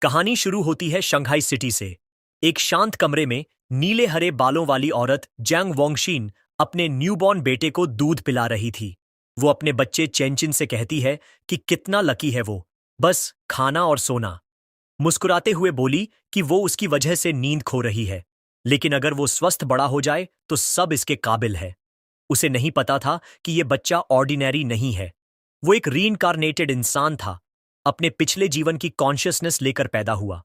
कहानी शुरू होती है शंघाई सिटी से। एक शांत कमरे में नीले हरे बालों वाली औरत जैंग वोंगशिन अपने न्यूबॉर्न बेटे को दूध पिला रही थी। वो अपने बच्चे चेंचिन से कहती है कि कितना लकी है वो, बस खाना और सोना। मुस्कुराते हुए बोली कि वो उसकी वजह से नींद खो रही है, लेकिन अगर वो स्वस्थ बड़ा हो जाए तो सब इसके काबिल है। उसे नहीं पता था कि ये बच्चा ऑर्डिनरी नहीं है। वो एक रीइंकारनेटेड इंसान था, अपने पिछले जीवन की कॉन्शियसनेस लेकर पैदा हुआ।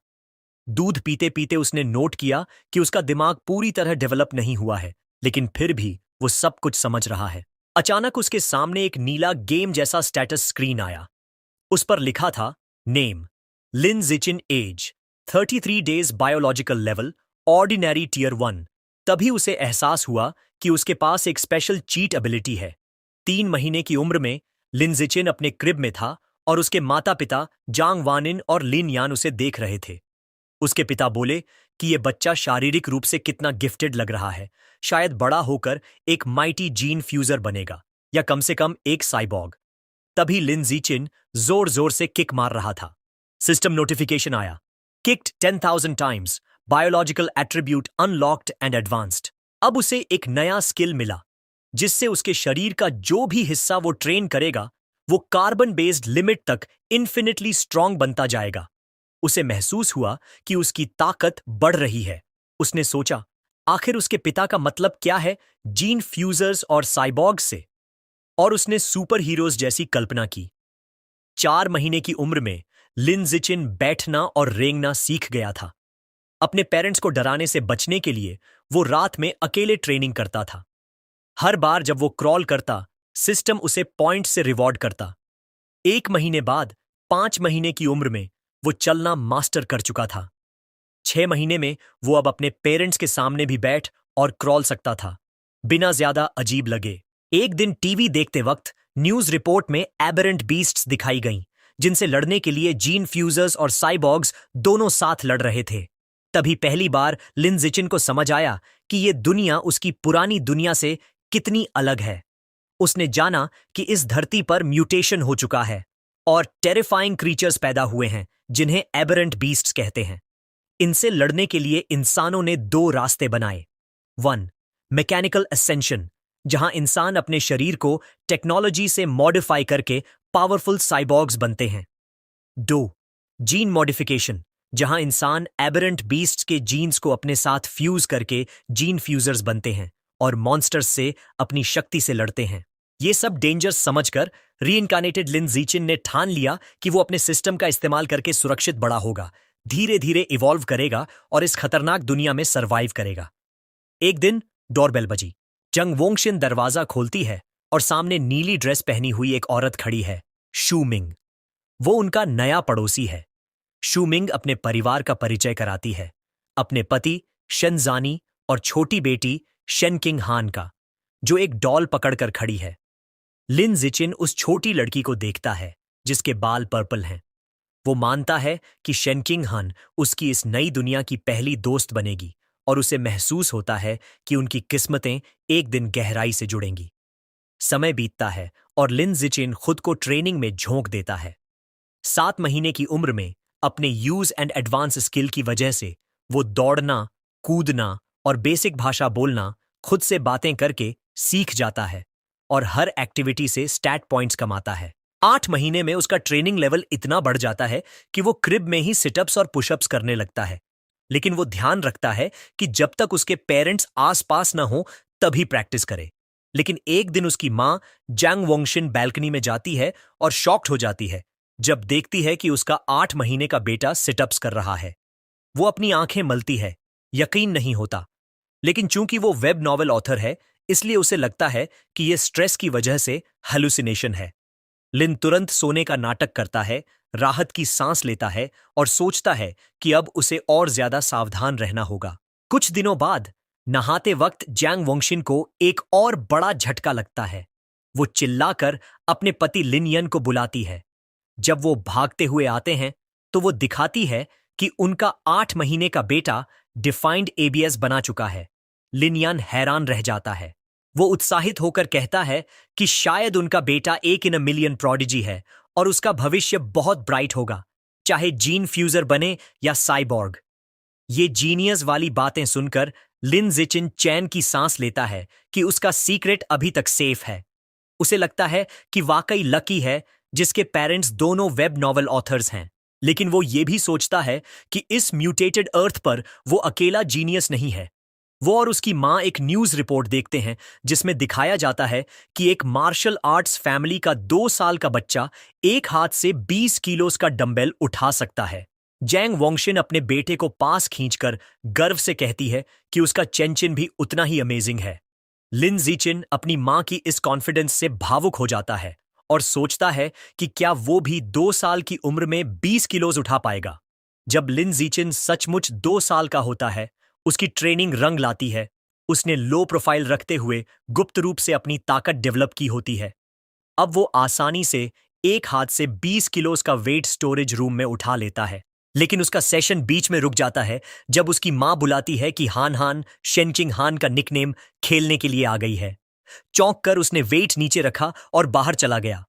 दूध पीते पीते उसने नोट किया कि उसका दिमाग पूरी तरह डेवलप नहीं हुआ है, लेकिन फिर भी वो सब कुछ समझ रहा है। अचानक उसके सामने एक नीला गेम जैसा स्टेटस स्क्रीन आया। उस पर लिखा था name Lin Jichin, age 33 days, biological level ordinary tier 1। तभी उसे एहसास हुआ कि उसके पास एक स्पेशल चीट एबिलिटी है। 3 महीने की उम्र में लिन जिचिन अपने क्रिब में था और उसके माता पिता जांग वानिन और लिन यान उसे देख रहे थे। उसके पिता बोले कि यह बच्चा शारीरिक रूप से कितना गिफ्टेड लग रहा है, शायद बड़ा होकर एक माइटी जीन फ्यूजर बनेगा या कम से कम एक साइबॉग। तभी लिन जीचिन जोर जोर से किक मार रहा था। सिस्टम नोटिफिकेशन आया, kicked 10,000 times, biological attribute unlocked and advanced. अब उसे एक नया स्किल मिला, जिससे उसके शरीर का जो भी हिस्सा वो ट्रेन करेगा वो कार्बन बेस्ड लिमिट तक इन्फिनिटली स्ट्रांग बनता जाएगा। उसे महसूस हुआ कि उसकी ताकत बढ़ रही है। उसने सोचा, आखिर उसके पिता का मतलब क्या है जीन फ्यूजर्स और साइबॉग्स से, और उसने सुपर हीरोज जैसी कल्पना की। 4 महीने की उम्र में लिन जिचिन बैठना और रेंगना सीख गया था। अपने पेरेंट्स को डराने से बचने के लिए वो रात में अकेले ट्रेनिंग करता था। हर बार जब वो क्रॉल करता, सिस्टम उसे पॉइंट से रिवॉर्ड करता। 1 महीने बाद 5 महीने की उम्र में वो चलना मास्टर कर चुका था। 6 महीने में वो अब अपने पेरेंट्स के सामने भी बैठ और क्रॉल सकता था, बिना ज्यादा अजीब लगे। एक दिन टीवी देखते वक्त न्यूज रिपोर्ट में एबरेंट बीस्ट्स दिखाई गईं, जिनसे लड़ने के लिए जीन फ्यूजर्स और साइबॉग्स दोनों साथ लड़ रहे थे। तभी पहली बार लिन जिचिन को समझ आया कि ये दुनिया उसकी पुरानी दुनिया से कितनी अलग है। उसने जाना कि इस धरती पर म्यूटेशन हो चुका है और टेरिफाइंग क्रीचर्स पैदा हुए हैं, जिन्हें एबरेंट बीस्ट्स कहते हैं। इनसे लड़ने के लिए इंसानों ने 2 रास्ते बनाए। 1. मैकेनिकल असेंशन, जहां इंसान अपने शरीर को टेक्नोलॉजी से मॉडिफाई करके पावरफुल साइबॉग्स बनते हैं। 2. जीन मॉडिफिकेशन, जहां इंसान एबरेंट बीस्ट्स के जीन्स को अपने साथ फ्यूज करके जीन फ्यूजर्स बनते हैं और मॉन्स्टर्स से अपनी शक्ति से लड़ते हैं। ये सब डेंजर्स समझकर रीइंकार्नेटेड लिन जीचिन ने ठान लिया कि वो अपने सिस्टम का इस्तेमाल करके सुरक्षित बड़ा होगा, धीरे धीरे इवॉल्व करेगा और इस खतरनाक दुनिया में सरवाइव करेगा। एक दिन डोरबेल बजी। जंग वोंगशिन दरवाजा खोलती है और सामने नीली ड्रेस पहनी हुई एक औरत खड़ी है, शू मिंग। वो उनका नया पड़ोसी है। शू मिंग अपने परिवार का परिचय कराती है, अपने पति शेनजानी और छोटी बेटी शेनकिंग हान का, जो एक डॉल पकड़कर खड़ी है। लिन जिचिन उस छोटी लड़की को देखता है जिसके बाल पर्पल हैं। वो मानता है कि शेनकिंग हान उसकी इस नई दुनिया की पहली दोस्त बनेगी और उसे महसूस होता है कि उनकी किस्मतें एक दिन गहराई से जुड़ेंगी। समय बीतता है और लिन जिचिन खुद को ट्रेनिंग में झोंक देता है। 7 महीने की उम्र में अपने यूज एंड एडवांस स्किल की वजह से वो दौड़ना, कूदना और बेसिक भाषा बोलना खुद से बातें करके सीख जाता है और हर एक्टिविटी से स्टैट पॉइंट्स कमाता है। 8 महीने में उसका ट्रेनिंग लेवल इतना बढ़ जाता है कि वो क्रिब में ही सिटअप्स और पुशअप्स करने लगता है। लेकिन वो ध्यान रखता है कि जब तक उसके पेरेंट्स आसपास न हो तभी प्रैक्टिस करे। लेकिन एक दिन उसकी मां जैंग वोंगशिन बैल्कनी में जाती है और शॉक्ड हो जाती है जब देखती है कि उसका 8 महीने का बेटा सिटअप्स कर रहा है। वो अपनी आंखें मलती है, यकीन नहीं होता। लेकिन चूंकि वो वेब नॉवेल ऑथर है, इसलिए उसे लगता है कि ये स्ट्रेस की वजह से हेलुसिनेशन है। लिन तुरंत सोने का नाटक करता है, राहत की सांस लेता है और सोचता है कि अब उसे और ज्यादा सावधान रहना होगा। कुछ दिनों बाद नहाते वक्त जैंग वोंगशिन को एक और बड़ा झटका लगता है। वो चिल्लाकर अपने पति लिन यन को बुलाती है। जब वो भागते हुए आते हैं तो वो दिखाती है कि उनका 8 महीने का बेटा डिफाइंड एबीएस बना चुका है। लिन यान हैरान रह जाता है। वो उत्साहित होकर कहता है कि शायद उनका बेटा 1 इन अ मिलियन प्रोडिजी है और उसका भविष्य बहुत ब्राइट होगा। चाहे जीन फ्यूजर बने या साइबॉर्ग। ये जीनियस वाली बातें सुनकर लिन जिचिन चैन की सांस लेता है कि उसका सीक्रेट अभी तक सेफ है। उसे लगता है कि वाकई लकी है जिसके पेरेंट्स दोनों वेब नॉवल ऑथर्स हैं। लेकिन वो ये भी सोचता है कि इस म्यूटेटेड अर्थ पर वो अकेला जीनियस नहीं है। वो और उसकी माँ एक न्यूज रिपोर्ट देखते हैं जिसमें दिखाया जाता है कि एक मार्शल आर्ट्स फैमिली का 2 साल का बच्चा एक हाथ से 20 किलोस का डंबल उठा सकता है। जैंग वोंगशिन अपने बेटे को पास खींचकर गर्व से कहती है कि उसका चेंचिन भी उतना ही अमेजिंग है। लिन जीचिन अपनी माँ की इस कॉन्फिडेंस से भावुक हो जाता है और सोचता है कि क्या वो भी 2 साल की उम्र में 20 किलोज उठा पाएगा। जब लिन जीचिन सचमुच 2 साल का होता है, उसकी ट्रेनिंग रंग लाती है। उसने लो प्रोफाइल रखते हुए गुप्त रूप से अपनी ताकत डेवलप की होती है। अब वो आसानी से एक हाथ से 20 किलोज का वेट स्टोरेज रूम में उठा लेता है। लेकिन उसका सेशन बीच में रुक जाता है जब उसकी माँ बुलाती है कि हान हान शेनचिंग हान का निकनेम खेलने के लिए आ गई है। चौंक कर उसने वेट नीचे रखा और बाहर चला गया।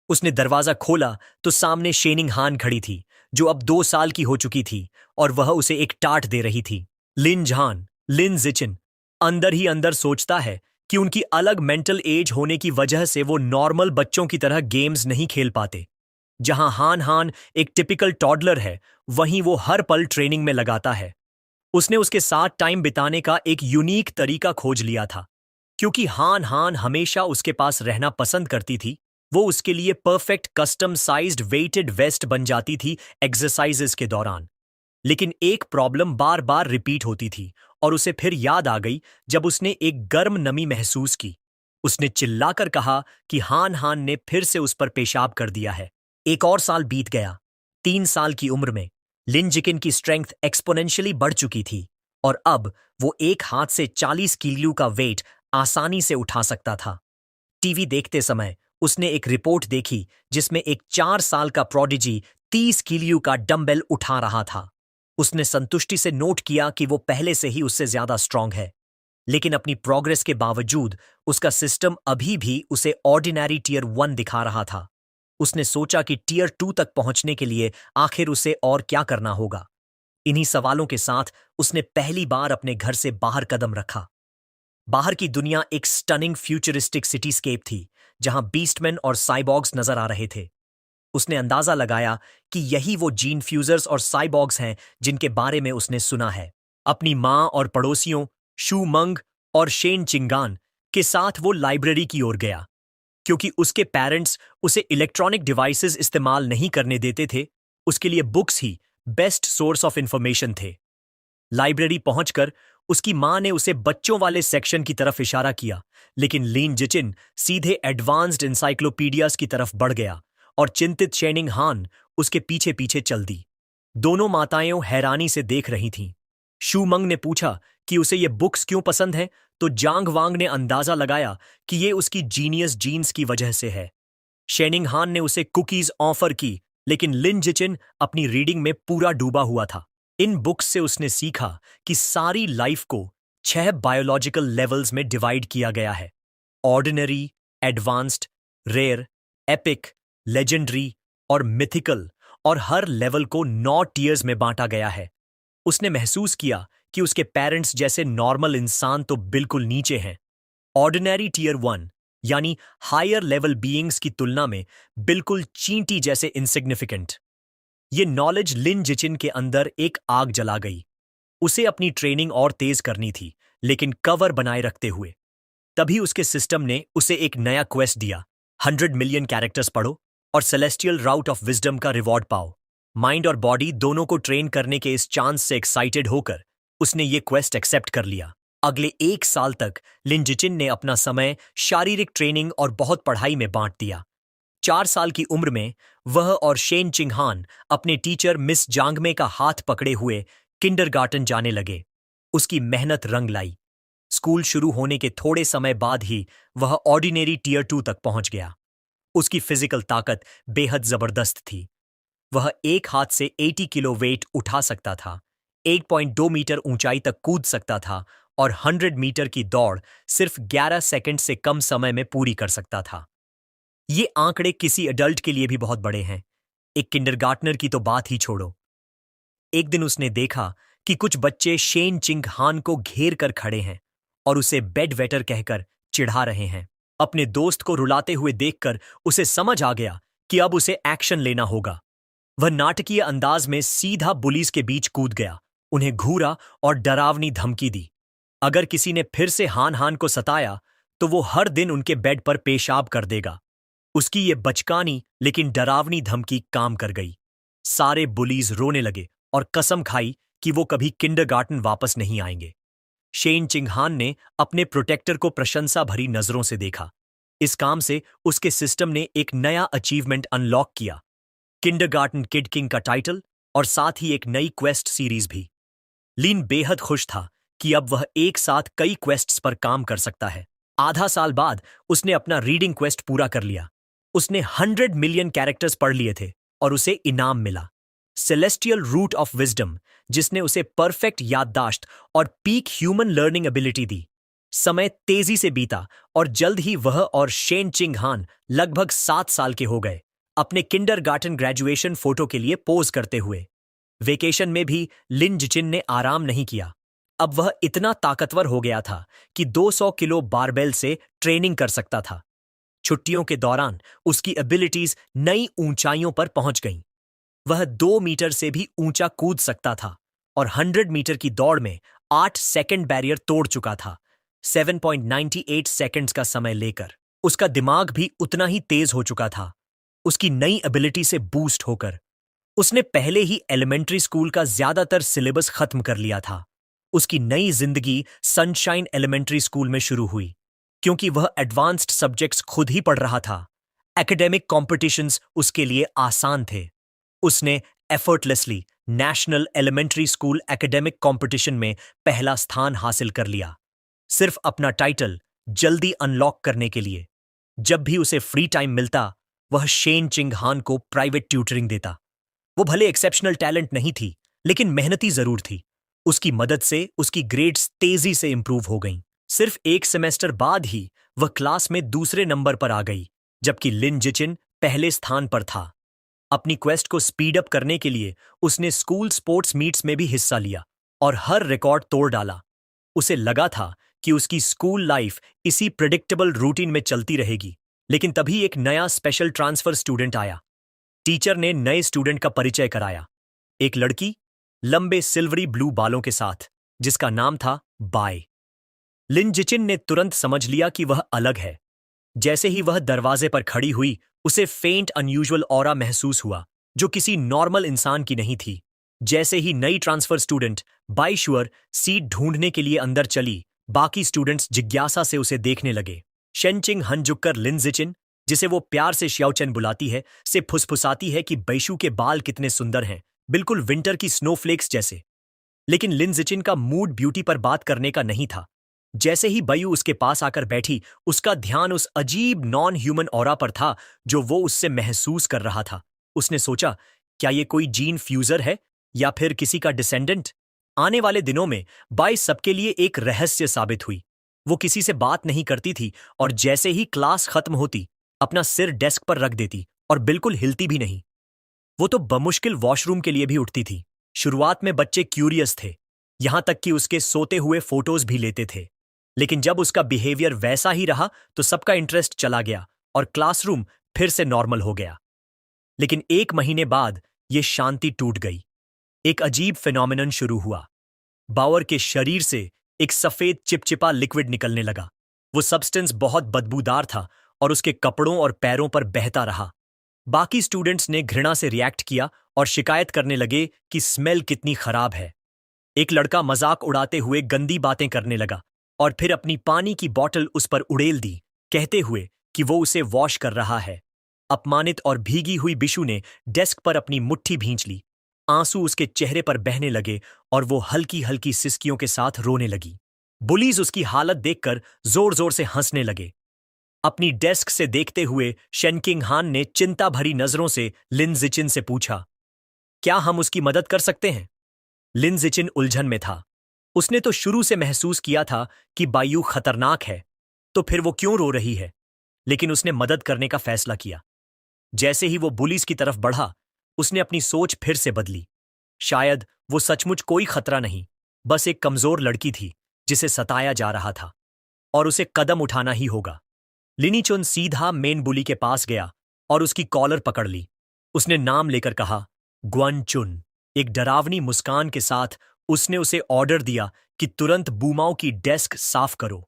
उसने दरवाजा खोला तो सामने शेनिंग हान खड़ी थी, जो अब 2 साल की हो चुकी थी और वह उसे एक टाट दे रही थी। लिन जिचिन अंदर ही अंदर सोचता है कि उनकी अलग मेंटल एज होने की वजह से वो नॉर्मल बच्चों की तरह गेम्स नहीं खेल पाते। जहां हान हान एक टिपिकल टॉडलर है, वहीं वो हर पल ट्रेनिंग में लगाता है। उसने उसके साथ टाइम बिताने का एक यूनिक तरीका खोज लिया था। क्योंकि हान हान हमेशा उसके पास रहना पसंद करती थी, वो उसके लिए perfect custom sized weighted vest बन जाती थी एक्सरसाइजेस के दौरान। लेकिन एक प्रॉब्लम बार बार रिपीट होती थी और उसे फिर याद आ गई जब उसने एक गर्म नमी महसूस की। उसने चिल्लाकर कहा कि हान हान ने फिर से उस पर पेशाब कर दिया है। एक और साल बीत गया। 3 साल की उम्र में लिन जिकिन की स्ट्रेंथ एक्सपोनेंशियली बढ़ चुकी थी और अब वो एक हाथ से 40 किलो का वेट आसानी से उठा सकता था। टीवी देखते समय उसने एक रिपोर्ट देखी जिसमें एक 4 साल का प्रोडिजी 30 किलो का डंबल उठा रहा था। उसने संतुष्टि से नोट किया कि वो पहले से ही उससे ज्यादा स्ट्रांग है। लेकिन अपनी प्रोग्रेस के बावजूद उसका सिस्टम अभी भी उसे ऑर्डिनरी टीयर 1 दिखा रहा था। उसने सोचा कि टीयर 2 तक पहुंचने के लिए आखिर उसे और क्या करना होगा। इन्हीं सवालों के साथ उसने पहली बार अपने घर से बाहर कदम रखा। बाहर की दुनिया एक स्टनिंग फ्यूचरिस्टिक सिटीस्केप थी, जहां बीस्टमैन और साइबॉग्स नजर आ रहे थे। उसने अंदाजा लगाया कि यही वो जीन फ्यूजर्स और साइबॉग्स हैं जिनके बारे में उसने सुना है। अपनी माँ और पड़ोसियों शू मंग और शेन चिंगान के साथ वो लाइब्रेरी की ओर गया। क्योंकि उसके पेरेंट्स उसे इलेक्ट्रॉनिक डिवाइसेस इस्तेमाल नहीं करने देते थे, उसके लिए books he best source of information थे। लाइब्रेरी पहुंचकर उसकी मां ने उसे बच्चों वाले सेक्शन की तरफ इशारा किया, लेकिन लिन जिचिन सीधे एडवांस्ड इंसाइक्लोपीडियाज की तरफ बढ़ गया और चिंतित शेनिंग हान उसके पीछे पीछे चल दी। दोनों माताएं हैरानी से देख रही थीं। शू मंग ने पूछा कि उसे ये बुक्स क्यों पसंद हैं, तो जांग वांग ने अंदाजा लगाया कि ये उसकी जीनियस जीन्स की वजह से है। शेनिंग हान ने उसे कुकीज ऑफर की, लेकिन लिन जिचिन अपनी रीडिंग में पूरा डूबा हुआ था। इन बुक्स से उसने सीखा कि सारी लाइफ को 6 बायोलॉजिकल लेवल्स में डिवाइड किया गया है। Ordinary, advanced, rare, epic, legendary और मिथिकल, और हर लेवल को 9 टीयर्स में बांटा गया है। उसने महसूस किया कि उसके पेरेंट्स जैसे नॉर्मल इंसान तो बिल्कुल नीचे हैं। ऑर्डिनरी टीयर 1 यानी हायर लेवल बीइंग्स की तुलना में बिल्कुल चींटी जैसे इनसिग्निफिकेंट। ये नॉलेज लिन जिचिन के अंदर एक आग जला गई। उसे अपनी ट्रेनिंग और तेज करनी थी, लेकिन कवर बनाए रखते हुए। तभी उसके सिस्टम ने उसे एक नया क्वेस्ट दिया। 100 मिलियन कैरेक्टर्स पढ़ो और सेलेस्टियल राउट ऑफ विजडम का रिवॉर्ड पाओ। माइंड और बॉडी दोनों को ट्रेन करने के इस चांस से एक्साइटेड होकर उसने ये क्वेस्ट एक्सेप्ट कर लिया। अगले 1 साल तक लिन जिचिन ने अपना समय शारीरिक ट्रेनिंग और बहुत पढ़ाई में बांट दिया। 4 साल की उम्र में वह और शेन चिंगहान अपने टीचर मिस जांगमे का हाथ पकड़े हुए किंडरगार्टन जाने लगे। उसकी मेहनत रंग लाई। स्कूल शुरू होने के थोड़े समय बाद ही वह ऑर्डिनरी टीयर 2 तक पहुंच गया। उसकी फिजिकल ताकत बेहद जबरदस्त थी। वह एक हाथ से 80 किलो वेट उठा सकता था, 1.2 मीटर ऊंचाई तक कूद सकता था और 100 मीटर की दौड़ सिर्फ 11 सेकंड से कम समय में पूरी कर सकता था। ये आंकड़े किसी एडल्ट के लिए भी बहुत बड़े हैं। एक किंडरगार्टनर की तो बात ही छोड़ो। एक दिन उसने देखा कि कुछ बच्चे शेन चिंग हान को घेर कर खड़े हैं और उसे बेड वेटर कहकर चिढ़ा रहे हैं। अपने दोस्त को रुलाते हुए देखकर उसे समझ आ गया कि अब उसे एक्शन लेना होगा। वह नाटकीय अंदाज में सीधा बुलीज के बीच कूद गया, उन्हें घूरा और डरावनी धमकी दी। अगर किसी ने फिर से हान हान को सताया तो वो हर दिन उनके बेड पर पेशाब कर देगा। उसकी ये बचकानी लेकिन डरावनी धमकी काम कर गई। सारे बुलीज रोने लगे और कसम खाई कि वो कभी किंडरगार्टन वापस नहीं आएंगे। शेन चिंगहान ने अपने प्रोटेक्टर को प्रशंसा भरी नजरों से देखा। इस काम से उसके सिस्टम ने एक नया अचीवमेंट अनलॉक किया, किंडरगार्टन किड किंग का टाइटल और साथ ही एक नई क्वेस्ट सीरीज भी। लिन बेहद खुश था कि अब वह एक साथ कई क्वेस्ट्स पर काम कर सकता है। आधा साल बाद उसने अपना रीडिंग क्वेस्ट पूरा कर लिया। उसने 100 मिलियन कैरेक्टर्स पढ़ लिए थे और उसे इनाम मिला, सेलेस्टियल रूट ऑफ विजडम, जिसने उसे परफेक्ट याददाश्त और पीक ह्यूमन लर्निंग एबिलिटी दी। समय तेजी से बीता और जल्द ही वह और शेन चिंगहान लगभग 7 साल के हो गए, अपने किंडरगार्टन ग्रेजुएशन फोटो के लिए पोज करते हुए। वेकेशन में भी लिन जिचिन ने आराम नहीं किया। अब वह इतना ताकतवर हो गया था कि 200 किलो बारबेल से ट्रेनिंग कर सकता था। छुट्टियों के दौरान उसकी एबिलिटीज नई ऊंचाइयों पर पहुंच गईं। वह 2 मीटर से भी ऊंचा कूद सकता था और 100 मीटर की दौड़ में 8 सेकंड बैरियर तोड़ चुका था, 7.98 सेकंड्स का समय लेकर। उसका दिमाग भी उतना ही तेज हो चुका था, उसकी नई एबिलिटी से बूस्ट होकर। उसने पहले ही एलिमेंट्री स्कूल का ज्यादातर सिलेबस खत्म कर लिया था। उसकी नई जिंदगी सनशाइन एलिमेंट्री स्कूल में शुरू हुई, क्योंकि वह एडवांस्ड सब्जेक्ट्स खुद ही पढ़ रहा था। एकेडमिक कॉम्पिटिशन्स उसके लिए आसान थे। उसने effortlessly national elementary school academic competition में पहला स्थान हासिल कर लिया, सिर्फ अपना टाइटल जल्दी अनलॉक करने के लिए। जब भी उसे फ्री टाइम मिलता, वह शेन चिंगहान को प्राइवेट ट्यूटरिंग देता। वो भले एक्सेप्शनल टैलेंट नहीं थी, लेकिन मेहनती जरूर थी। उसकी मदद से उसकी ग्रेड्स तेजी से इंप्रूव हो गईं। सिर्फ एक सेमेस्टर बाद ही वह क्लास में दूसरे नंबर पर आ गई, जबकि लिन जिचिन पहले स्थान पर था। अपनी क्वेस्ट को स्पीड अप करने के लिए उसने स्कूल स्पोर्ट्स मीट्स में भी हिस्सा लिया और हर रिकॉर्ड तोड़ डाला। उसे लगा था कि उसकी स्कूल लाइफ इसी प्रिडिक्टेबल रूटीन में चलती रहेगी, लेकिन तभी एक नया स्पेशल ट्रांसफर स्टूडेंट आया। टीचर ने नए स्टूडेंट का परिचय कराया, एक लड़की लंबे सिल्वरी ब्लू बालों के साथ, जिसका नाम था बाय। लिन जिचिन ने तुरंत समझ लिया कि वह अलग है। जैसे ही वह दरवाजे पर खड़ी हुई, उसे फेंट अनयूजुअल ऑरा महसूस हुआ, जो किसी नॉर्मल इंसान की नहीं थी। जैसे ही नई ट्रांसफर स्टूडेंट बाईशुअर सीट ढूंढने के लिए अंदर चली, बाकी स्टूडेंट्स जिज्ञासा से उसे देखने लगे। शेनचिंग हन झुककर लिन जिचिन, जिसे वो प्यार से श्याओचेन बुलाती है, से फुसफुसाती है कि बैशु के बाल कितने सुंदर हैं, बिल्कुल विंटर की स्नोफ्लेक्स जैसे। लेकिन लिन जिचिन का मूड ब्यूटी पर बात करने का नहीं था। जैसे ही बयू उसके पास आकर बैठी, उसका ध्यान उस अजीब नॉन ह्यूमन ऑरा पर था जो वो उससे महसूस कर रहा था। उसने सोचा, क्या ये कोई जीन फ्यूजर है या फिर किसी का डिसेंडेंट? आने वाले दिनों में बाई सबके लिए एक रहस्य साबित हुई। वो किसी से बात नहीं करती थी और जैसे ही क्लास खत्म होती, अपना सिर डेस्क पर रख देती और बिल्कुल हिलती भी नहीं। वो तो बमुश्किल वॉशरूम के लिए भी उठती थी। शुरुआत में बच्चे क्यूरियस थे, यहां तक कि उसके सोते हुए फोटोज भी लेते थे। लेकिन जब उसका बिहेवियर वैसा ही रहा तो सबका इंटरेस्ट चला गया और क्लासरूम फिर से नॉर्मल हो गया। लेकिन 1 महीने बाद ये शांति टूट गई। एक अजीब फिनोमिनन शुरू हुआ। बावर के शरीर से एक सफेद चिपचिपा लिक्विड निकलने लगा। वो सब्सटेंस बहुत बदबूदार था और उसके कपड़ों और पैरों पर बहता रहा। बाकी स्टूडेंट्स ने घृणा से रिएक्ट किया और शिकायत करने लगे कि स्मेल कितनी खराब है। एक लड़का मजाक उड़ाते हुए गंदी बातें करने लगा और फिर अपनी पानी की बोतल उस पर उड़ेल दी, कहते हुए कि वो उसे वॉश कर रहा है। अपमानित और भीगी हुई बिशु ने डेस्क पर अपनी मुट्ठी भींच ली। आंसू उसके चेहरे पर बहने लगे और वो हल्की हल्की सिसकियों के साथ रोने लगी। बुलीज उसकी हालत देखकर जोर जोर से हंसने लगे। अपनी डेस्क से देखते हुए शेनकिंग हान ने चिंता भरी नजरों से लिन जिचिन से पूछा, क्या हम उसकी मदद कर सकते हैं? लिन जिचिन उलझन में था। उसने तो शुरू से महसूस किया था कि बायू खतरनाक है, तो फिर वो क्यों रो रही है? लेकिन उसने मदद करने का फैसला किया। जैसे ही वो बुलीज की तरफ बढ़ा, उसने अपनी सोच फिर से बदली। शायद वो सचमुच कोई खतरा नहीं, बस एक कमजोर लड़की थी जिसे सताया जा रहा था, और उसे कदम उठाना ही होगा। लिनीचुन सीधा मेन बुली के पास गया और उसकी कॉलर पकड़ ली। उसने नाम लेकर कहा, ग्वानचुन। एक डरावनी मुस्कान के साथ उसने उसे ऑर्डर दिया कि तुरंत बूमाओं की डेस्क साफ करो।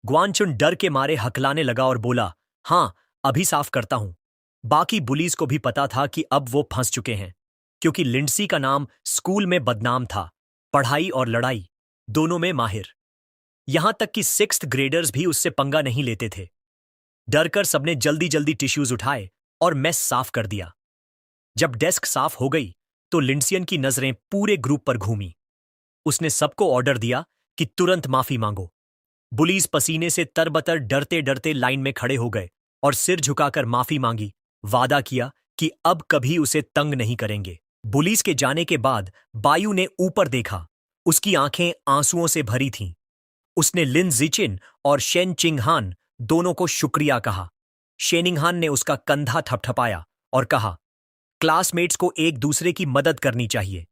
ग्वानचुन डर के मारे हकलाने लगा और बोला, हाँ, अभी साफ करता हूं। बाकी बुलीज को भी पता था कि अब वो फंस चुके हैं, क्योंकि लिंडसी का नाम स्कूल में बदनाम था, पढ़ाई और लड़ाई दोनों में माहिर। यहां तक कि 6th ग्रेडर्स भी उससे पंगा नहीं लेते थे। डरकर सबने जल्दी जल्दी टिश्यूज उठाए और मेस साफ कर दिया। जब डेस्क साफ हो गई तो लिंडसियन की नजरें पूरे ग्रुप पर घूमी। उसने सबको ऑर्डर दिया कि तुरंत माफी मांगो। बुलीज पसीने से तरबतर डरते डरते लाइन में खड़े हो गए और सिर झुकाकर माफी मांगी, वादा किया कि अब कभी उसे तंग नहीं करेंगे। बुलीज के जाने के बाद बायू ने ऊपर देखा। उसकी आंखें आंसुओं से भरी थीं। उसने लिन जिचिन और शेन चिंगहान दोनों को शुक्रिया कहा। शेनिंगहान ने उसका कंधा थपथपाया और कहा, क्लासमेट्स को एक दूसरे की मदद करनी चाहिए।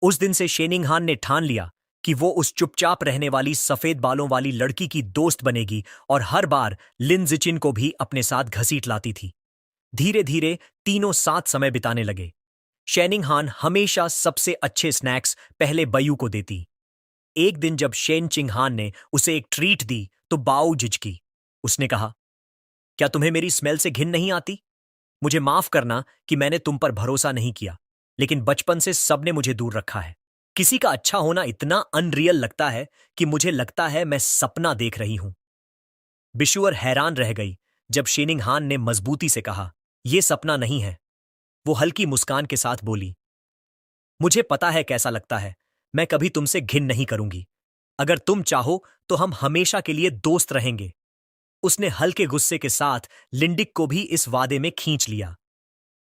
उस दिन से शेनिंगहान ने ठान लिया कि वो उस चुपचाप रहने वाली सफेद बालों वाली लड़की की दोस्त बनेगी और हर बार लिन जिचिन को भी अपने साथ घसीट लाती थी। धीरे धीरे तीनों साथ समय बिताने लगे। शेनिंगहान हमेशा सबसे अच्छे स्नैक्स पहले बयू को देती। एक दिन जब शेन चिंगहान ने उसे एक ट्रीट दी तो बाऊ झिझकी। उसने कहा, क्या तुम्हें मेरी स्मेल से घिन नहीं आती? मुझे माफ करना कि मैंने तुम पर भरोसा नहीं किया, लेकिन बचपन से सबने मुझे दूर रखा है। किसी का अच्छा होना इतना अनरियल लगता है कि मुझे लगता है मैं सपना देख रही हूं। बिशुअर हैरान रह गई जब शेनिंगहान ने मजबूती से कहा, यह सपना नहीं है। वो हल्की मुस्कान के साथ बोली, मुझे पता है कैसा लगता है। मैं कभी तुमसे घिन नहीं करूंगी। अगर तुम चाहो तो हम हमेशा के लिए दोस्त रहेंगे। उसने हल्के गुस्से के साथ लिंडिक को भी इस वादे में खींच लिया।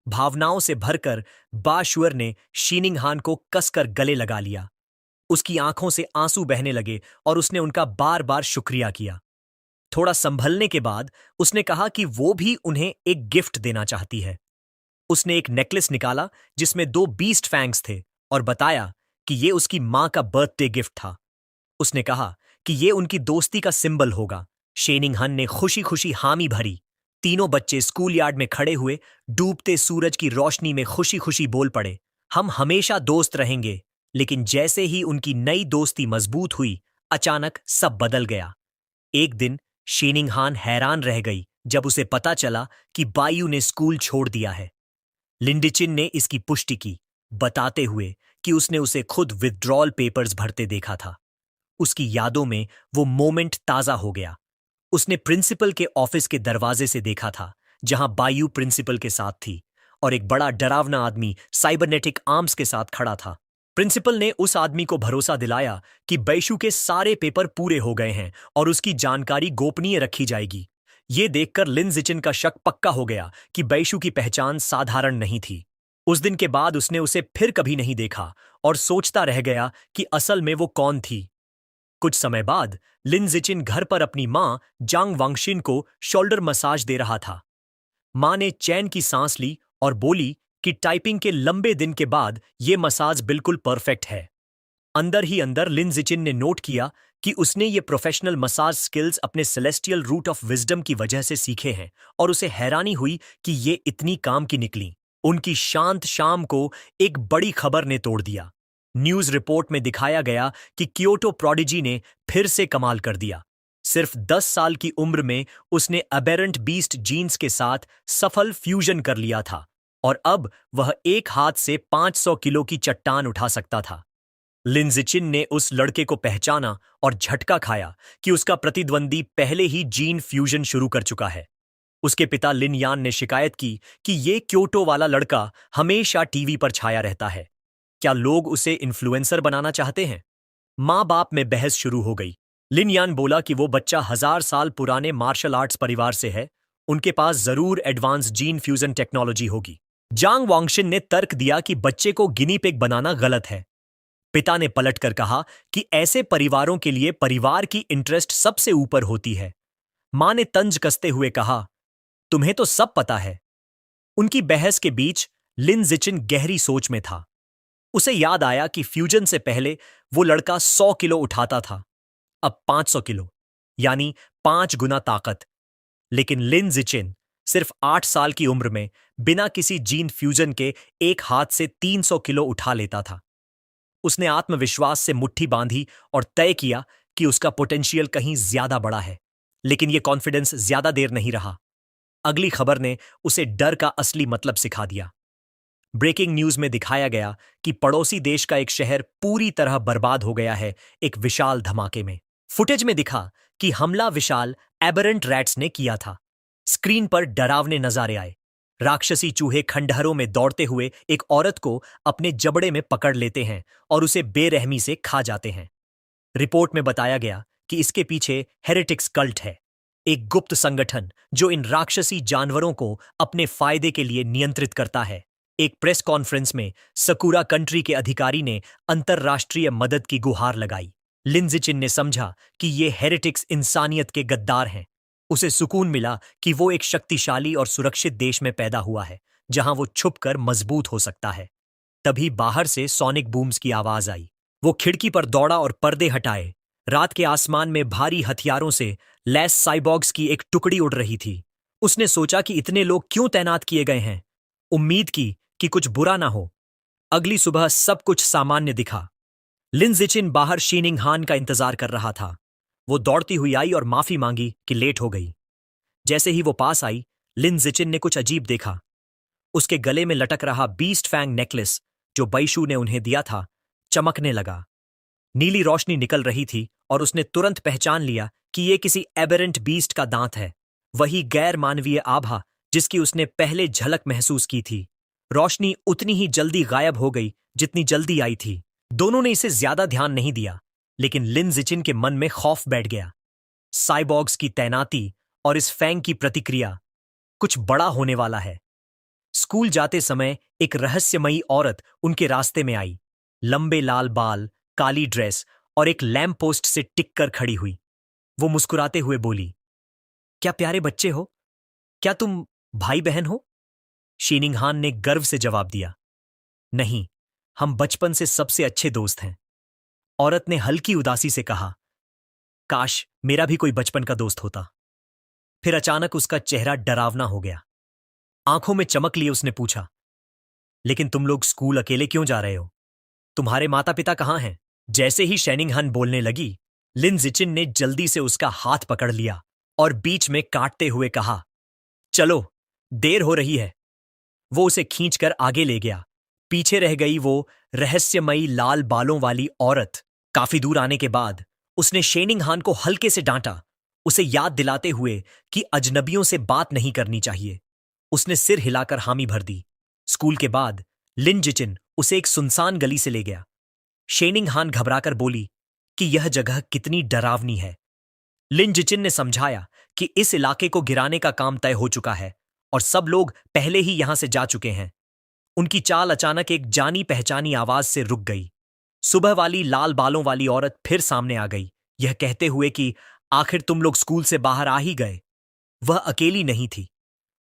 भावनाओं से भरकर बाशुअर ने शीनिंगहान को कसकर गले लगा लिया। उसकी आंखों से आंसू बहने लगे और उसने उनका बार बार शुक्रिया किया। थोड़ा संभलने के बाद उसने कहा कि वो भी उन्हें एक गिफ्ट देना चाहती है। उसने एक नेकलेस निकाला जिसमें 2 बीस्ट फैंग्स थे और बताया कि ये उसकी मां का बर्थडे गिफ्ट था। उसने कहा कि ये उनकी दोस्ती का सिंबल होगा। शेनिंगहन ने खुशी खुशी हामी भरी। तीनों बच्चे स्कूल यार्ड में खड़े हुए डूबते सूरज की रोशनी में खुशी खुशी बोल पड़े, हम हमेशा दोस्त रहेंगे। लेकिन जैसे ही उनकी नई दोस्ती मजबूत हुई, अचानक सब बदल गया। एक दिन शेनिंगहान हैरान रह गई जब उसे पता चला कि बायू ने स्कूल छोड़ दिया है। लिंडिचिन ने इसकी पुष्टि की, बताते हुए कि उसने उसे खुद विथड्रॉल पेपर्स भरते देखा था। उसकी यादों में वो मोमेंट ताजा हो गया। उसने प्रिंसिपल के ऑफिस के दरवाजे से देखा था, जहां बायू प्रिंसिपल के साथ थी और एक बड़ा डरावना आदमी साइबरनेटिक आर्म्स के साथ खड़ा था। प्रिंसिपल ने उस आदमी को भरोसा दिलाया कि बैशु के सारे पेपर पूरे हो गए हैं और उसकी जानकारी गोपनीय रखी जाएगी। ये देखकर लिन जिचिन का शक पक्का हो गया कि बैशु की पहचान साधारण नहीं थी। उस दिन के बाद उसने उसे फिर कभी नहीं देखा और सोचता रह गया कि असल में वो कौन थी। कुछ समय बाद लिन जिचिन घर पर अपनी मां जांग वांगशिन को शोल्डर मसाज दे रहा था। मां ने चैन की सांस ली और बोली कि टाइपिंग के लंबे दिन के बाद ये मसाज बिल्कुल परफेक्ट है। अंदर ही अंदर लिन जिचिन ने नोट किया कि उसने ये प्रोफेशनल मसाज स्किल्स अपने सेलेस्टियल रूट ऑफ विजडम की वजह से सीखे हैं और उसे हैरानी हुई कि ये इतनी काम की निकली। उनकी शांत शाम को एक बड़ी खबर ने तोड़ दिया। न्यूज रिपोर्ट में दिखाया गया कि क्योटो प्रोडिजी ने फिर से कमाल कर दिया। सिर्फ 10 साल की उम्र में उसने अबेरेंट बीस्ट जीन्स के साथ सफल फ्यूजन कर लिया था और अब वह एक हाथ से 500 किलो की चट्टान उठा सकता था। लिन जिचिन ने उस लड़के को पहचाना और झटका खाया कि उसका प्रतिद्वंदी पहले ही जीन फ्यूजन शुरू कर चुका है। उसके पिता लिन यान ने शिकायत की कि ये क्योटो वाला लड़का हमेशा टीवी पर छाया रहता है। क्या लोग उसे इन्फ्लुएंसर बनाना चाहते हैं? माँ बाप में बहस शुरू हो गई। लिन यान बोला कि वो बच्चा 1000 साल पुराने मार्शल आर्ट्स परिवार से है, उनके पास जरूर एडवांस जीन फ्यूजन टेक्नोलॉजी होगी। जांग वांगशिन ने तर्क दिया कि बच्चे को गिनी पिग बनाना गलत है। पिता ने पलटकर कहा कि ऐसे परिवारों के लिए परिवार की इंटरेस्ट सबसे ऊपर होती है। मां ने तंज कसते हुए कहा, तुम्हें तो सब पता है। उनकी बहस के बीच लिन जिचिन गहरी सोच में था। उसे याद आया कि फ्यूजन से पहले वो लड़का 100 किलो उठाता था, अब 500 किलो, यानी 5 गुना ताकत। लेकिन लिन जिचिन सिर्फ 8 साल की उम्र में बिना किसी जीन फ्यूजन के एक हाथ से 300 किलो उठा लेता था। उसने आत्मविश्वास से मुट्ठी बांधी और तय किया कि उसका पोटेंशियल कहीं ज्यादा बड़ा है। लेकिन यह कॉन्फिडेंस ज्यादा देर नहीं रहा। अगली खबर ने उसे डर का असली मतलब सिखा दिया। ब्रेकिंग न्यूज में दिखाया गया कि पड़ोसी देश का एक शहर पूरी तरह बर्बाद हो गया है एक विशाल धमाके में। फुटेज में दिखा कि हमला विशाल एबरेंट रैट्स ने किया था। स्क्रीन पर डरावने नजारे आए। राक्षसी चूहे खंडहरों में दौड़ते हुए एक औरत को अपने जबड़े में पकड़ लेते हैं और उसे बेरहमी से खा जाते हैं। रिपोर्ट में बताया गया कि इसके पीछे हेरेटिक्स कल्ट है, एक गुप्त संगठन जो इन राक्षसी जानवरों को अपने फायदे के लिए नियंत्रित करता है। एक प्रेस कॉन्फ्रेंस में सकुरा कंट्री के अधिकारी ने अंतर्राष्ट्रीय मदद की गुहार लगाई। लिन जिचिन ने समझा कि ये हेरेटिक्स इंसानियत के गद्दार हैं। उसे सुकून मिला कि वो एक शक्तिशाली और सुरक्षित देश में पैदा हुआ है, जहां वो छुपकर मजबूत हो सकता है। तभी बाहर से सोनिक बूम्स की आवाज आई। वो खिड़की पर दौड़ा और पर्दे हटाए। रात के आसमान में भारी हथियारों से लैस साइबॉग्स की एक टुकड़ी उड़ रही थी। उसने सोचा कि इतने लोग क्यों तैनात किए गए हैं। उम्मीद की कि कुछ बुरा ना हो। अगली सुबह सब कुछ सामान्य दिखा। लिन जिचिन बाहर शीनिंग हान का इंतजार कर रहा था। वो दौड़ती हुई आई और माफी मांगी कि लेट हो गई। जैसे ही वो पास आई, लिन जिचिन ने कुछ अजीब देखा। उसके गले में लटक रहा बीस्ट फैंग नेकलेस जो बैशू ने उन्हें दिया था, चमकने लगा। नीली रोशनी निकल रही थी और उसने तुरंत पहचान लिया कि यह किसी एबेरेंट बीस्ट का दांत है, वही गैर मानवीय आभा जिसकी उसने पहले झलक महसूस की थी। रोशनी उतनी ही जल्दी गायब हो गई जितनी जल्दी आई थी। दोनों ने इसे ज्यादा ध्यान नहीं दिया, लेकिन लिन जिचिन के मन में खौफ बैठ गया। साइबॉग्स की तैनाती और इस फैंग की प्रतिक्रिया, कुछ बड़ा होने वाला है। स्कूल जाते समय एक रहस्यमयी औरत उनके रास्ते में आई। लंबे लाल बाल, काली ड्रेस और एक लैंप पोस्ट से टिक कर खड़ी हुई। वो मुस्कुराते हुए बोली, क्या प्यारे बच्चे हो? क्या तुम भाई बहन हो? शीनिंग हान ने गर्व से जवाब दिया, नहीं, हम बचपन से सबसे अच्छे दोस्त हैं। औरत ने हल्की उदासी से कहा, काश मेरा भी कोई बचपन का दोस्त होता। फिर अचानक उसका चेहरा डरावना हो गया। आंखों में चमक लिए उसने पूछा, लेकिन तुम लोग स्कूल अकेले क्यों जा रहे हो? तुम्हारे माता पिता कहाँ हैं? जैसे ही शीनिंग हान बोलने लगी, लिन जिचिन ने जल्दी से उसका हाथ पकड़ लिया और बीच में काटते हुए कहा, चलो, देर हो रही है। वो उसे खींचकर आगे ले गया। पीछे रह गई वो रहस्यमयी लाल बालों वाली औरत। काफी दूर आने के बाद उसने शीनिंग हान को हल्के से डांटा, उसे याद दिलाते हुए कि अजनबियों से बात नहीं करनी चाहिए। उसने सिर हिलाकर हामी भर दी। स्कूल के बाद लिन जिचिन उसे एक सुनसान गली से ले गया। शीनिंग हान घबराकर बोली कि यह जगह कितनी डरावनी है। लिन जिचिन ने समझाया कि इस इलाके को गिराने का काम तय हो चुका है और सब लोग पहले ही यहां से जा चुके हैं। उनकी चाल अचानक एक जानी पहचानी आवाज से रुक गई। सुबह वाली लाल बालों वाली औरत फिर सामने आ गई, यह कहते हुए कि आखिर तुम लोग स्कूल से बाहर आ ही गए। वह अकेली नहीं थी,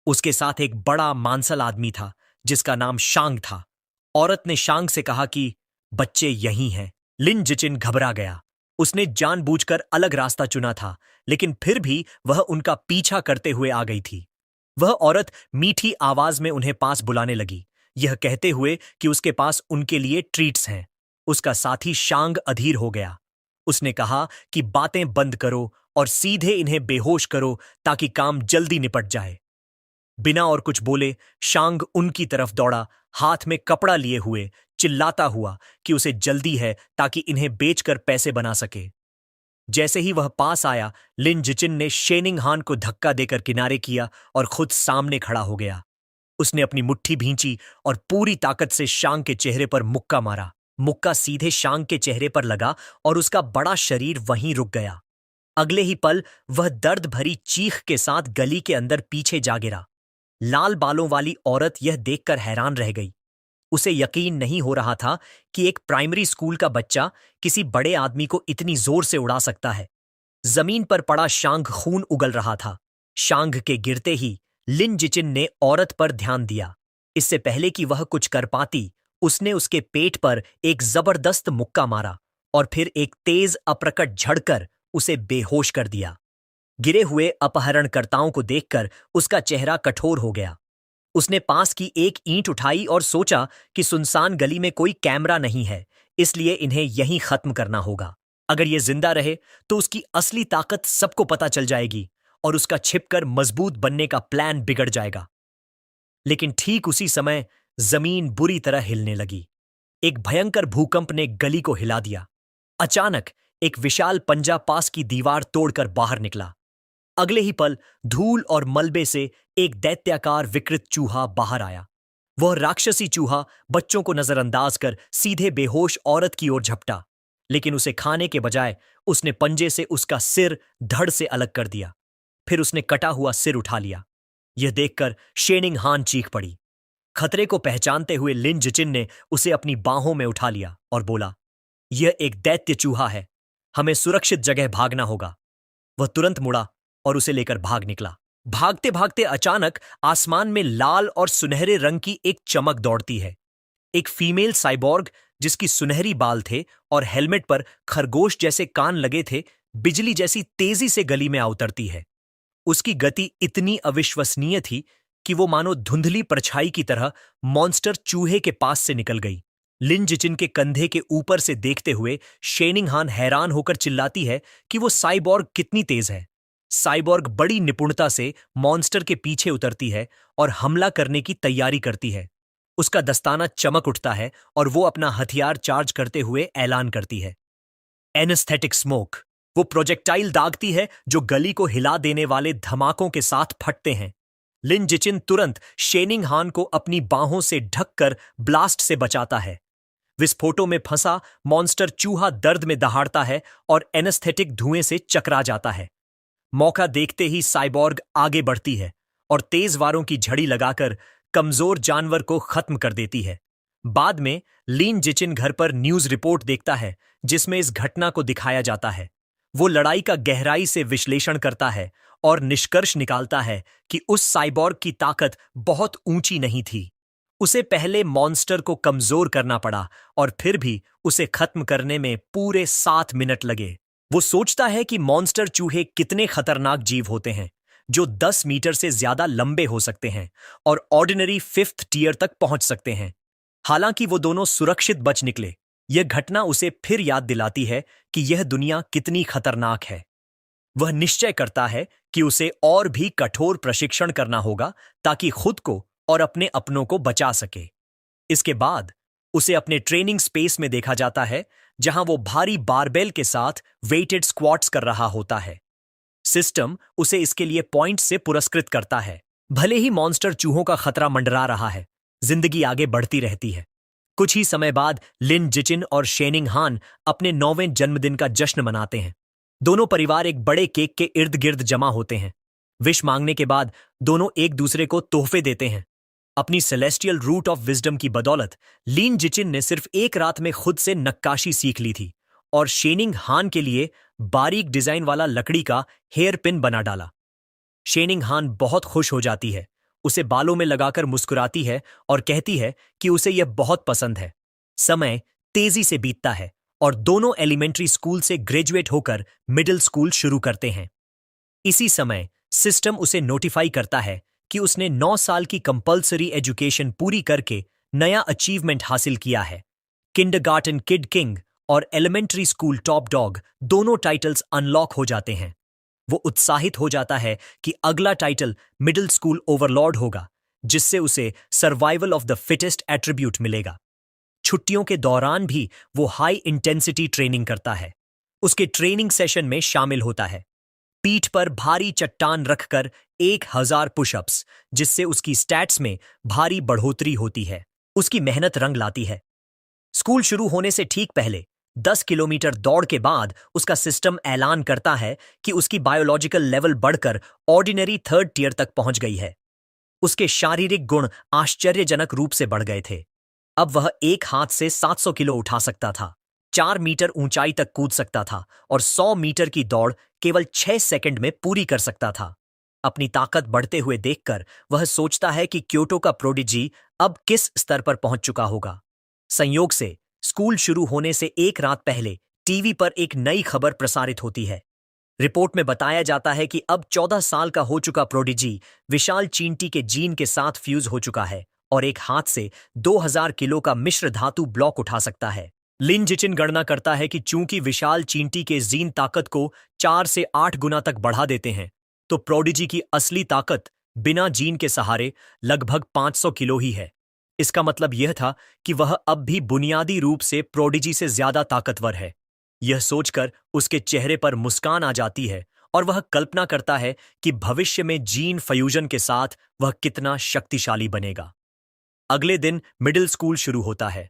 उसके साथ एक बड़ा मांसल आदमी था जिसका नाम शांग था। औरत ने शांग से कहा कि बच्चे यहीं हैं। लिन जिचिन घबरा गया। उसने जानबूझकर अलग रास्ता चुना था, लेकिन फिर भी वह उनका पीछा करते हुए आ गई थी। वह औरत मीठी आवाज में उन्हें पास बुलाने लगी, यह कहते हुए कि उसके पास उनके लिए ट्रीट्स हैं। उसका साथी शांग अधीर हो गया। उसने कहा कि बातें बंद करो और सीधे इन्हें बेहोश करो ताकि काम जल्दी निपट जाए। बिना और कुछ बोले शांग उनकी तरफ दौड़ा, हाथ में कपड़ा लिए हुए, चिल्लाता हुआ कि उसे जल्दी है ताकि इन्हें बेचकर पैसे बना सके। जैसे ही वह पास आया, लिन जिचिन ने शीनिंग हान को धक्का देकर किनारे किया और खुद सामने खड़ा हो गया। उसने अपनी मुट्ठी भींची और पूरी ताकत से शांग के चेहरे पर मुक्का मारा। मुक्का सीधे शांग के चेहरे पर लगा और उसका बड़ा शरीर वहीं रुक गया। अगले ही पल वह दर्द भरी चीख के साथ गली के अंदर पीछे जा गिरा। लाल बालों वाली औरत यह देखकर हैरान रह गई। उसे यकीन नहीं हो रहा था कि एक प्राइमरी स्कूल का बच्चा किसी बड़े आदमी को इतनी जोर से उड़ा सकता है। जमीन पर पड़ा शांग खून उगल रहा था। शांग के गिरते ही लिन जिचिन ने औरत पर ध्यान दिया। इससे पहले कि वह कुछ कर पाती, उसने उसके पेट पर एक जबरदस्त मुक्का मारा और फिर एक तेज अपरकट झड़कर उसे बेहोश कर दिया। गिरे हुए अपहरणकर्ताओं को देखकर उसका चेहरा कठोर हो गया। उसने पास की एक ईंट उठाई और सोचा कि सुनसान गली में कोई कैमरा नहीं है, इसलिए इन्हें यहीं खत्म करना होगा। अगर ये जिंदा रहे तो उसकी असली ताकत सबको पता चल जाएगी और उसका छिपकर मजबूत बनने का प्लान बिगड़ जाएगा। लेकिन ठीक उसी समय जमीन बुरी तरह हिलने लगी। एक भयंकर भूकंप ने गली को हिला दिया। अचानक एक विशाल पंजा पास की दीवार तोड़कर बाहर निकला। अगले ही पल धूल और मलबे से एक दैत्याकार विकृत चूहा बाहर आया। वह राक्षसी चूहा बच्चों को नजरअंदाज कर सीधे बेहोश औरत की ओर झपटा, लेकिन उसे खाने के बजाय उसने पंजे से उसका सिर धड़ से अलग कर दिया। फिर उसने कटा हुआ सिर उठा लिया। यह देखकर शेनिंग हान चीख पड़ी। खतरे को पहचानते हुए लिन जिचिन ने उसे अपनी बाहों में उठा लिया और बोला, यह एक दैत्य चूहा है, हमें सुरक्षित जगह भागना होगा। वह तुरंत मुड़ा और उसे लेकर भाग निकला। भागते भागते अचानक आसमान में लाल और सुनहरे रंग की एक चमक दौड़ती है। एक फीमेल साइबॉर्ग जिसकी सुनहरी बाल थे और हेलमेट पर खरगोश जैसे कान लगे थे, बिजली जैसी तेजी से गली में आ उतरती है। उसकी गति इतनी अविश्वसनीय थी कि वो मानो धुंधली परछाई की तरह मॉन्स्टर चूहे के पास से निकल गई। लिन जिचिन के कंधे के ऊपर से देखते हुए शेनिंग हान हैरान होकर चिल्लाती है कि वो साइबॉर्ग कितनी तेज है। साइबॉर्ग बड़ी निपुणता से मॉन्स्टर के पीछे उतरती है और हमला करने की तैयारी करती है। उसका दस्ताना चमक उठता है और वो अपना हथियार चार्ज करते हुए ऐलान करती है, एनेस्थेटिक स्मोक। वो प्रोजेक्टाइल दागती है जो गली को हिला देने वाले धमाकों के साथ फटते हैं। लिन जिचिन तुरंत शेनिंग हान को अपनी बाहों से ढककर ब्लास्ट से बचाता है। विस्फोटों में फंसा मॉन्स्टर चूहा दर्द में दहाड़ता है और एनेस्थेटिक धुएं से चकरा जाता है। मौका देखते ही साइबॉर्ग आगे बढ़ती है और तेज वारों की झड़ी लगाकर कमजोर जानवर को खत्म कर देती है। बाद में लिन जिचिन घर पर न्यूज रिपोर्ट देखता है जिसमें इस घटना को दिखाया जाता है। वो लड़ाई का गहराई से विश्लेषण करता है और निष्कर्ष निकालता है कि उस साइबॉर्ग की ताकत बहुत ऊंची नहीं थी। उसे पहले मॉन्स्टर को कमजोर करना पड़ा और फिर भी उसे खत्म करने में पूरे 7 मिनट लगे। वो सोचता है कि मॉन्स्टर चूहे कितने खतरनाक जीव होते हैं, जो 10 मीटर से ज्यादा लंबे हो सकते हैं और ऑर्डिनरी 5th टियर तक पहुंच सकते हैं। हालांकि वो दोनों सुरक्षित बच निकले, यह घटना उसे फिर याद दिलाती है कि यह दुनिया कितनी खतरनाक है। वह निश्चय करता है कि उसे और भी कठोर प्रशिक्षण करना होगा ताकि खुद को और अपने अपनों को बचा सके। इसके बाद उसे अपने ट्रेनिंग स्पेस में देखा जाता है, जहां वो भारी बारबेल के साथ वेटेड स्क्वाट्स कर रहा होता है। सिस्टम उसे इसके लिए पॉइंट से पुरस्कृत करता है। भले ही मॉन्स्टर चूहों का खतरा मंडरा रहा है, जिंदगी आगे बढ़ती रहती है। कुछ ही समय बाद लिन जिचिन और शेनिंग हान अपने 9वें जन्मदिन का जश्न मनाते हैं। दोनों परिवार एक बड़े केक के इर्द गिर्द जमा होते हैं। विश मांगने के बाद दोनों एक दूसरे को तोहफे देते हैं। अपनी सेलेस्टियल रूट ऑफ विजडम की बदौलत लिन जिचिन ने सिर्फ एक रात में खुद से नक्काशी सीख ली थी और शेनिंग हान के लिए बारीक डिजाइन वाला लकड़ी का हेयर पिन बना डाला। शेनिंग हान बहुत खुश हो जाती है, उसे बालों में लगाकर मुस्कुराती है और कहती है कि उसे यह बहुत पसंद है। समय तेजी से बीतता है और दोनों एलिमेंट्री स्कूल से ग्रेजुएट होकर मिडिल स्कूल शुरू करते हैं। इसी समय सिस्टम उसे नोटिफाई करता है कि उसने 9 साल की कंपल्सरी एजुकेशन पूरी करके नया अचीवमेंट हासिल किया है। किंडरगार्टन किड किंग और एलिमेंट्री स्कूल टॉप डॉग दोनों टाइटल्स अनलॉक हो जाते हैं। वो उत्साहित हो जाता है कि अगला टाइटल मिडिल स्कूल ओवरलॉर्ड होगा, जिससे उसे survival of the fittest attribute मिलेगा। छुट्टियों के दौरान भी वो हाई इंटेंसिटी ट्रेनिंग करता है। उसके ट्रेनिंग सेशन में शामिल होता है पीठ पर भारी चट्टान रखकर 1000 पुशअप्स, जिससे उसकी स्टैट्स में भारी बढ़ोतरी होती है। उसकी मेहनत रंग लाती है। स्कूल शुरू होने से ठीक पहले 10 किलोमीटर दौड़ के बाद उसका सिस्टम ऐलान करता है कि उसकी बायोलॉजिकल लेवल बढ़कर ऑर्डिनरी 3rd टियर तक पहुंच गई है। उसके शारीरिक गुण आश्चर्यजनक रूप से बढ़ गए थे। अब वह एक हाथ से 700 किलो उठा सकता था, 4 मीटर ऊंचाई तक कूद सकता था और 100 मीटर की दौड़ केवल 6 सेकंड में पूरी कर सकता था। अपनी ताकत बढ़ते हुए देखकर वह सोचता है कि क्योटो का प्रोडिजी अब किस स्तर पर पहुंच चुका होगा। संयोग से स्कूल शुरू होने से एक रात पहले टीवी पर एक नई खबर प्रसारित होती है। रिपोर्ट में बताया जाता है कि अब 14 साल का हो चुका प्रोडिजी विशाल चींटी के जीन के साथ फ्यूज हो चुका है और एक हाथ से 2000 किलो का मिश्र धातु ब्लॉक उठा सकता है। लिन जिचिन गणना करता है कि चूंकि विशाल चींटी के जीन ताकत को 4 से 8 गुना तक बढ़ा देते हैं, तो प्रोडिजी की असली ताकत बिना जीन के सहारे लगभग 500 किलो ही है। इसका मतलब यह था कि वह अब भी बुनियादी रूप से प्रोडिजी से ज्यादा ताकतवर है। यह सोचकर उसके चेहरे पर मुस्कान आ जाती है और वह कल्पना करता है कि भविष्य में जीन फ्यूजन के साथ वह कितना शक्तिशाली बनेगा। अगले दिन मिडिल स्कूल शुरू होता है।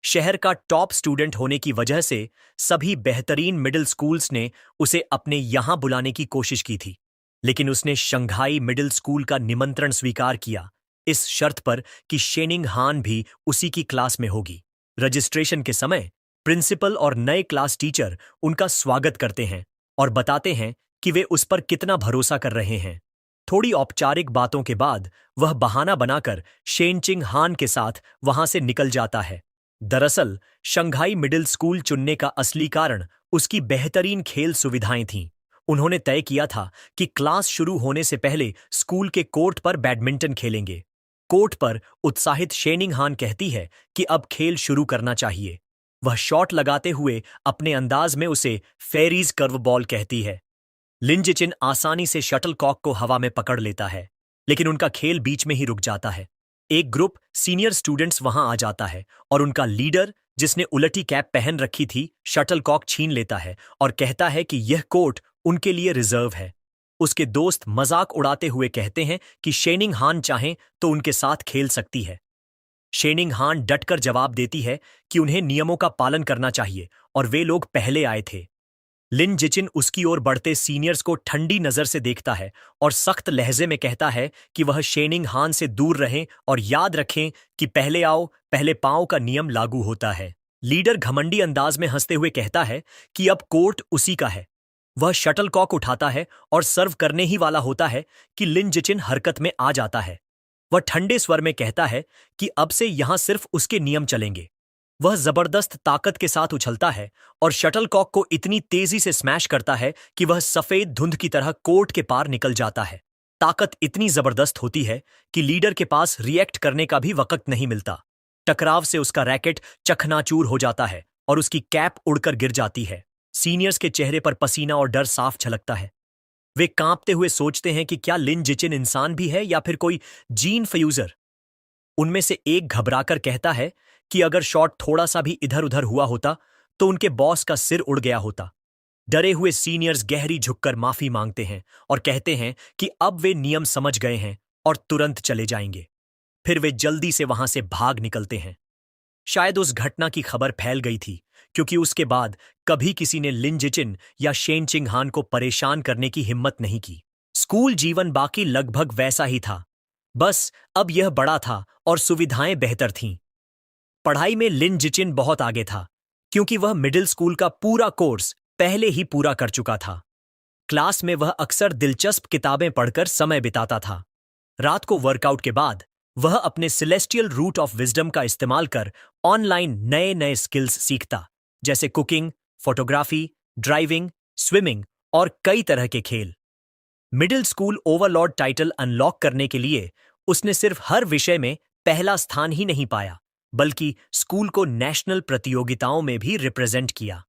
शहर का टॉप स्टूडेंट होने की वजह से सभी बेहतरीन मिडिल स्कूल्स ने उसे अपने यहां बुलाने की कोशिश की थी, लेकिन उसने शंघाई मिडिल स्कूल का निमंत्रण स्वीकार किया, इस शर्त पर कि शेनिंग हान भी उसी की क्लास में होगी। रजिस्ट्रेशन के समय प्रिंसिपल और नए क्लास टीचर उनका स्वागत करते हैं और बताते हैं कि वे उस पर कितना भरोसा कर रहे हैं। थोड़ी औपचारिक बातों के बाद वह बहाना बनाकर शेनचिंग हान के साथ वहां से निकल जाता है। दरअसल शंघाई मिडिल स्कूल चुनने का असली कारण उसकी बेहतरीन खेल सुविधाएं थीं। उन्होंने तय किया था कि क्लास शुरू होने से पहले स्कूल के कोर्ट पर बैडमिंटन खेलेंगे। कोर्ट पर उत्साहित शेनिंग हान कहती है कि अब खेल शुरू करना चाहिए। वह शॉट लगाते हुए अपने अंदाज में उसे फेरीज कर्व बॉल कहती है। लिंजिचिन आसानी से शटलकॉक को हवा में पकड़ लेता है, लेकिन उनका खेल बीच में ही रुक जाता है। एक ग्रुप सीनियर स्टूडेंट्स वहां आ जाता है और उनका लीडर, जिसने उलटी कैप पहन रखी थी, शटलकॉक छीन लेता है और कहता है कि यह कोर्ट उनके लिए रिजर्व है। उसके दोस्त मजाक उड़ाते हुए कहते हैं कि शेनिंग हान चाहें तो उनके साथ खेल सकती है। शेनिंग हान डटकर जवाब देती है कि उन्हें नियमों का पालन करना चाहिए और वे लोग पहले आए थे। लिन जिचिन उसकी ओर बढ़ते सीनियर्स को ठंडी नजर से देखता है और सख्त लहजे में कहता है कि वह शेनिंग हान से दूर रहें और याद रखें कि पहले आओ पहले पाओ का नियम लागू होता है। लीडर घमंडी अंदाज में हंसते हुए कहता है कि अब कोर्ट उसी का है। वह शटलकॉक उठाता है और सर्व करने ही वाला होता है कि लिन जिचिन हरकत में आ जाता है। वह ठंडे स्वर में कहता है कि अब से यहां सिर्फ उसके नियम चलेंगे। वह जबरदस्त ताकत के साथ उछलता है और शटलकॉक को इतनी तेजी से स्मैश करता है कि वह सफेद धुंध की तरह कोर्ट के पार निकल जाता है। ताकत इतनी जबरदस्त होती है कि लीडर के पास रिएक्ट करने का भी वक्त नहीं मिलता। टकराव से उसका रैकेट चकनाचूर हो जाता है और उसकी कैप उड़कर गिर जाती है। सीनियर्स के चेहरे पर पसीना और डर साफ झलकता है। वे कांपते हुए सोचते हैं कि क्या लिन जिचिन इंसान भी है या फिर कोई जीन फ्यूजर। उनमें से एक घबराकर कहता है कि अगर शॉट थोड़ा सा भी इधर उधर हुआ होता तो उनके बॉस का सिर उड़ गया होता। डरे हुए सीनियर्स गहरी झुककर माफी मांगते हैं और कहते हैं कि अब वे नियम समझ गए हैं और तुरंत चले जाएंगे। फिर वे जल्दी से वहां से भाग निकलते हैं। शायद उस घटना की खबर फैल गई थी, क्योंकि उसके बाद कभी किसी ने लिन जिचिन या शेन चिंगहान को परेशान करने की हिम्मत नहीं की। स्कूल जीवन बाकी लगभग वैसा ही था, बस अब यह बड़ा था और सुविधाएं बेहतर थीं। पढ़ाई में लिन जिचिन बहुत आगे था, क्योंकि वह मिडिल स्कूल का पूरा कोर्स पहले ही पूरा कर चुका था। क्लास में वह अक्सर दिलचस्प किताबें पढ़कर समय बिताता था। रात को वर्कआउट के बाद वह अपने सेलेस्टियल रूट ऑफ विजडम का इस्तेमाल कर ऑनलाइन नए नए स्किल्स सीखता, जैसे कुकिंग, फोटोग्राफी, ड्राइविंग, स्विमिंग और कई तरह के खेल। Middle school Overlord title unlock करने के लिए उसने सिर्फ हर विषय में पहला स्थान ही नहीं पाया, बल्कि स्कूल को नेशनल प्रतियोगिताओं में भी रिप्रेजेंट किया।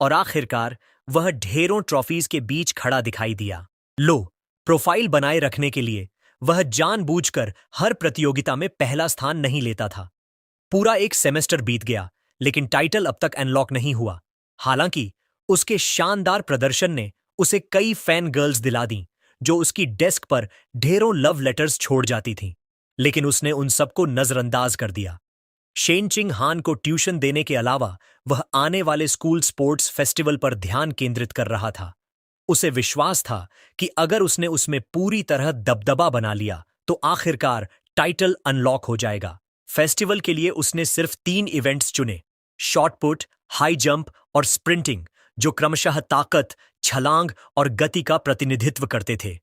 और आखिरकार वह ढेरों ट्रॉफीज के बीच खड़ा दिखाई दिया। लो, प्रोफाइल बनाए रखने के लिए वह जानबूझकर हर प्रतियोगिता में पहला स्थान नहीं लेता था। पूरा एक सेमेस्टर बीत गया, लेकिन टाइटल अब तक अनलॉक नहीं हुआ। हालांकि उसके शानदार प्रदर्शन ने उसे कई फैन गर्ल्स दिला दी, जो उसकी डेस्क पर ढेरों लव लेटर्स छोड़ जाती थीं। लेकिन उसने उन सबको नजरअंदाज कर दिया। शेनचिंग हान को ट्यूशन देने के अलावा वह आने वाले स्कूल स्पोर्ट्स फेस्टिवल पर ध्यान केंद्रित कर रहा था। उसे विश्वास था कि अगर उसने उसमें पूरी तरह दबदबा बना लिया तो आखिरकार टाइटल अनलॉक हो जाएगा। फेस्टिवल के लिए उसने सिर्फ 3 इवेंट्स चुने, शॉट पुट, हाई जंप और स्प्रिंटिंग, जो क्रमशः ताकत, छलांग और गति का प्रतिनिधित्व करते थे।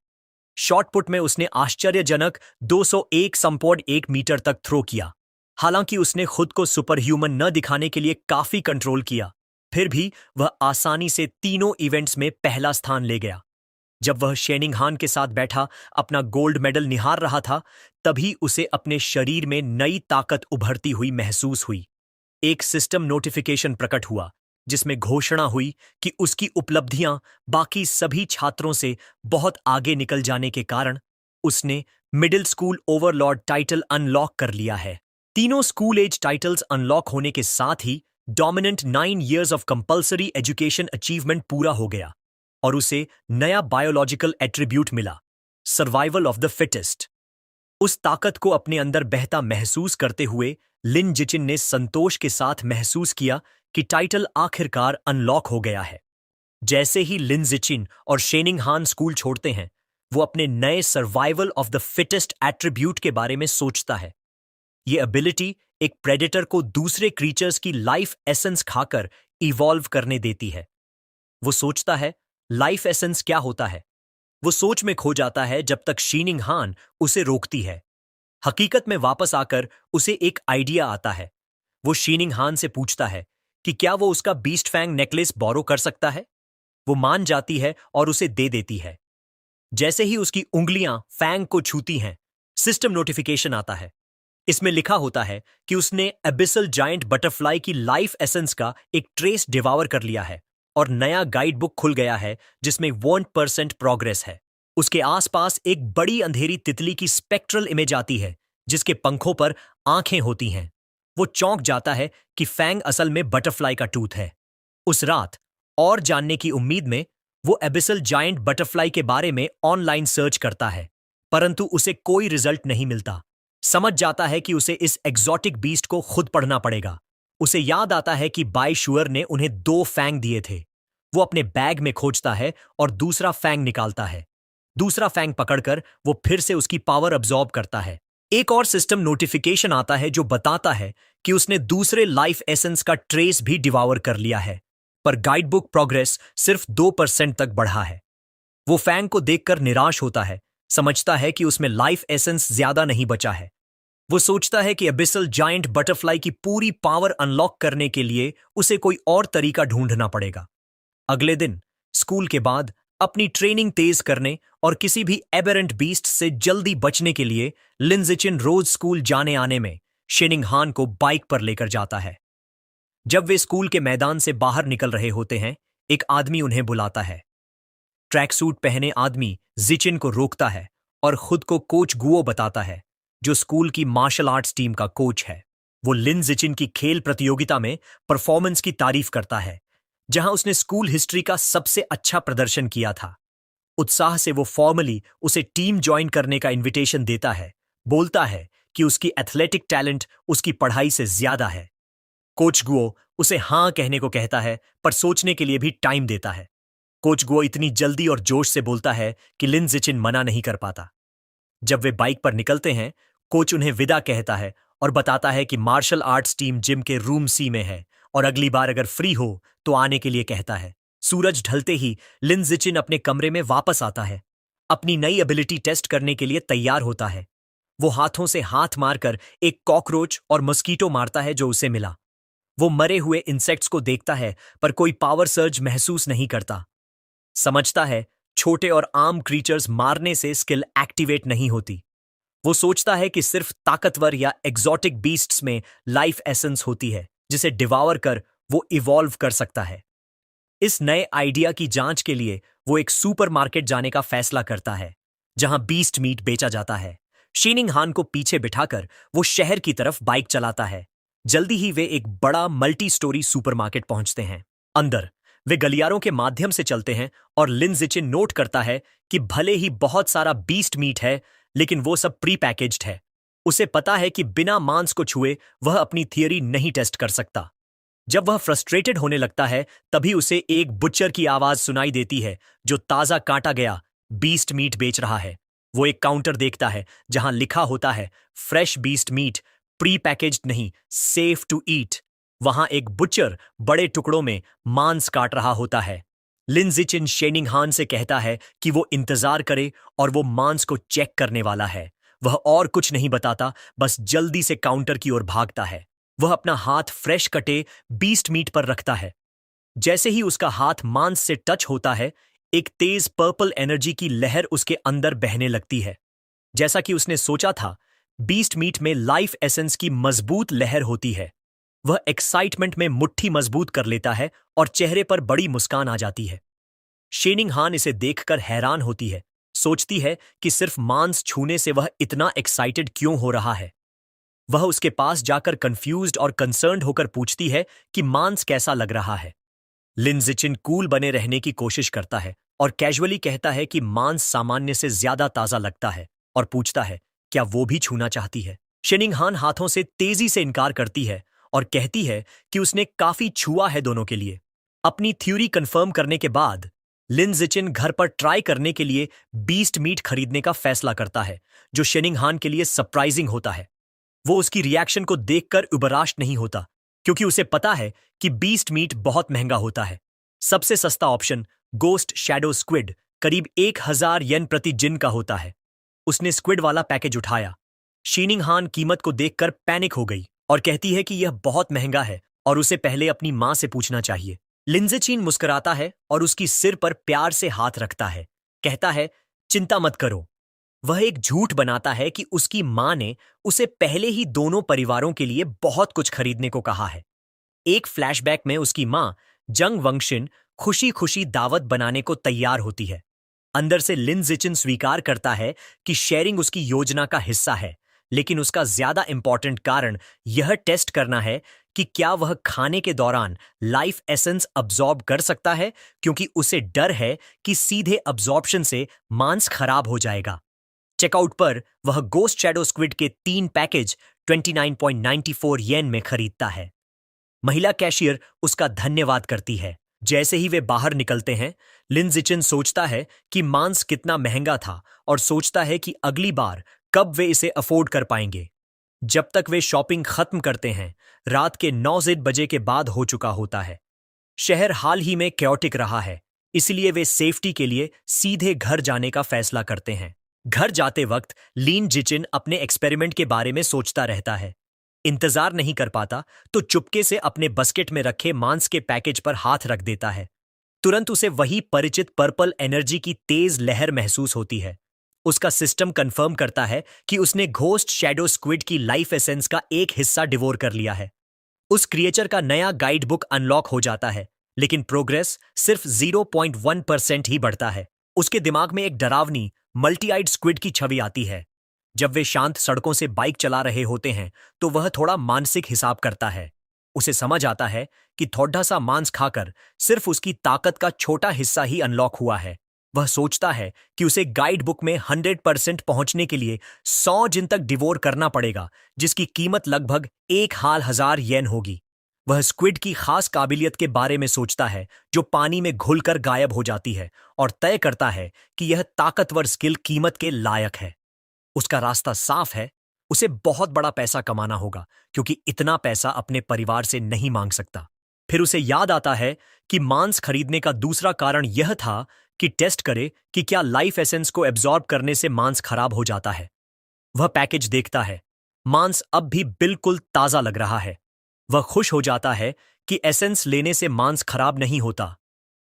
शॉटपुट में उसने आश्चर्यजनक 201 मीटर तक थ्रो किया। हालांकि उसने खुद को सुपर ह्यूमन न दिखाने के लिए काफी कंट्रोल किया, फिर भी वह आसानी से तीनों इवेंट्स में पहला स्थान ले गया। जब वह शेनिंगहान के साथ बैठा अपना गोल्ड मेडल निहार रहा था, तभी उसे अपने शरीर में नई ताकत उभरती हुई महसूस हुई। एक सिस्टम नोटिफिकेशन प्रकट हुआ जिसमें घोषणा हुई कि उसकी उपलब्धियां बाकी सभी छात्रों से बहुत आगे निकल जाने के कारण उसने middle school Overlord title unlock कर लिया है। तीनों स्कूल एज टाइटल्स अनलॉक होने के साथ ही dominant 9 years of compulsory education achievement पूरा हो गया और उसे नया बायोलॉजिकल एट्रीब्यूट मिला, सर्वाइवल ऑफ द फिटेस्ट। उस ताकत को अपने अंदर बहता महसूस करते हुए लिन जिचिन ने संतोष के साथ महसूस किया कि टाइटल आखिरकार अनलॉक हो गया है। जैसे ही लिन जिचिन और शेनिंगहान स्कूल छोड़ते हैं, वो अपने नए survival of the fittest attribute के बारे में सोचता है। ये एबिलिटी एक प्रेडेटर को दूसरे क्रीचर्स की लाइफ एसेंस खाकर इवॉल्व करने देती है। वो सोचता है, लाइफ एसेंस क्या होता है? वो सोच में खो जाता है जब तक शेनिंगहान उसे रोकती है। हकीकत में वापस आकर उसे एक आइडिया आता है। वो शेनिंगहान से पूछता है कि क्या वो उसका बीस्ट फैंग नेकलेस बोरो कर सकता है। वो मान जाती है और उसे दे देती है। जैसे ही उसकी उंगलियां फैंग को छूती हैं, सिस्टम नोटिफिकेशन आता है। इसमें लिखा होता है कि उसने एबिसल जायंट बटरफ्लाई की लाइफ एसेंस का एक ट्रेस डिवावर कर लिया है और नया गाइड बुक खुल गया है जिसमें 1% प्रोग्रेस है। उसके आसपास एक बड़ी अंधेरी तितली की स्पेक्ट्रल इमेज आती है जिसके पंखों पर आंखें होती हैं। वो चौंक जाता है कि फैंग असल में बटरफ्लाई का टूथ है। उस रात और जानने की उम्मीद में वो एबिसल जायंट बटरफ्लाई के बारे में ऑनलाइन सर्च करता है, परंतु उसे कोई रिजल्ट नहीं मिलता। समझ जाता है कि उसे इस एग्जॉटिक बीस्ट को खुद पढ़ना पड़ेगा। उसे याद आता है कि बाई शुअर ने उन्हें 2 फैंग दिए थे। वो अपने बैग में खोजता है और दूसरा फैंग निकालता है। दूसरा फैंग पकड़कर वो फिर से उसकी पावर अब्सॉर्ब करता है। एक और सिस्टम नोटिफिकेशन आता है जो बताता है कि उसने दूसरे लाइफ एसेंस का ट्रेस भी डिवावर कर लिया है, पर गाइड बुक प्रोग्रेस सिर्फ 2% तक बढ़ा है। वो फैंग को देखकर निराश होता है, समझता है कि उसमें लाइफ एसेंस ज्यादा नहीं बचा है। वो सोचता है कि एबिसल जायंट बटरफ्लाई की पूरी पावर अनलॉक करने के लिए उसे कोई और तरीका ढूंढना पड़ेगा। अगले दिन स्कूल के बाद अपनी ट्रेनिंग तेज करने और किसी भी एबेरेंट बीस्ट से जल्दी बचने के लिए लिन जिचिन रोज स्कूल जाने आने में शेनिंगहान को बाइक पर लेकर जाता है। जब वे स्कूल के मैदान से बाहर निकल रहे होते हैं, एक आदमी उन्हें बुलाता है। ट्रैक सूट पहने आदमी जिचिन को रोकता है और खुद को कोच गुओ बताता है, जो स्कूल की मार्शल आर्ट्स टीम का कोच है। वो लिन जिचिन की खेल प्रतियोगिता में परफॉर्मेंस की तारीफ करता है, जहां उसने स्कूल हिस्ट्री का सबसे अच्छा प्रदर्शन किया था। उत्साह से वो फॉर्मली उसे टीम ज्वाइन करने का इनविटेशन देता है, बोलता है कि उसकी एथलेटिक टैलेंट उसकी पढ़ाई से ज्यादा है। कोच गुओ उसे हां कहने को कहता है, पर सोचने के लिए भी टाइम देता है। कोच गुओ इतनी जल्दी और जोश से बोलता है कि लिन जिचिन मना नहीं कर पाता। जब वे बाइक पर निकलते हैं, कोच उन्हें विदा कहता है और बताता है कि मार्शल आर्ट्स टीम जिम के रूम सी में है और अगली बार अगर फ्री हो तो आने के लिए कहता है। सूरज ढलते ही लिन जिचिन अपने कमरे में वापस आता है। अपनी नई एबिलिटी टेस्ट करने के लिए तैयार होता है। वो हाथों से हाथ मारकर एक कॉकरोच और मस्कीटो मारता है जो उसे मिला। वो मरे हुए इंसेक्ट्स को देखता है, पर कोई पावर सर्ज महसूस नहीं करता। समझता है छोटे और आम क्रीचर्स मारने से स्किल एक्टिवेट नहीं होती। वो सोचता है कि सिर्फ ताकतवर या एग्जॉटिक बीस्ट्स में लाइफ एसेंस होती है, जिसे डिवावर कर वो इवॉल्व कर सकता है। इस नए आइडिया की जांच के लिए वो एक सुपरमार्केट जाने का फैसला करता है, जहां बीस्ट मीट बेचा जाता है। शेनिंगहान को पीछे बिठाकर वो शहर की तरफ बाइक चलाता है। जल्दी ही वे एक बड़ा मल्टी स्टोरी सुपरमार्केट पहुंचते हैं। अंदर वे गलियारों के माध्यम से चलते हैं और लिन जिचिन नोट करता है कि भले ही बहुत सारा बीस्ट मीट है, लेकिन वो सब प्री पैकेज्ड है। उसे पता है कि बिना मांस को छुए वह अपनी थियरी नहीं टेस्ट कर सकता। जब वह फ्रस्ट्रेटेड होने लगता है, तभी उसे एक बुच्चर की आवाज सुनाई देती है जो ताजा काटा गया बीस्ट मीट बेच रहा है। वो एक काउंटर देखता है जहां लिखा होता है fresh beast meat, pre packaged नहीं, सेफ टू ईट। वहां एक बुच्चर बड़े टुकड़ों में मांस काट रहा होता है। लिन जिचिन शेनिंग हान से कहता है कि वो इंतजार करे और वो मांस को चेक करने वाला है। वह और कुछ नहीं बताता, बस जल्दी से काउंटर की ओर भागता है। वह अपना हाथ फ्रेश कटे बीस्ट मीट पर रखता है। जैसे ही उसका हाथ मांस से टच होता है, एक तेज पर्पल एनर्जी की लहर उसके अंदर बहने लगती है। जैसा कि उसने सोचा था, बीस्ट मीट में लाइफ एसेंस की मजबूत लहर होती है। वह एक्साइटमेंट में मुट्ठी मजबूत कर लेता है और चेहरे पर बड़ी मुस्कान आ जाती है। शेनिंग हान इसे देखकर हैरान होती है, सोचती है कि सिर्फ मांस छूने से वह इतना एक्साइटेड क्यों हो रहा है। वह उसके पास जाकर कंफ्यूज्ड और कंसर्न्ड होकर पूछती है कि मांस कैसा लग रहा है। लिन जिचिन कूल बने रहने की कोशिश करता है और कैजुअली कहता है कि मांस सामान्य से ज्यादा ताजा लगता है और पूछता है क्या वो भी छूना चाहती है। शेनिंग हान हाथों से तेजी से इनकार करती है और कहती है कि उसने काफी छुआ है दोनों के लिए। अपनी थ्योरी कंफर्म करने के बाद लिन जिचिन घर पर ट्राई करने के लिए बीस्ट मीट खरीदने का फैसला करता है, जो शेनिंग हान के लिए सरप्राइजिंग होता है। वो उसकी रिएक्शन को देखकर उबराश नहीं होता, क्योंकि उसे पता है कि बीस्ट मीट बहुत महंगा होता है। सबसे सस्ता ऑप्शन गोस्ट शैडो स्क्विड करीब 1000 येन प्रति जिन का होता है। उसने स्क्विड वाला पैकेज उठाया। शीनिंग हान कीमत को देखकर पैनिक हो गई और कहती है कि यह बहुत महंगा है और उसे पहले अपनी मां से पूछना चाहिए। लिंजेचीन मुस्कुराता है और उसकी सिर पर प्यार से हाथ रखता है। कहता है, चिंता मत करो। वह एक झूठ बनाता है कि उसकी मां ने उसे पहले ही दोनों परिवारों के लिए बहुत कुछ खरीदने को कहा है। एक फ्लैशबैक में उसकी मां जंग वंगशिन खुशी खुशी दावत बनाने को तैयार होती है। अंदर से लिन जिचिन स्वीकार करता है कि शेयरिंग उसकी योजना का हिस्सा है, लेकिन उसका ज्यादा इंपॉर्टेंट कारण यह टेस्ट करना है कि क्या वह खाने के दौरान लाइफ एसेंस अब्जॉर्ब कर सकता है, क्योंकि उसे डर है कि सीधे अब्जॉर्प्शन से मांस खराब हो जाएगा। चेकआउट पर वह गोस्ट शैडो स्क्विड के 3 पैकेज 29.94 येन में खरीदता है। महिला कैशियर उसका धन्यवाद करती है। जैसे ही वे बाहर निकलते हैं, लिन जिचिन सोचता है कि मांस कितना महंगा था और सोचता है कि अगली बार कब वे इसे अफोर्ड कर पाएंगे। जब तक वे शॉपिंग खत्म करते हैं, रात के 9 बजे के बाद हो चुका होता है। शहर हाल ही में कैओटिक रहा है, इसलिए वे सेफ्टी के लिए सीधे घर जाने का फैसला करते हैं। घर जाते वक्त लिन जिचिन अपने एक्सपेरिमेंट के बारे में सोचता रहता है। इंतजार नहीं कर पाता तो चुपके से अपने बस्केट में रखे मांस के पैकेज पर हाथ रख देता है। तुरंत उसे वही परिचित पर्पल एनर्जी की तेज लहर महसूस होती है। उसका सिस्टम कंफर्म करता है कि उसने घोस्ट शैडो स्क्विड की लाइफ एसेंस का एक हिस्सा डिवोर कर लिया है। उस क्रिएचर का नया गाइड बुक अनलॉक हो जाता है, लेकिन प्रोग्रेस सिर्फ 0.1% ही बढ़ता है। उसके दिमाग में एक डरावनी मल्टी आइड स्क्विड की छवि आती है। जब वे शांत सड़कों से बाइक चला रहे होते हैं तो वह थोड़ा मानसिक हिसाब करता है। उसे समझ आता है कि थोड़ा सा मांस खाकर सिर्फ उसकी ताकत का छोटा हिस्सा ही अनलॉक हुआ है। वह सोचता है कि उसे गाइड बुक में 100% पहुंचने के लिए 100 जिन तक डिवोर करना पड़ेगा, जिसकी कीमत लगभग 1000 येन होगी। वह स्क्विड की खास काबिलियत के बारे में सोचता है, जो पानी में घुलकर गायब हो जाती है, और तय करता है कि यह ताकतवर स्किल कीमत के लायक है। उसका रास्ता साफ है। उसे बहुत बड़ा पैसा कमाना होगा, क्योंकि इतना पैसा अपने परिवार से नहीं मांग सकता। फिर उसे याद आता है कि मांस खरीदने का दूसरा कारण यह था कि टेस्ट करे कि क्या लाइफ एसेंस को एब्जॉर्ब करने से मांस खराब हो जाता है। वह पैकेज देखता है। मांस अब भी बिल्कुल ताजा लग रहा है। वह खुश हो जाता है कि एसेंस लेने से मांस खराब नहीं होता।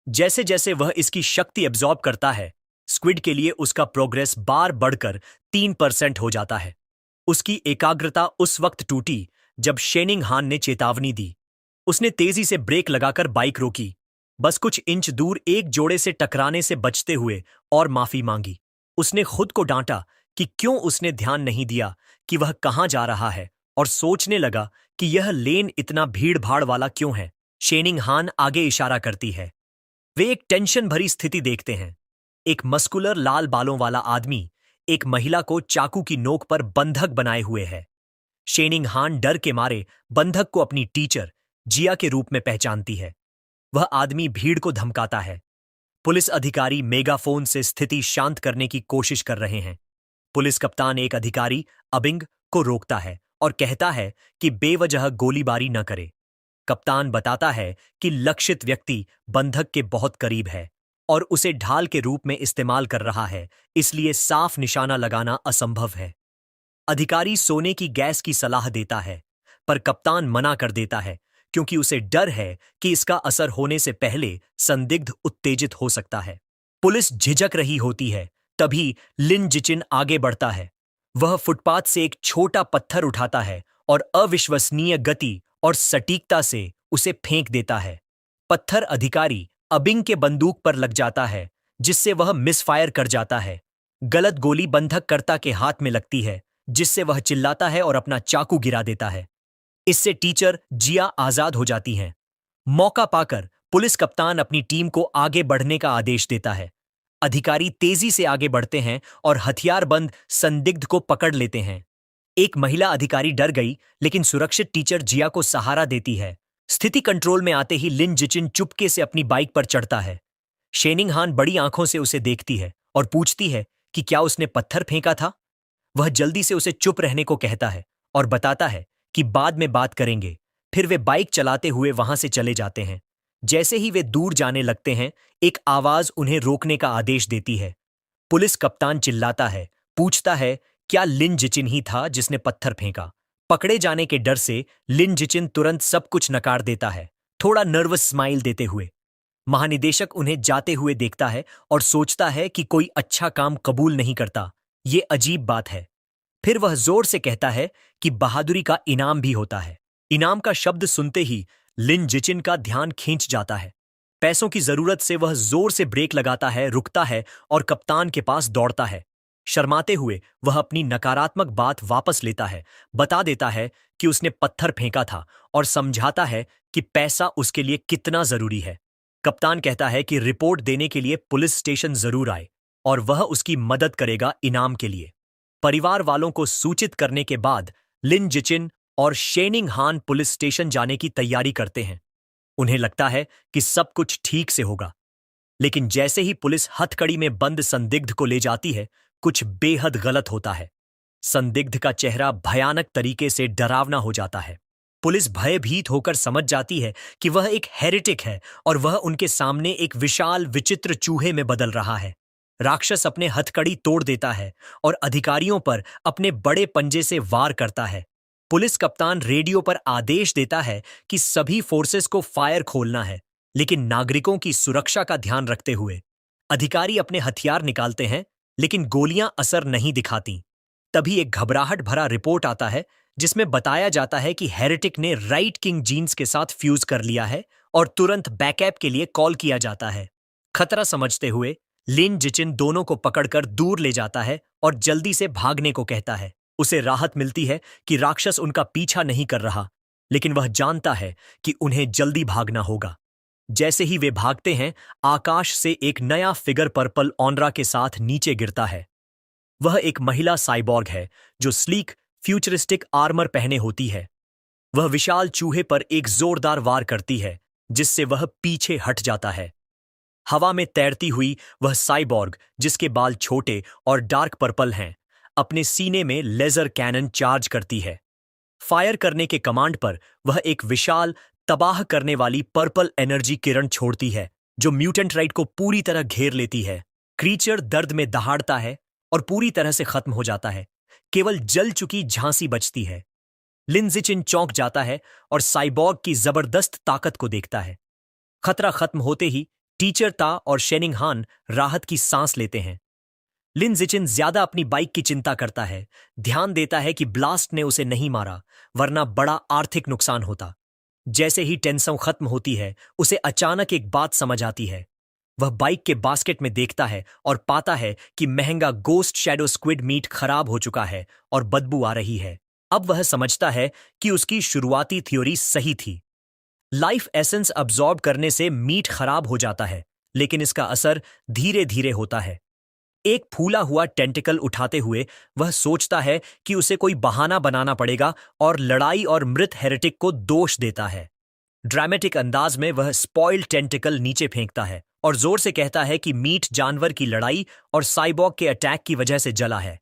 जैसे जैसे वह इसकी शक्ति एब्जॉर्ब करता है, स्क्विड के लिए उसका प्रोग्रेस बार बढ़कर 3% हो जाता है। उसकी एकाग्रता उस वक्त टूटी जब शेनिंग हान ने चेतावनी दी। उसने तेजी से ब्रेक लगाकर बाइक रोकी, बस कुछ इंच दूर एक जोड़े से टकराने से बचते हुए, और माफी मांगी। उसने खुद को डांटा कि क्यों उसने ध्यान नहीं दिया कि वह कहां जा रहा है, और सोचने लगा कि यह लेन इतना भीड़ भाड़ वाला क्यों है। शेनिंग हान आगे इशारा करती है। वे एक टेंशन भरी स्थिति देखते हैं। एक मस्कुलर लाल बालों वाला आदमी एक महिला को चाकू की नोक पर बंधक बनाए हुए है। शेनिंग हान डर के मारे बंधक को अपनी टीचर जिया के रूप में पहचानती है। वह आदमी भीड़ को धमकाता है। पुलिस अधिकारी मेगाफोन से स्थिति शांत करने की कोशिश कर रहे हैं। पुलिस कप्तान एक अधिकारी अबिंग को रोकता है और कहता है कि बेवजह गोलीबारी न करे। कप्तान बताता है कि लक्षित व्यक्ति बंधक के बहुत करीब है और उसे ढाल के रूप में इस्तेमाल कर रहा है, इसलिए साफ निशाना लगाना असंभव है। अधिकारी सोने की गैस की सलाह देता है, पर कप्तान मना कर देता है क्योंकि उसे डर है कि इसका असर होने से पहले संदिग्ध उत्तेजित हो सकता है। पुलिस झिझक रही होती है, तभी लिन जिचिन आगे बढ़ता है। वह फुटपाथ से एक छोटा पत्थर उठाता है और अविश्वसनीय गति और सटीकता से उसे फेंक देता है। पत्थर अधिकारी अबिंग के बंदूक पर लग जाता है, जिससे वह मिसफायर कर जाता है। गलत गोली बंधककर्ता के हाथ में लगती है, जिससे वह चिल्लाता है और अपना चाकू गिरा देता है। इससे टीचर जिया आजाद हो जाती हैं। मौका पाकर पुलिस कप्तान अपनी टीम को आगे बढ़ने का आदेश देता है। अधिकारी तेजी से आगे बढ़ते हैं और हथियारबंद संदिग्ध को पकड़ लेते हैं। एक महिला अधिकारी डर गई, लेकिन सुरक्षित टीचर जिया को सहारा देती है। स्थिति कंट्रोल में आते ही लिन जिचिन चुपके से अपनी बाइक पर चढ़ता है। शेनिंग हान बड़ी आंखों से उसे देखती है और पूछती है कि क्या उसने पत्थर फेंका था। वह जल्दी से उसे चुप रहने को कहता है और बताता है कि बाद में बात करेंगे। फिर वे बाइक चलाते हुए वहां से चले जाते हैं। जैसे ही वे दूर जाने लगते हैं, एक आवाज उन्हें रोकने का आदेश देती है। पुलिस कप्तान चिल्लाता है, पूछता है क्या लिन जिचिन ही था जिसने पत्थर फेंका। पकड़े जाने के डर से लिन जिचिन तुरंत सब कुछ नकार देता है, थोड़ा नर्वस स्माइल देते हुए। महानिदेशक उन्हें जाते हुए देखता है और सोचता है कि कोई अच्छा काम कबूल नहीं करता। ये अजीब बात है। फिर वह जोर से कहता है कि बहादुरी का इनाम भी होता है। इनाम का शब्द सुनते ही लिन जिचिन का ध्यान खींच जाता है। पैसों की जरूरत से वह जोर से ब्रेक लगाता है, रुकता है और कप्तान के पास दौड़ता है। शर्माते हुए वह अपनी नकारात्मक बात वापस लेता है, बता देता है कि उसने पत्थर फेंका था और समझाता है कि पैसा उसके लिए कितना जरूरी है। कप्तान कहता है कि रिपोर्ट देने के लिए पुलिस स्टेशन जरूर आए और वह उसकी मदद करेगा इनाम के लिए। परिवार वालों को सूचित करने के बाद लिन जिचिन और शेनिंग हान पुलिस स्टेशन जाने की तैयारी करते हैं। उन्हें लगता है कि सब कुछ ठीक से होगा, लेकिन जैसे ही पुलिस हथकड़ी में बंद संदिग्ध को ले जाती है, कुछ बेहद गलत होता है। संदिग्ध का चेहरा भयानक तरीके से डरावना हो जाता है। पुलिस भयभीत होकर समझ जाती है कि वह एक हेरेटिक है और वह उनके सामने एक विशाल विचित्र चूहे में बदल रहा है। राक्षस अपने हथकड़ी तोड़ देता है और अधिकारियों पर अपने बड़े पंजे से वार करता है। पुलिस कप्तान रेडियो पर आदेश देता है कि सभी फोर्सेस को फायर खोलना है, लेकिन नागरिकों की सुरक्षा का ध्यान रखते हुए। अधिकारी अपने हथियार निकालते हैं, लेकिन गोलियां असर नहीं दिखाती। तभी एक घबराहट भरा रिपोर्ट आता है, जिसमें बताया जाता है कि हेरेटिक ने राइट किंग जीन्स के साथ फ्यूज कर लिया है और तुरंत बैकअप के लिए कॉल किया जाता है। खतरा समझते हुए लिन जिचिन दोनों को पकड़कर दूर ले जाता है और जल्दी से भागने को कहता है। उसे राहत मिलती है कि राक्षस उनका पीछा नहीं कर रहा, लेकिन वह जानता है कि उन्हें जल्दी भागना होगा। जैसे ही वे भागते हैं, आकाश से एक नया फिगर पर्पल ऑनरा के साथ नीचे गिरता है। वह एक महिला साइबॉर्ग है जो स्लीक फ्यूचरिस्टिक आर्मर पहने होती है। वह विशाल चूहे पर एक जोरदार वार करती है, जिससे वह पीछे हट जाता है। हवा में तैरती हुई वह साइबॉर्ग, जिसके बाल छोटे और डार्क पर्पल हैं, अपने सीने में लेजर कैनन चार्ज करती है। फायर करने के कमांड पर वह एक विशाल तबाह करने वाली पर्पल एनर्जी किरण छोड़ती है, जो म्यूटेंट राइट को पूरी तरह घेर लेती है। क्रीचर दर्द में दहाड़ता है और पूरी तरह से खत्म हो जाता है। केवल जल चुकी झांसी बचती है। लिन जिचिन चौंक जाता है और साइबॉर्ग की जबरदस्त ताकत को देखता है। खतरा खत्म होते ही टीचर ता और शेनिंग हान राहत की सांस लेते हैं। लिन जिचिन ज्यादा अपनी बाइक की चिंता करता है, ध्यान देता है कि ब्लास्ट ने उसे नहीं मारा, वरना बड़ा आर्थिक नुकसान होता। जैसे ही टेंशन खत्म होती है, उसे अचानक एक बात समझ आती है। वह बाइक के बास्केट में देखता है और पाता है कि महंगा गोस्ट शैडो स्क्विड मीट खराब हो चुका है और बदबू आ रही है। अब वह समझता है कि उसकी शुरुआती थ्योरी सही थी। लाइफ एसेंस अब्सॉर्ब करने से मीट खराब हो जाता है, लेकिन इसका असर धीरे धीरे होता है। एक फूला हुआ टेंटिकल उठाते हुए वह सोचता है कि उसे कोई बहाना बनाना पड़ेगा और लड़ाई और मृत हेरेटिक को दोष देता है। ड्रामेटिक अंदाज में वह स्पॉइल्ड टेंटिकल नीचे फेंकता है और जोर से कहता है कि मीट जानवर की लड़ाई और साइबॉर्ग के अटैक की वजह से जला है।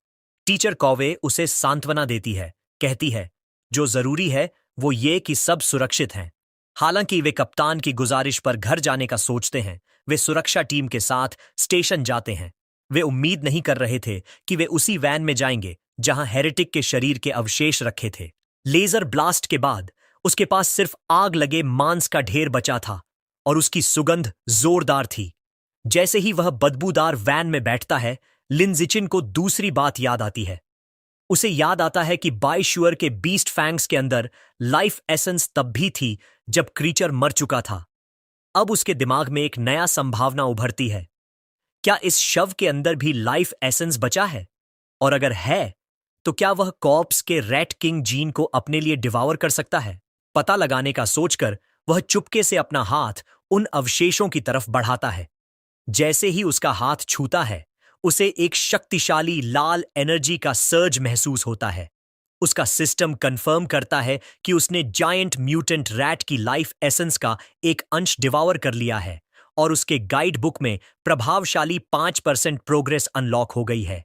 टीचर कॉवे उसे सांत्वना देती है, कहती है जो जरूरी है वो ये कि सब सुरक्षित हैं। हालांकि वे कप्तान की गुजारिश पर घर जाने का सोचते हैं, वे सुरक्षा टीम के साथ स्टेशन जाते हैं। वे उम्मीद नहीं कर रहे थे कि वे उसी वैन में जाएंगे जहां हेरेटिक के शरीर के अवशेष रखे थे। लेजर ब्लास्ट के बाद उसके पास सिर्फ आग लगे मांस का ढेर बचा था और उसकी सुगंध जोरदार थी। जैसे ही वह बदबूदार वैन में बैठता है, लिन जिचिन को दूसरी बात याद आती है। उसे याद आता है कि बाइश्यूअर के बीस्ट फैंग्स के अंदर लाइफ एसेंस तब भी थी जब क्रीचर मर चुका था। अब उसके दिमाग में एक नया संभावना उभरती है। क्या इस शव के अंदर भी लाइफ एसेंस बचा है? और अगर है, तो क्या वह कॉर्प्स के रैट किंग जीन को अपने लिए डिवावर कर सकता है? पता लगाने का सोचकर वह चुपके से अपना हाथ उन अवशेषों की तरफ बढ़ाता है। जैसे ही उसका हाथ छूता है, उसे एक शक्तिशाली लाल एनर्जी का सर्ज महसूस होता है। उसका सिस्टम कंफर्म करता है कि उसने जायंट म्यूटेंट रैट की लाइफ एसेंस का एक अंश डिवावर कर लिया है और उसके गाइड बुक में प्रभावशाली 5% प्रोग्रेस अनलॉक हो गई है।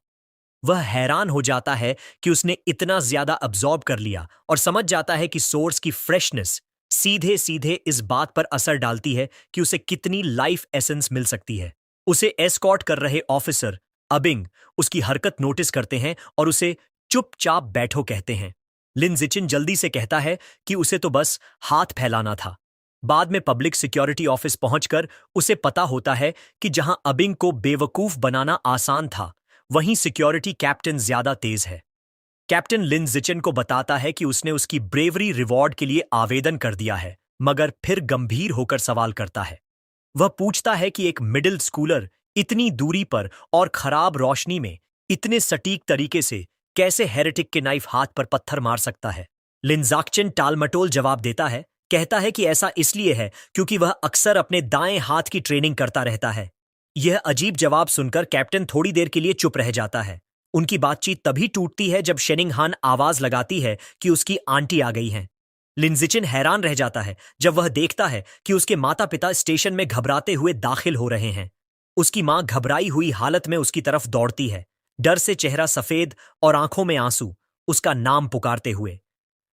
वह हैरान हो जाता है कि उसने इतना ज्यादा अब्सॉर्ब कर लिया और समझ जाता है कि सोर्स की फ्रेशनेस सीधे सीधे इस बात पर असर डालती है कि उसे कितनी लाइफ एसेंस मिल सकती है। उसे एस्कॉर्ट कर रहे ऑफिसर अबिंग उसकी हरकत नोटिस करते हैं और उसे चुपचाप बैठो कहते हैं। लिन जिचिन जल्दी से कहता है कि उसे तो बस हाथ फैलाना था। बाद में पब्लिक सिक्योरिटी ऑफिस पहुंचकर उसे पता होता है कि जहां अबिंग को बेवकूफ बनाना आसान था, वहीं सिक्योरिटी कैप्टन ज्यादा तेज है। कैप्टन लिन जिचिन को बताता है कि उसने उसकी ब्रेवरी रिवॉर्ड के लिए आवेदन कर दिया है, मगर फिर गंभीर होकर सवाल करता है। वह पूछता है कि एक मिडिल स्कूलर इतनी दूरी पर और खराब रोशनी में इतने सटीक तरीके से कैसे हेरेटिक के नाइफ हाथ पर पत्थर मार सकता है। लिनजाक्चन टालमटोल जवाब देता है, कहता है कि ऐसा इसलिए है क्योंकि वह अक्सर अपने दाएं हाथ की ट्रेनिंग करता रहता है। यह अजीब जवाब सुनकर कैप्टन थोड़ी देर के लिए चुप रह जाता है। उनकी बातचीत तभी टूटती है जब शेनिंगहान आवाज लगाती है कि उसकी आंटी आ गई हैं। लिनजिचिन हैरान रह जाता है जब वह देखता है कि उसके माता पिता स्टेशन में घबराते हुए दाखिल हो रहे हैं। उसकी मां घबराई हुई हालत में उसकी तरफ दौड़ती है, डर से चेहरा सफेद और आंखों में आंसू, उसका नाम पुकारते हुए।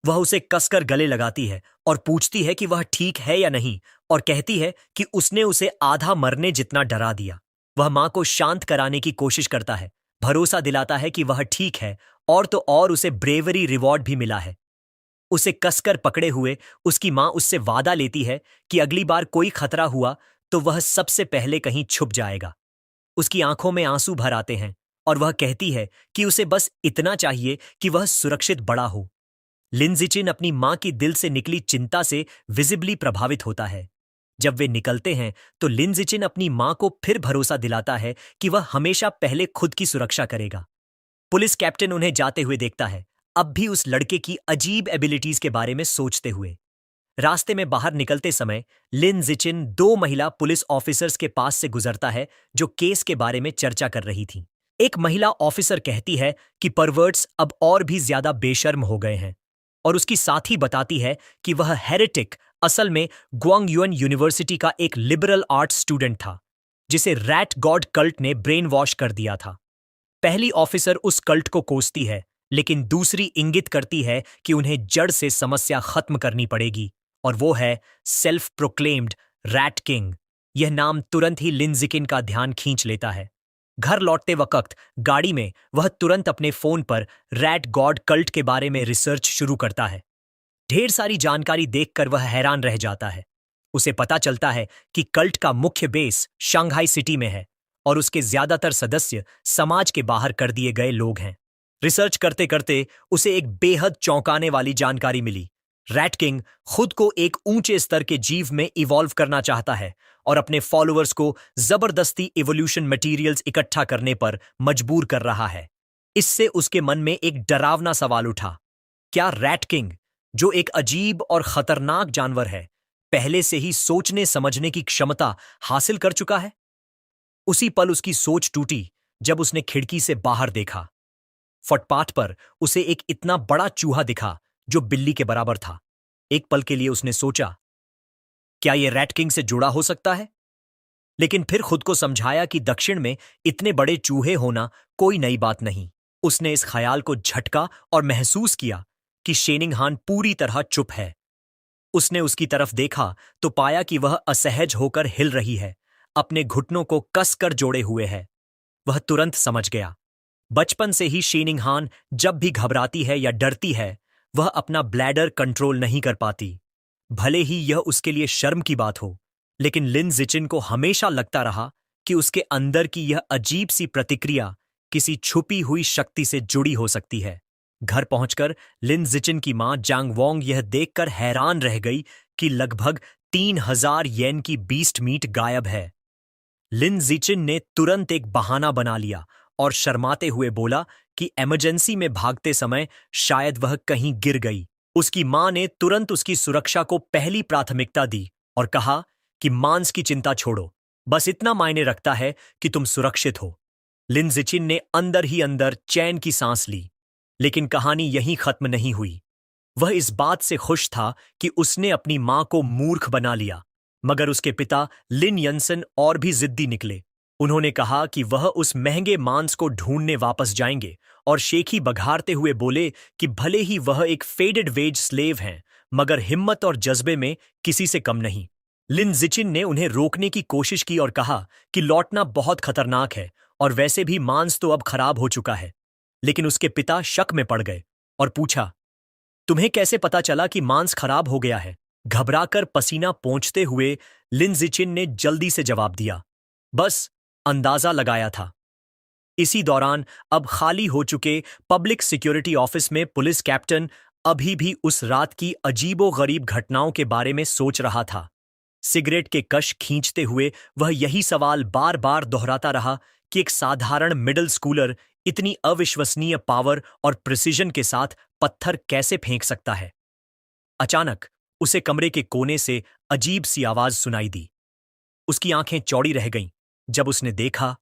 वह उसे कसकर गले लगाती है और पूछती है कि वह ठीक है या नहीं, और कहती है कि उसने उसे आधा मरने जितना डरा दिया। वह मां को शांत कराने की कोशिश करता है, भरोसा दिलाता है कि वह ठीक है, और तो और उसे ब्रेवरी रिवॉर्ड भी मिला है। उसे कसकर पकड़े हुए उसकी मां उससे वादा लेती है कि अगली बार कोई खतरा हुआ तो वह सबसे पहले कहीं छुप जाएगा। उसकी आंखों में आंसू भर आते हैं और वह कहती है कि उसे बस इतना चाहिए कि वह सुरक्षित बड़ा हो। लिनजिचिन अपनी मां की दिल से निकली चिंता से विजिबली प्रभावित होता है। जब वे निकलते हैं तो लिनजिचिन अपनी मां को फिर भरोसा दिलाता है कि वह हमेशा पहले खुद की सुरक्षा करेगा। पुलिस कैप्टन उन्हें जाते हुए देखता है, अब भी उस लड़के की अजीब एबिलिटीज के बारे में सोचते हुए। रास्ते में बाहर निकलते समय लिन जिचिन 2 महिला पुलिस ऑफिसर्स के पास से गुजरता है जो केस के बारे में चर्चा कर रही थीं। एक महिला ऑफिसर कहती है कि परवर्ट्स अब और भी ज्यादा बेशर्म हो गए हैं, और उसकी साथी बताती है कि वह हेरेटिक असल में ग्वांगयुन यूनिवर्सिटी का एक लिबरल आर्ट्स स्टूडेंट था जिसे रैट गॉड कल्ट ने ब्रेन वॉश कर दिया था। पहली ऑफिसर उस कल्ट को कोसती है, लेकिन दूसरी इंगित करती है कि उन्हें जड़ से समस्या खत्म करनी पड़ेगी, और वो है सेल्फ प्रोक्लेम्ड रैट किंग। यह नाम तुरंत ही लिनजिचिन का ध्यान खींच लेता है। घर लौटते वक्त गाड़ी में वह तुरंत अपने फोन पर रैट गॉड कल्ट के बारे में रिसर्च शुरू करता है। ढेर सारी जानकारी देखकर वह हैरान रह जाता है। उसे पता चलता है कि कल्ट का मुख्य बेस शंघाई सिटी में है और उसके ज्यादातर सदस्य समाज के बाहर कर दिए गए लोग हैं। रिसर्च करते करते उसे एक बेहद चौंकाने वाली जानकारी मिली। रैट किंग खुद को एक ऊंचे स्तर के जीव में इवॉल्व करना चाहता है और अपने फॉलोअर्स को जबरदस्ती इवोल्यूशन मटेरियल्स इकट्ठा करने पर मजबूर कर रहा है। इससे उसके मन में एक डरावना सवाल उठा, क्या रैट किंग, जो एक अजीब और खतरनाक जानवर है, पहले से ही सोचने समझने की क्षमता हासिल कर चुका है? उसी पल उसकी सोच टूटी जब उसने खिड़की से बाहर देखा। फुटपाथ पर उसे एक इतना बड़ा चूहा दिखा जो बिल्ली के बराबर था। एक पल के लिए उसने सोचा, क्या यह रैट किंग से जुड़ा हो सकता है? लेकिन फिर खुद को समझाया कि दक्षिण में इतने बड़े चूहे होना कोई नई बात नहीं। उसने इस ख्याल को झटका और महसूस किया कि शेनिंगहान पूरी तरह चुप है। उसने उसकी तरफ देखा तो पाया कि वह असहज होकर हिल रही है, अपने घुटनों को कसकर जोड़े हुए है। वह तुरंत समझ गया। बचपन से ही शीनिंगहान जब भी घबराती है या डरती है, वह अपना ब्लैडर कंट्रोल नहीं कर पाती। भले ही यह उसके लिए शर्म की बात हो, लेकिन लिन जिचिन को हमेशा लगता रहा कि उसके अंदर की यह अजीब सी प्रतिक्रिया किसी छुपी हुई शक्ति से जुड़ी हो सकती है। घर पहुंचकर लिन जिचिन की मां जांग वोंग यह देखकर हैरान रह गई कि लगभग 3000 येन की बीस्ट मीट गायब है। लिन जिचिन ने तुरंत एक बहाना बना लिया और शर्माते हुए बोला कि इमरजेंसी में भागते समय शायद वह कहीं गिर गई। उसकी मां ने तुरंत उसकी सुरक्षा को पहली प्राथमिकता दी और कहा कि मांस की चिंता छोड़ो, बस इतना मायने रखता है कि तुम सुरक्षित हो। लिन जिचिन ने अंदर ही अंदर चैन की सांस ली। लेकिन कहानी यहीं खत्म नहीं हुई। वह इस बात से खुश था कि उसने अपनी मां को मूर्ख बना लिया, मगर उसके पिता लिन यंसन और भी जिद्दी निकले। उन्होंने कहा कि वह उस महंगे मांस को ढूंढने वापस जाएंगे और शेखी बघारते हुए बोले कि भले ही वह एक फेडेड वेज स्लेव हैं, मगर हिम्मत और जज्बे में किसी से कम नहीं। लिन जिचिन ने उन्हें रोकने की कोशिश की और कहा कि लौटना बहुत खतरनाक है और वैसे भी मांस तो अब खराब हो चुका है। लेकिन उसके पिता शक में पड़ गए और पूछा, तुम्हें कैसे पता चला कि मांस खराब हो गया है? घबराकर पसीना पोंछते हुए लिन जिचिन ने जल्दी से जवाब दिया, बस अंदाजा लगाया था। इसी दौरान अब खाली हो चुके पब्लिक सिक्योरिटी ऑफिस में पुलिस कैप्टन अभी भी उस रात की अजीबोगरीब घटनाओं के बारे में सोच रहा था। सिगरेट के कश खींचते हुए वह यही सवाल बार बार दोहराता रहा कि एक साधारण मिडिल स्कूलर इतनी अविश्वसनीय पावर और प्रिसिजन के साथ पत्थर कैसे फेंक सकता है। अचानक उसे कमरे के कोने से अजीब सी आवाज सुनाई दी। उसकी आंखें चौड़ी रह गईं जब उसने देखा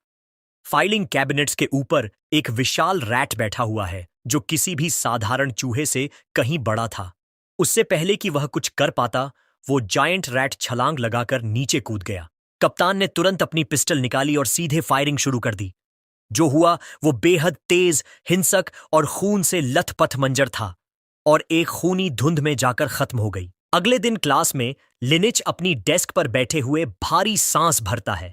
फाइलिंग कैबिनेट्स के ऊपर एक विशाल रैट बैठा हुआ है जो किसी भी साधारण चूहे से कहीं बड़ा था। उससे पहले कि वह कुछ कर पाता, वो जायंट रैट छलांग लगाकर नीचे कूद गया। कप्तान ने तुरंत अपनी पिस्टल निकाली और सीधे फायरिंग शुरू कर दी। जो हुआ वो बेहद तेज, हिंसक और खून से लथपथ मंजर था और एक खूनी धुंध में जाकर खत्म हो गई। अगले दिन क्लास में लिनिच अपनी डेस्क पर बैठे हुए भारी सांस भरता है।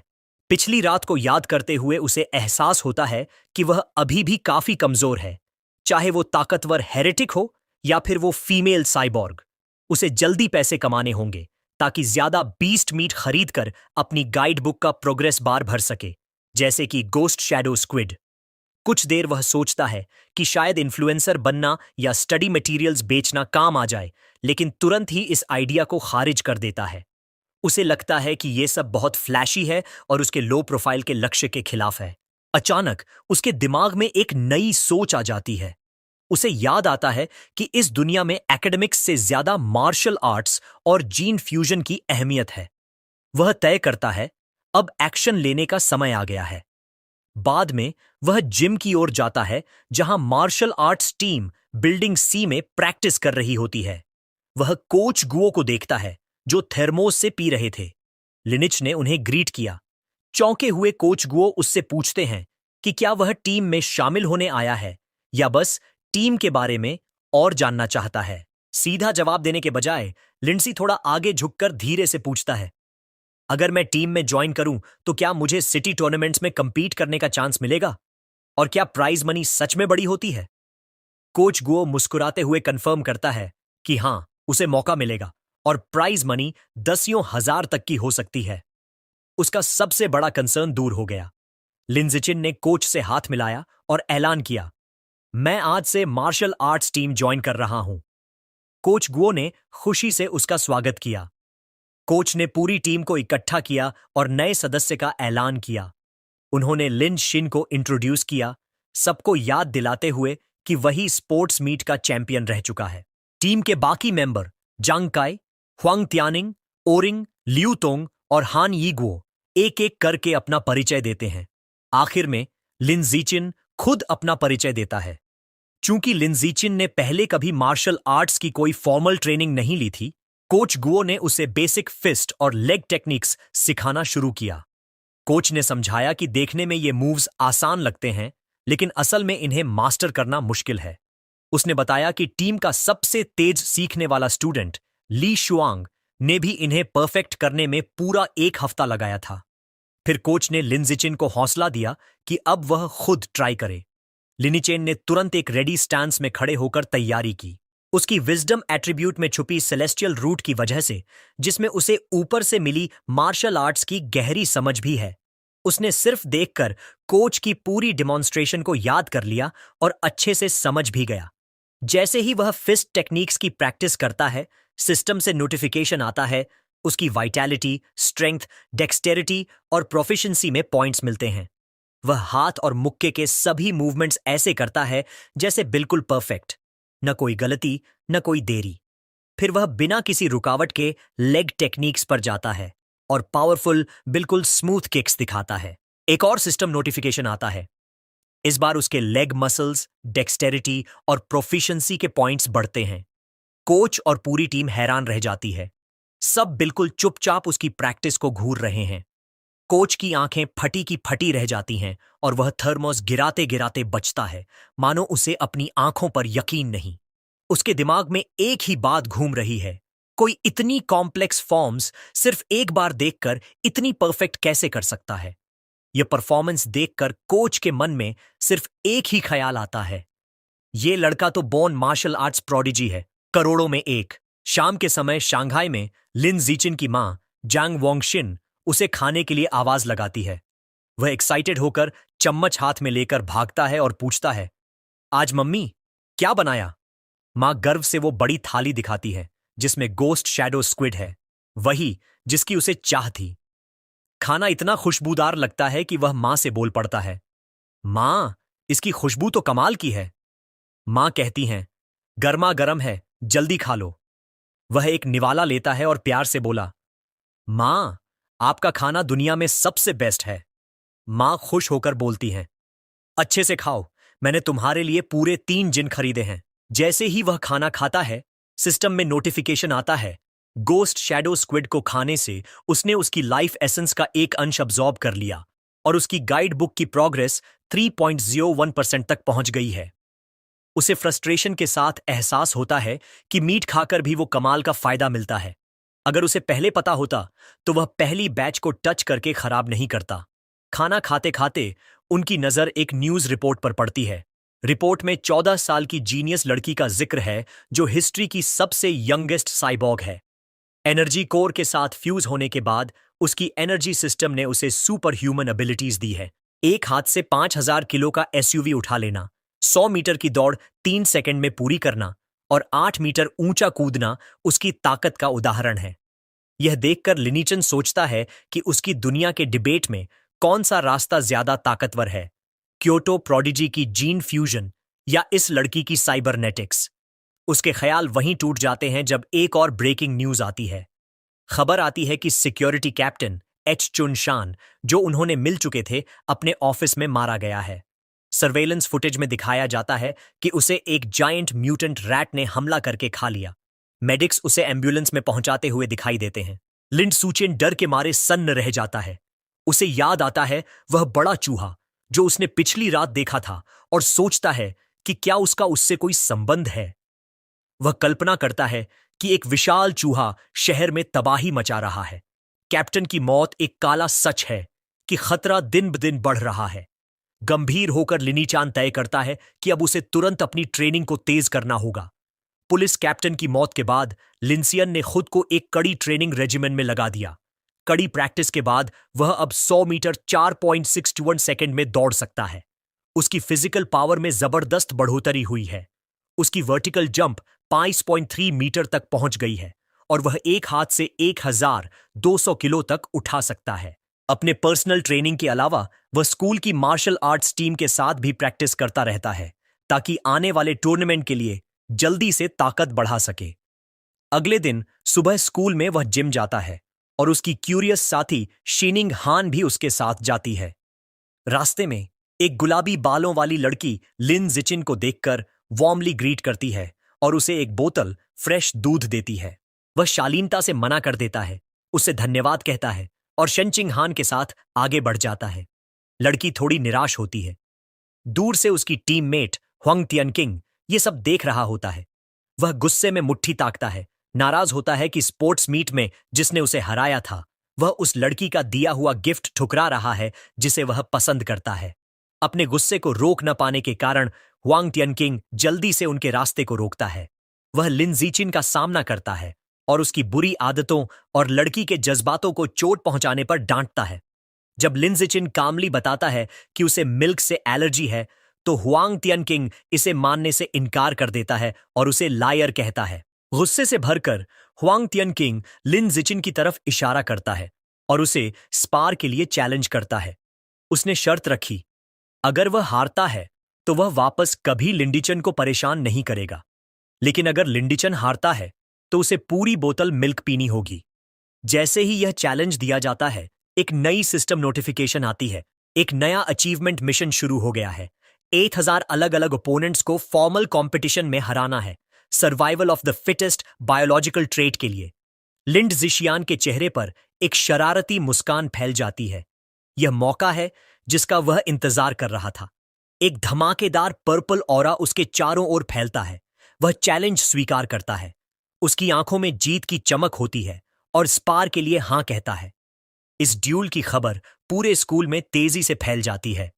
पिछली रात को याद करते हुए उसे एहसास होता है कि वह अभी भी काफी कमजोर है, चाहे वो ताकतवर हेरेटिक हो या फिर वो फीमेल साइबॉर्ग। उसे जल्दी पैसे कमाने होंगे ताकि ज्यादा बीस्ट मीट खरीदकर अपनी गाइड बुक का प्रोग्रेस बार भर सके, जैसे कि गोस्ट शैडो स्क्विड। कुछ देर वह सोचता है कि शायद इन्फ्लुएंसर बनना या स्टडी मटेरियल्स बेचना काम आ जाए, लेकिन तुरंत ही इस आइडिया को खारिज कर देता है। उसे लगता है कि यह सब बहुत फ्लैशी है और उसके लो प्रोफाइल के लक्ष्य के खिलाफ है। अचानक उसके दिमाग में एक नई सोच आ जाती है। उसे याद आता है कि इस दुनिया में एकेडमिक्स से ज्यादा मार्शल आर्ट्स और जीन फ्यूजन की अहमियत है। वह तय करता है अब एक्शन लेने का समय आ गया है। बाद में वह जिम की ओर जाता है जहां मार्शल आर्ट्स टीम बिल्डिंग सी में प्रैक्टिस कर रही होती है। वह कोच गुओ को देखता है जो थर्मोस से पी रहे थे। लिनिच ने उन्हें ग्रीट किया। चौंके हुए कोच गुओ उससे पूछते हैं कि क्या वह टीम में शामिल होने आया है या बस टीम के बारे में और जानना चाहता है। सीधा जवाब देने के बजाय लिंडसी थोड़ा आगे झुककर धीरे से पूछता है, अगर मैं टीम में ज्वाइन करूं तो क्या मुझे सिटी टूर्नामेंट्स में कंपीट करने का चांस मिलेगा? और क्या प्राइज मनी सच में बड़ी होती है? कोच गुओ मुस्कुराते हुए कंफर्म करता है कि हां, उसे मौका मिलेगा और प्राइज मनी दसियों हजार तक की हो सकती है। उसका सबसे बड़ा कंसर्न दूर हो गया। लिन जिचिन ने कोच से हाथ मिलाया और ऐलान किया, मैं आज से मार्शल आर्ट्स टीम ज्वाइन कर रहा हूं। कोच गुओ ने खुशी से उसका स्वागत किया। कोच ने पूरी टीम को इकट्ठा किया और नए सदस्य का ऐलान किया। उन्होंने लिन शिन को इंट्रोड्यूस किया, सबको याद दिलाते हुए कि वही स्पोर्ट्स मीट का चैंपियन रह चुका है। टीम के बाकी मेंबर जांग काई, हुआंग त्यानिंग, ओरिंग, लियू तोंग और हान यीगुओ एक एक करके अपना परिचय देते हैं। आखिर में लिन जिचिन खुद अपना परिचय देता है। चूंकि लिन जिचिन ने पहले कभी मार्शल आर्ट्स की कोई फॉर्मल ट्रेनिंग नहीं ली थी, कोच गुओ ने उसे बेसिक फिस्ट और लेग टेक्निक्स सिखाना शुरू किया। कोच ने समझाया कि देखने में ये मूव्स आसान लगते हैं, लेकिन असल में इन्हें मास्टर करना मुश्किल है। उसने बताया कि टीम का सबसे तेज सीखने वाला स्टूडेंट ली शुआंग ने भी इन्हें परफेक्ट करने में पूरा 1 हफ्ता लगाया था। फिर कोच ने लिन जिचिन को हौसला दिया कि अब वह खुद ट्राई करे। लिनिचेन ने तुरंत एक रेडी स्टैंस में खड़े होकर तैयारी की। उसकी विजडम एट्रीब्यूट में छुपी सेलेस्टियल रूट की वजह से, जिसमें उसे ऊपर से मिली मार्शल आर्ट्स की गहरी समझ भी है, उसने सिर्फ देखकर कोच की पूरी डिमॉन्स्ट्रेशन को याद कर लिया और अच्छे से समझ भी गया। जैसे ही वह फिस्ट टेक्निक्स की प्रैक्टिस करता है, सिस्टम से नोटिफिकेशन आता है, उसकी वाइटैलिटी, स्ट्रेंथ, डेक्सटेरिटी और प्रोफिशिएंसी में पॉइंट्स मिलते हैं। वह हाथ और मुक्के के सभी मूवमेंट्स ऐसे करता है जैसे बिल्कुल परफेक्ट, न कोई गलती, न कोई देरी। फिर वह बिना किसी रुकावट के लेग टेक्निक्स पर जाता है और पावरफुल, बिल्कुल स्मूथ किक्स दिखाता है। एक और सिस्टम नोटिफिकेशन आता है। इस बार उसके लेग मसल्स, डेक्सटेरिटी और प्रोफिशिएंसी के पॉइंट्स बढ़ते हैं। कोच और पूरी टीम हैरान रह जाती है। सब बिल्कुल चुपचाप उसकी प्रैक्टिस को घूर रहे हैं। कोच की आंखें फटी की फटी रह जाती हैं और वह थर्मोस गिराते गिराते बचता है, मानो उसे अपनी आंखों पर यकीन नहीं। उसके दिमाग में एक ही बात घूम रही है, कोई इतनी कॉम्प्लेक्स फॉर्म्स सिर्फ एक बार देखकर इतनी परफेक्ट कैसे कर सकता है। यह परफॉर्मेंस देखकर कोच के मन में सिर्फ एक ही ख्याल आता है, ये लड़का तो बोर्न मार्शल आर्ट्स प्रोडिजी है, करोड़ों में एक। शाम के समय शंघाई में लिन जीचिन की मां जांग वोंगशिन उसे खाने के लिए आवाज लगाती है। वह एक्साइटेड होकर चम्मच हाथ में लेकर भागता है और पूछता है, आज मम्मी क्या बनाया? मां गर्व से वो बड़ी थाली दिखाती है जिसमें गोस्ट शैडो स्क्विड है, वही जिसकी उसे चाह थी। खाना इतना खुशबूदार लगता है कि वह मां से बोल पड़ता है, मां, इसकी खुशबू तो कमाल की है। मां कहती हैं, गर्मा गर्म है, जल्दी खा लो। वह एक निवाला लेता है और प्यार से बोला, मां, आपका खाना दुनिया में सबसे बेस्ट है। मां खुश होकर बोलती हैं, अच्छे से खाओ, मैंने तुम्हारे लिए पूरे 3 जिन खरीदे हैं। जैसे ही वह खाना खाता है, सिस्टम में नोटिफिकेशन आता है, गोस्ट शैडो स्क्विड को खाने से उसने उसकी लाइफ एसेंस का एक अंश अब्सॉर्ब कर लिया और उसकी गाइड बुक की प्रोग्रेस 3.01% तक पहुंच गई है। उसे फ्रस्ट्रेशन के साथ एहसास होता है कि मीट खाकर भी वो कमाल का फायदा मिलता है। अगर उसे पहले पता होता तो वह पहली बैच को टच करके खराब नहीं करता। खाना खाते खाते उनकी नजर एक न्यूज रिपोर्ट पर पड़ती है। रिपोर्ट में 14 साल की जीनियस लड़की का जिक्र है जो हिस्ट्री की सबसे यंगेस्ट साइबॉग है। एनर्जी कोर के साथ फ्यूज होने के बाद उसकी एनर्जी सिस्टम ने उसे सुपर ह्यूमन एबिलिटीज दी है। एक हाथ से 5000 किलो का एसयूवी उठा लेना, 100 मीटर की दौड़ 3 सेकंड में पूरी करना और 8 मीटर ऊंचा कूदना उसकी ताकत का उदाहरण है। यह देखकर लिनिचन सोचता है कि उसकी दुनिया के डिबेट में कौन सा रास्ता ज्यादा ताकतवर है, क्योटो प्रोडिजी की जीन फ्यूजन या इस लड़की की साइबरनेटिक्स। उसके ख्याल वहीं टूट जाते हैं जब एक और ब्रेकिंग न्यूज आती है। खबर आती है कि सिक्योरिटी कैप्टन एच चुन शान, जो उन्होंने मिल चुके थे, अपने ऑफिस में मारा गया है। सर्वेलेंस फुटेज में दिखाया जाता है कि उसे एक जायंट म्यूटेंट रैट ने हमला करके खा लिया। मेडिक्स उसे एम्बुलेंस में पहुंचाते हुए दिखाई देते हैं। लिन सूचेन डर के मारे सन्न रह जाता है। उसे याद आता है वह बड़ा चूहा जो उसने पिछली रात देखा था और सोचता है कि क्या उसका उससे कोई संबंध है। वह कल्पना करता है कि एक विशाल चूहा शहर में तबाही मचा रहा है। कैप्टन की मौत एक काला सच है कि खतरा दिन ब दिन बढ़ रहा है। गंभीर होकर लिनीचान तय करता है कि अब उसे तुरंत अपनी ट्रेनिंग को तेज करना होगा। पुलिस कैप्टन की मौत के बाद लिंसियन ने खुद को एक कड़ी ट्रेनिंग रेजिमेंट में लगा दिया। कड़ी प्रैक्टिस के बाद वह अब 100 मीटर 4.61 सेकंड में दौड़ सकता है। उसकी फिजिकल पावर में जबरदस्त बढ़ोतरी हुई है। उसकी वर्टिकल जंप 5.3 मीटर तक पहुंच गई है और वह एक हाथ से 1200 किलो तक उठा सकता है। अपने पर्सनल ट्रेनिंग के अलावा वह स्कूल की मार्शल आर्ट्स टीम के साथ भी प्रैक्टिस करता रहता है ताकि आने वाले टूर्नामेंट के लिए जल्दी से ताकत बढ़ा सके। अगले दिन सुबह स्कूल में वह जिम जाता है और उसकी क्यूरियस साथी शीनिंग हान भी उसके साथ जाती है। रास्ते में एक गुलाबी बालों वाली लड़की लिन जिचिन को देखकर वार्मली ग्रीट करती है और उसे एक बोतल फ्रेश दूध देती है। वह शालीनता से मना कर देता है, उससे धन्यवाद कहता है और शेनचिंग हान के साथ आगे बढ़ जाता है। लड़की थोड़ी निराश होती है। दूर से उसकी टीममेट हुआंग तियनकिंग ये सब देख रहा होता है। वह गुस्से में मुट्ठी ताकता है नाराज होता है कि स्पोर्ट्स मीट में जिसने उसे हराया था वह उस लड़की का दिया हुआ गिफ्ट ठुकरा रहा है जिसे वह पसंद करता है। अपने गुस्से को रोक न पाने के कारण हुआंग टियनकिंग जल्दी से उनके रास्ते को रोकता है। वह लिन जीचिन का सामना करता है और उसकी बुरी आदतों और लड़की के जज्बातों को चोट पहुंचाने पर डांटता है। जब लिन जीचिन कामली बताता है कि उसे मिल्क से एलर्जी है तो हुआंग टियनकिंग इसे मानने से इनकार कर देता है और उसे लायर कहता है। गुस्से से भरकर हुआंग टियनकिंग लिन जीचिन की तरफ इशारा करता है और उसे स्पार के लिए चैलेंज करता है। उसने शर्त रखी, अगर वह हारता है तो वह वापस कभी लिंडिचन को परेशान नहीं करेगा, लेकिन अगर लिंडिचन हारता है तो उसे पूरी बोतल मिल्क पीनी होगी। जैसे ही यह चैलेंज दिया जाता है एक नई सिस्टम नोटिफिकेशन आती है। एक नया अचीवमेंट मिशन शुरू हो गया है। 8000 अलग अलग ओपोनेंट्स को फॉर्मल कंपटीशन में हराना है, survival of the fittest biological trait के लिए। लिंड जिशियान के चेहरे पर एक शरारती मुस्कान फैल जाती है। यह मौका है जिसका वह इंतजार कर रहा था। एक धमाकेदार पर्पल ऑरा उसके चारों ओर फैलता है। वह चैलेंज स्वीकार करता है। उसकी आंखों में जीत की चमक होती है और स्पार के लिए हां कहता है। इस ड्यूल की खबर पूरे स्कूल में तेजी से फैल जाती है।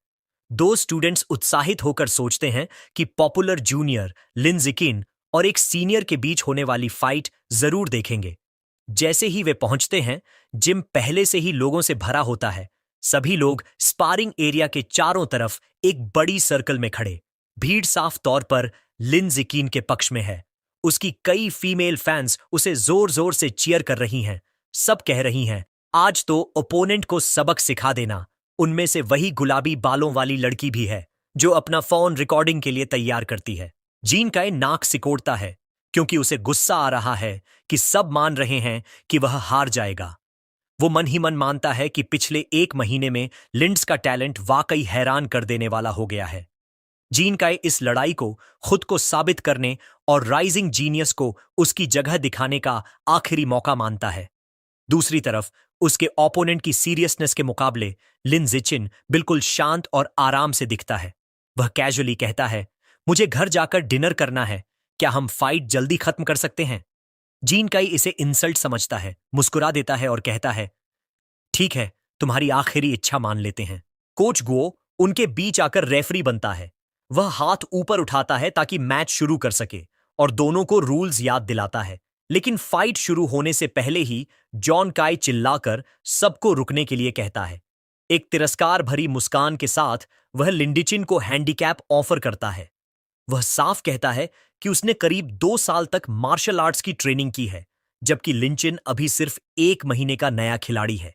दो स्टूडेंट्स उत्साहित होकर सोचते हैं कि पॉपुलर जूनियर लिन जिकिन और एक सीनियर के बीच होने वाली फाइट जरूर देखेंगे। जैसे ही वे पहुंचते हैं, जिम पहले से ही लोगों से भरा होता है। सभी लोग स्पारिंग एरिया के चारों तरफ एक बड़ी सर्कल में खड़े। भीड़ साफ तौर पर लिन जिकिन के पक्ष में है। उसकी कई फीमेल फैंस उसे जोर जोर से चीयर कर रही हैं। सब कह रही हैं, आज तो ओपोनेंट को सबक सिखा देना। उनमें से वही गुलाबी बालों वाली लड़की भी है जो अपना फोन रिकॉर्डिंग के लिए तैयार करती है। जीन काई नाक सिकोड़ता है क्योंकि उसे गुस्सा आ रहा है कि सब मान रहे हैं कि वह हार जाएगा। वो मन ही मन मानता है कि पिछले एक महीने में लिंड्स का टैलेंट वाकई हैरान कर देने वाला हो गया है। जीन काई इस लड़ाई को खुद को साबित करने और राइजिंग जीनियस को उसकी जगह दिखाने का आखिरी मौका मानता है। दूसरी तरफ उसके ओपोनेंट की सीरियसनेस के मुकाबले लिन जिचिन बिल्कुल शांत और आराम से दिखता है। वह कैजुअली कहता है, मुझे घर जाकर डिनर करना है, क्या हम फाइट जल्दी खत्म कर सकते हैं? जीन काई इसे इंसल्ट समझता है, मुस्कुरा देता है और कहता है, ठीक है, तुम्हारी आखिरी इच्छा मान लेते हैं। कोच गुओ उनके बीच आकर रेफरी बनता है। वह हाथ ऊपर उठाता है ताकि मैच शुरू कर सके और दोनों को रूल्स याद दिलाता है। लेकिन फाइट शुरू होने से पहले ही जॉन काई चिल्लाकर सबको रुकने के लिए कहता है। एक तिरस्कार भरी मुस्कान के साथ वह लिंडिचिन को हैंडीकैप ऑफर करता है। वह साफ कहता है कि उसने करीब 2 साल तक मार्शल आर्ट्स की ट्रेनिंग की है, जबकि लिंचिन अभी सिर्फ 1 महीने का नया खिलाड़ी है।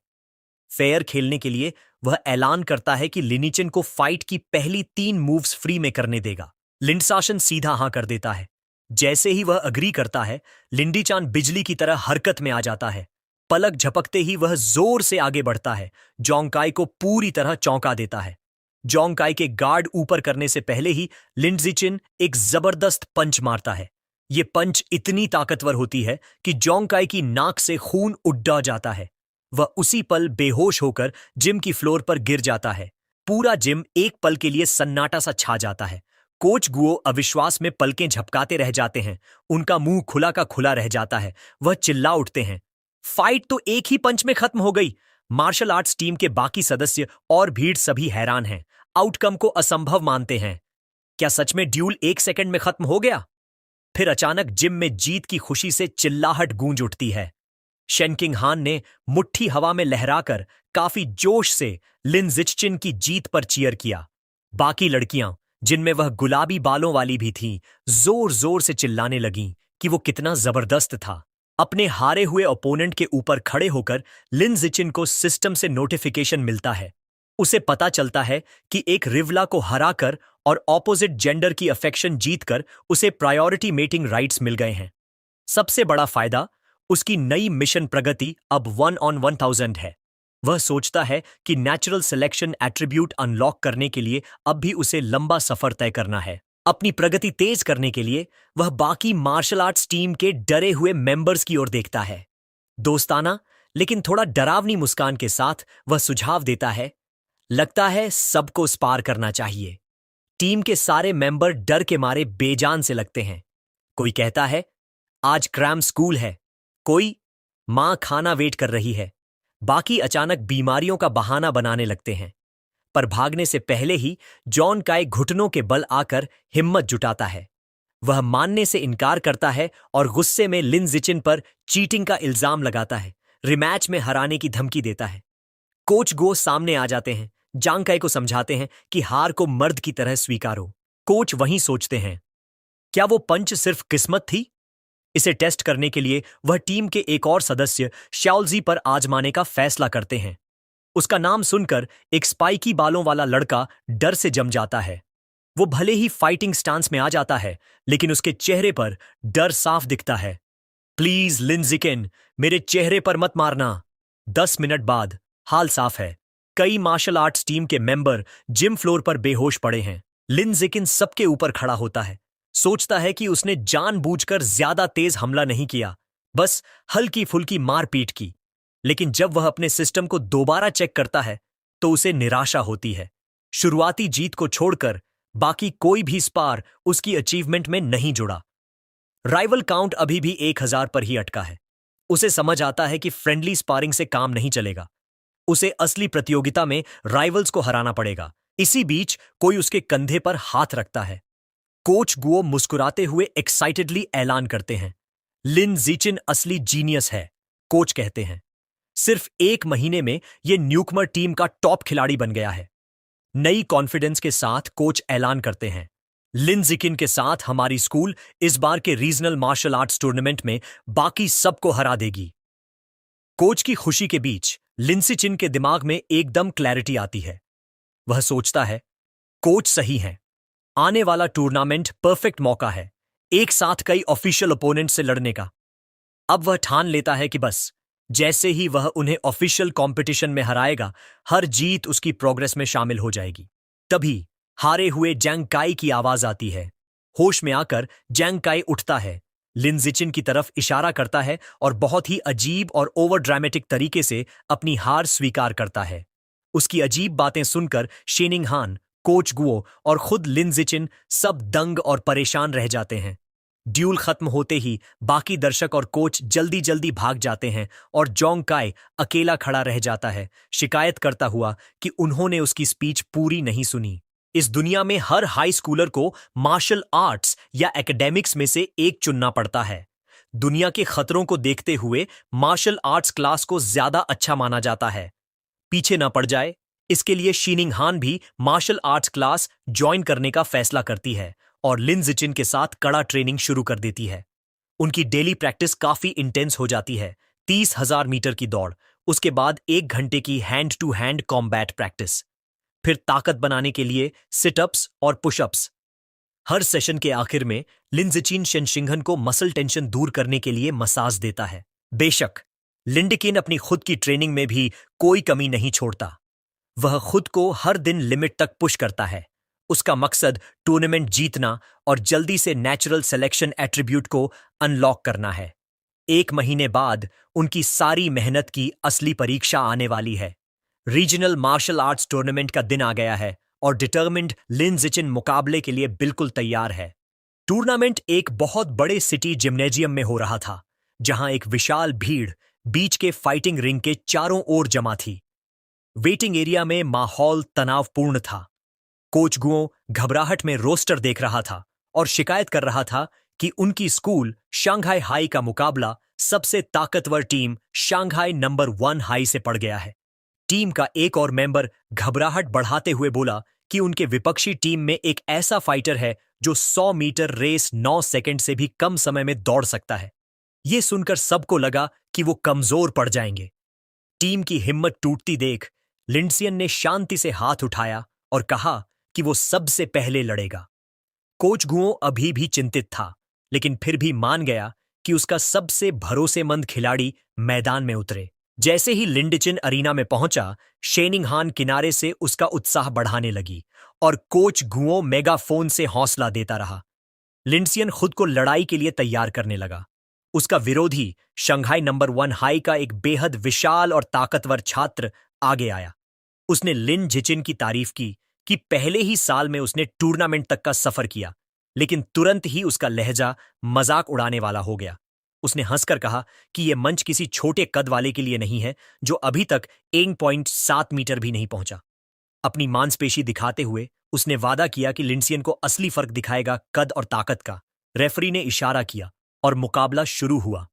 फेयर खेलने के लिए वह ऐलान करता है कि लिनिचिन को फाइट की पहली 3 मूव्स फ्री में करने देगा। लिंडसाशन सीधा हां कर देता है। जैसे ही वह अग्री करता है, लिंडीचान बिजली की तरह हरकत में आ जाता है। पलक झपकते ही वह जोर से आगे बढ़ता है, जोंगकाई को पूरी तरह चौंका देता है। जोंगकाई के गार्ड ऊपर करने से पहले ही लिंडजिचिन एक जबरदस्त पंच मारता है। ये पंच इतनी ताकतवर होती है कि जोंगकाई की नाक से खून उड्डा जाता है। वह उसी पल बेहोश होकर जिम की फ्लोर पर गिर जाता है। पूरा जिम एक पल के लिए सन्नाटा सा छा जाता है। कोच गुओ अविश्वास में पलकें झपकाते रह जाते हैं। उनका मुंह खुला का खुला रह जाता है। वह चिल्ला उठते हैं, फाइट तो एक ही पंच में खत्म हो गई। मार्शल आर्ट्स टीम के बाकी सदस्य और भीड़ सभी हैरान हैं, आउटकम को असंभव मानते हैं। क्या सच में ड्यूल 1 सेकंड में खत्म हो गया? फिर अचानक जिम में जीत की खुशी से चिल्लाहट गूंज उठती है। शेनकिंग हान ने मुट्ठी हवा में लहराकर काफी जोश से लिन जिचिन की जीत पर चीयर किया। बाकी लड़कियां, जिनमें वह गुलाबी बालों वाली भी थीं, जोर जोर से चिल्लाने लगीं कि वो कितना जबरदस्त था। अपने हारे हुए ओपोनेंट के ऊपर खड़े होकर लिन जिचिन को सिस्टम से नोटिफिकेशन मिलता है। उसे पता चलता है कि एक रिवला को हराकर और ऑपोजिट जेंडर की अफेक्शन जीतकर उसे प्रायोरिटी मेटिंग राइट्स मिल गए हैं। सबसे बड़ा फायदा, उसकी नई मिशन प्रगति अब 1 on 1000 है। वह सोचता है कि नेचुरल सिलेक्शन एट्रीब्यूट अनलॉक करने के लिए अब भी उसे लंबा सफर तय करना है। अपनी प्रगति तेज करने के लिए वह बाकी मार्शल आर्ट्स टीम के डरे हुए मेंबर्स की ओर देखता है। दोस्ताना लेकिन थोड़ा डरावनी मुस्कान के साथ वह सुझाव देता है, लगता है सबको स्पार करना चाहिए। टीम के सारे मेंबर डर के मारे बेजान से लगते हैं। कोई कहता है, आज क्रैम स्कूल है। कोई माँ खाना वेट कर रही है। बाकी अचानक बीमारियों का बहाना बनाने लगते हैं। पर भागने से पहले ही जॉन काय घुटनों के बल आकर हिम्मत जुटाता है। वह मानने से इनकार करता है और गुस्से में लिन जिचिन पर चीटिंग का इल्जाम लगाता है, रिमैच में हराने की धमकी देता है। कोच गो सामने आ जाते हैं, जांग काय को समझाते हैं कि हार को मर्द की तरह स्वीकारो। कोच वहीं सोचते हैं, क्या वो पंच सिर्फ किस्मत थी? इसे टेस्ट करने के लिए वह टीम के एक और सदस्य शाओलजी पर आजमाने का फैसला करते हैं। उसका नाम सुनकर एक स्पाइकी बालों वाला लड़का डर से जम जाता है। वो भले ही फाइटिंग स्टांस में आ जाता है, लेकिन उसके चेहरे पर डर साफ दिखता है। प्लीज लिनजिकिन, मेरे चेहरे पर मत मारना। 10 मिनट बाद हाल साफ है। कई मार्शल आर्ट्स टीम के मेंबर जिम फ्लोर पर बेहोश पड़े हैं। लिनजिकिन सबके ऊपर खड़ा होता है, सोचता है कि उसने जानबूझकर ज्यादा तेज हमला नहीं किया, बस हल्की फुल्की मारपीट की। लेकिन जब वह अपने सिस्टम को दोबारा चेक करता है तो उसे निराशा होती है। शुरुआती जीत को छोड़कर बाकी कोई भी स्पार उसकी अचीवमेंट में नहीं जुड़ा। राइवल काउंट अभी भी 1000 पर ही अटका है। उसे समझ आता है कि फ्रेंडली स्पारिंग से काम नहीं चलेगा। उसे असली प्रतियोगिता में राइवल्स को हराना पड़ेगा। इसी बीच कोई उसके कंधे पर हाथ रखता है। कोच गुओ मुस्कुराते हुए एक्साइटेडली ऐलान करते हैं, लिन जिचिन असली जीनियस है। कोच कहते हैं, सिर्फ 1 महीने में यह न्यूकमर टीम का टॉप खिलाड़ी बन गया है। नई कॉन्फिडेंस के साथ कोच ऐलान करते हैं, लिन जिकिन के साथ हमारी स्कूल इस बार के रीजनल मार्शल आर्ट्स टूर्नामेंट में बाकी सबको हरा देगी। कोच की खुशी के बीच लिनसिचिन के दिमाग में एकदम क्लैरिटी आती है। वह सोचता है, कोच सही है। आने वाला टूर्नामेंट परफेक्ट मौका है, एक साथ कई ऑफिशियल ओपोनेंट से लड़ने का। अब वह ठान लेता है कि बस जैसे ही वह उन्हें ऑफिशियल कंपटीशन में हराएगा, हर जीत उसकी प्रोग्रेस में शामिल हो जाएगी। तभी हारे हुए जैंग काई की आवाज आती है। होश में आकर जैंग काई उठता है, लिन जिचिन की तरफ इशारा करता है और बहुत ही अजीब और ओवर ड्रामेटिक तरीके से अपनी हार स्वीकार करता है। उसकी अजीब बातें सुनकर शेनिंग हान, कोच गुओ और खुद लिन जिचिन सब दंग और परेशान रह जाते हैं। ड्यूल खत्म होते ही बाकी दर्शक और कोच जल्दी जल्दी भाग जाते हैं और जोंग काय अकेला खड़ा रह जाता है, शिकायत करता हुआ कि उन्होंने उसकी स्पीच पूरी नहीं सुनी। इस दुनिया में हर हाई स्कूलर को मार्शल आर्ट्स या एकेडमिक्स में से एक चुनना पड़ता है। दुनिया के खतरों को देखते हुए मार्शल आर्ट्स क्लास को ज्यादा अच्छा माना जाता है। पीछे न पड़ जाए, इसके लिए शीनिंग हान भी मार्शल आर्ट्स क्लास ज्वाइन करने का फैसला करती है और लिन जिचिन के साथ कड़ा ट्रेनिंग शुरू कर देती है। उनकी डेली प्रैक्टिस काफी इंटेंस हो जाती है। 30,000 मीटर की दौड़, उसके बाद 1 घंटे की hand to hand combat practice, फिर ताकत बनाने के लिए सिटअप्स और पुशअप्स। हर सेशन के आखिर में लिन जिचिन शेनशिंगहन को मसल टेंशन दूर करने के लिए मसाज देता है। बेशक लिंडिकिन अपनी खुद की ट्रेनिंग में भी कोई कमी नहीं छोड़ता। वह खुद को हर दिन लिमिट तक पुश करता है। उसका मकसद टूर्नामेंट जीतना और जल्दी से नेचुरल सिलेक्शन एट्रीब्यूट को अनलॉक करना है। 1 महीने बाद उनकी सारी मेहनत की असली परीक्षा आने वाली है। रीजनल मार्शल आर्ट्स टूर्नामेंट का दिन आ गया है और डिटर्मिन्ड लिन जिचिन मुकाबले के लिए बिल्कुल तैयार है। टूर्नामेंट एक बहुत बड़े सिटी जिम्नेजियम में हो रहा था, जहां एक विशाल भीड़ बीच के फाइटिंग रिंग के चारों ओर जमा थी। वेटिंग एरिया में माहौल तनावपूर्ण था। कोच गुओ घबराहट में रोस्टर देख रहा था और शिकायत कर रहा था कि उनकी स्कूल शांघाई हाई का मुकाबला सबसे ताकतवर टीम शांघाई नंबर 1 हाई से पड़ गया है। टीम का एक और मेंबर घबराहट बढ़ाते हुए बोला कि उनके विपक्षी टीम में एक ऐसा फाइटर है जो 100 मीटर रेस 9 सेकंड से भी कम समय में दौड़ सकता है। यह सुनकर सबको लगा कि वो कमजोर पड़ जाएंगे। टीम की हिम्मत टूटती देख लिंडसियन ने शांति से हाथ उठाया और कहा कि वो सबसे पहले लड़ेगा। कोच गुओ अभी भी चिंतित था, लेकिन फिर भी मान गया कि उसका सबसे भरोसेमंद खिलाड़ी मैदान में उतरे। जैसे ही लिंडचिन अरीना में पहुंचा, शेनिंग हान किनारे से उसका उत्साह बढ़ाने लगी और कोच गुओ मेगाफोन से हौसला देता रहा। लिंडसियन खुद को लड़ाई के लिए तैयार करने लगा। उसका विरोधी शंघाई नंबर 1 हाई का एक बेहद विशाल और ताकतवर छात्र आगे आया। उसने लिन जिचिन की तारीफ की कि पहले ही साल में उसने टूर्नामेंट तक का सफर किया, लेकिन तुरंत ही उसका लहजा मजाक उड़ाने वाला हो गया। उसने हंसकर कहा कि यह मंच किसी छोटे कद वाले के लिए नहीं है जो अभी तक 1.7 मीटर भी नहीं पहुंचा। अपनी मांसपेशी दिखाते हुए उसने वादा किया कि लिंडसियन को असली फर्क दिखाएगा कद और ताकत का। रेफरी ने इशारा किया और मुकाबला शुरू हुआ।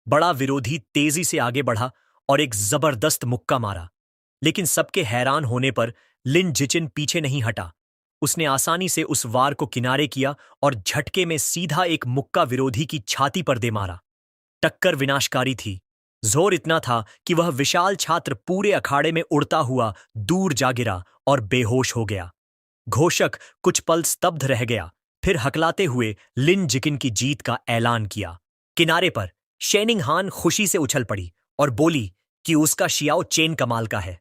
बड़ा विरोधी तेजी से आगे बढ़ा और एक जबरदस्त मुक्का मारा, लेकिन सबके हैरान होने पर लिन जिचिन पीछे नहीं हटा। उसने आसानी से उस वार को किनारे किया और झटके में सीधा एक मुक्का विरोधी की छाती पर दे मारा। टक्कर विनाशकारी थी। जोर इतना था कि वह विशाल छात्र पूरे अखाड़े में उड़ता हुआ दूर जा गिरा और बेहोश हो गया। घोषक कुछ पल स्तब्ध रह गया, फिर हकलाते हुए लिन जिकिन की जीत का ऐलान किया। किनारे पर शेनिंग हान खुशी से उछल पड़ी और बोली कि उसका शियाओ चेन कमाल का है।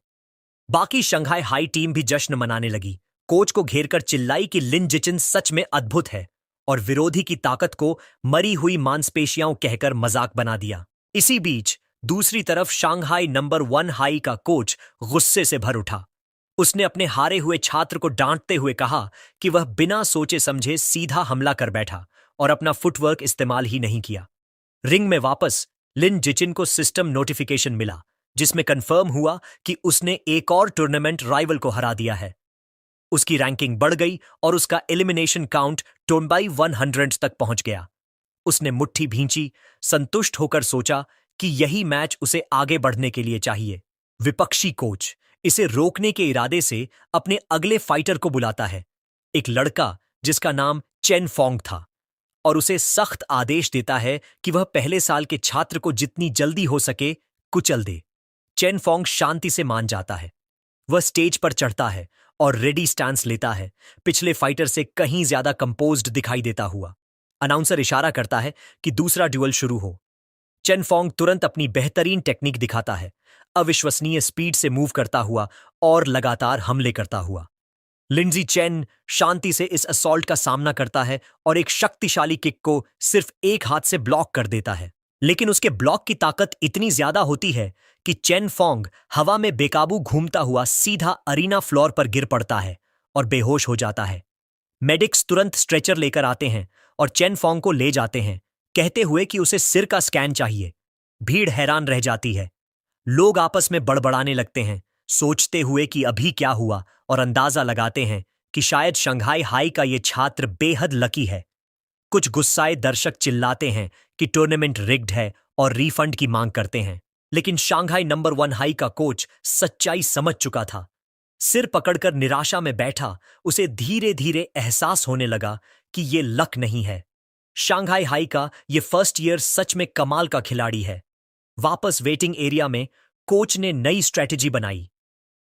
बाकी शंघाई हाई टीम भी जश्न मनाने लगी। कोच को घेरकर चिल्लाई कि लिन जिचिन सच में अद्भुत है और विरोधी की ताकत को मरी हुई मांसपेशियां कहकर मजाक बना दिया। इसी बीच दूसरी तरफ शांघाई नंबर 1 हाई का कोच गुस्से से भर उठा। उसने अपने हारे हुए छात्र को डांटते हुए कहा कि वह बिना सोचे समझे सीधा हमला कर बैठा और अपना फुटवर्क इस्तेमाल ही नहीं किया। रिंग में वापस लिन जिचिन को सिस्टम नोटिफिकेशन मिला जिसमें कंफर्म हुआ कि उसने एक और टूर्नामेंट राइवल को हरा दिया है। उसकी रैंकिंग बढ़ गई और उसका एलिमिनेशन काउंट 100 तक पहुंच गया। उसने मुट्ठी भींची, संतुष्ट होकर सोचा कि यही मैच उसे आगे बढ़ने के लिए चाहिए। विपक्षी कोच इसे रोकने के इरादे से अपने अगले फाइटर को बुलाता है, एक लड़का जिसका नाम चेन फोंग था, और उसे सख्त आदेश देता है कि वह पहले साल के छात्र को जितनी जल्दी हो सके कुचल दे। चेन फोंग शांति से मान जाता है। वह स्टेज पर चढ़ता है और रेडी स्टैंस लेता है, पिछले फाइटर से कहीं ज्यादा कंपोज्ड दिखाई देता हुआ। अनाउंसर इशारा करता है कि दूसरा ड्यूअल शुरू हो। चेन फोंग तुरंत अपनी बेहतरीन टेक्निक दिखाता है, अविश्वसनीय स्पीड से मूव करता हुआ और लगातार हमले करता हुआ। लिंडजी चेन शांति से इस असॉल्ट का सामना करता है और एक शक्तिशाली किक को सिर्फ एक हाथ से ब्लॉक कर देता है, लेकिन उसके ब्लॉक की ताकत इतनी ज्यादा होती है कि चेन फोंग हवा में बेकाबू घूमता हुआ सीधा अरीना फ्लोर पर गिर पड़ता है और बेहोश हो जाता है। मेडिक्स तुरंत स्ट्रेचर लेकर आते हैं और चेन फोंग को ले जाते हैं, कहते हुए कि उसे सिर का स्कैन चाहिए। भीड़ हैरान रह जाती है। लोग आपस में बड़बड़ाने लगते हैं, सोचते हुए कि अभी क्या हुआ, और अंदाजा लगाते हैं कि शायद शंघाई हाई का ये छात्र बेहद लकी है। कुछ गुस्साए दर्शक चिल्लाते हैं कि टूर्नामेंट रिग्ड है और रिफंड की मांग करते हैं, लेकिन शांघाई नंबर 1 हाई का कोच सच्चाई समझ चुका था। सिर पकड़कर निराशा में बैठा उसे धीरे धीरे एहसास होने लगा कि ये लक नहीं है। शांघाई हाई का ये फर्स्ट ईयर सच में कमाल का खिलाड़ी है। वापस वेटिंग एरिया में कोच ने नई स्ट्रेटेजी बनाई।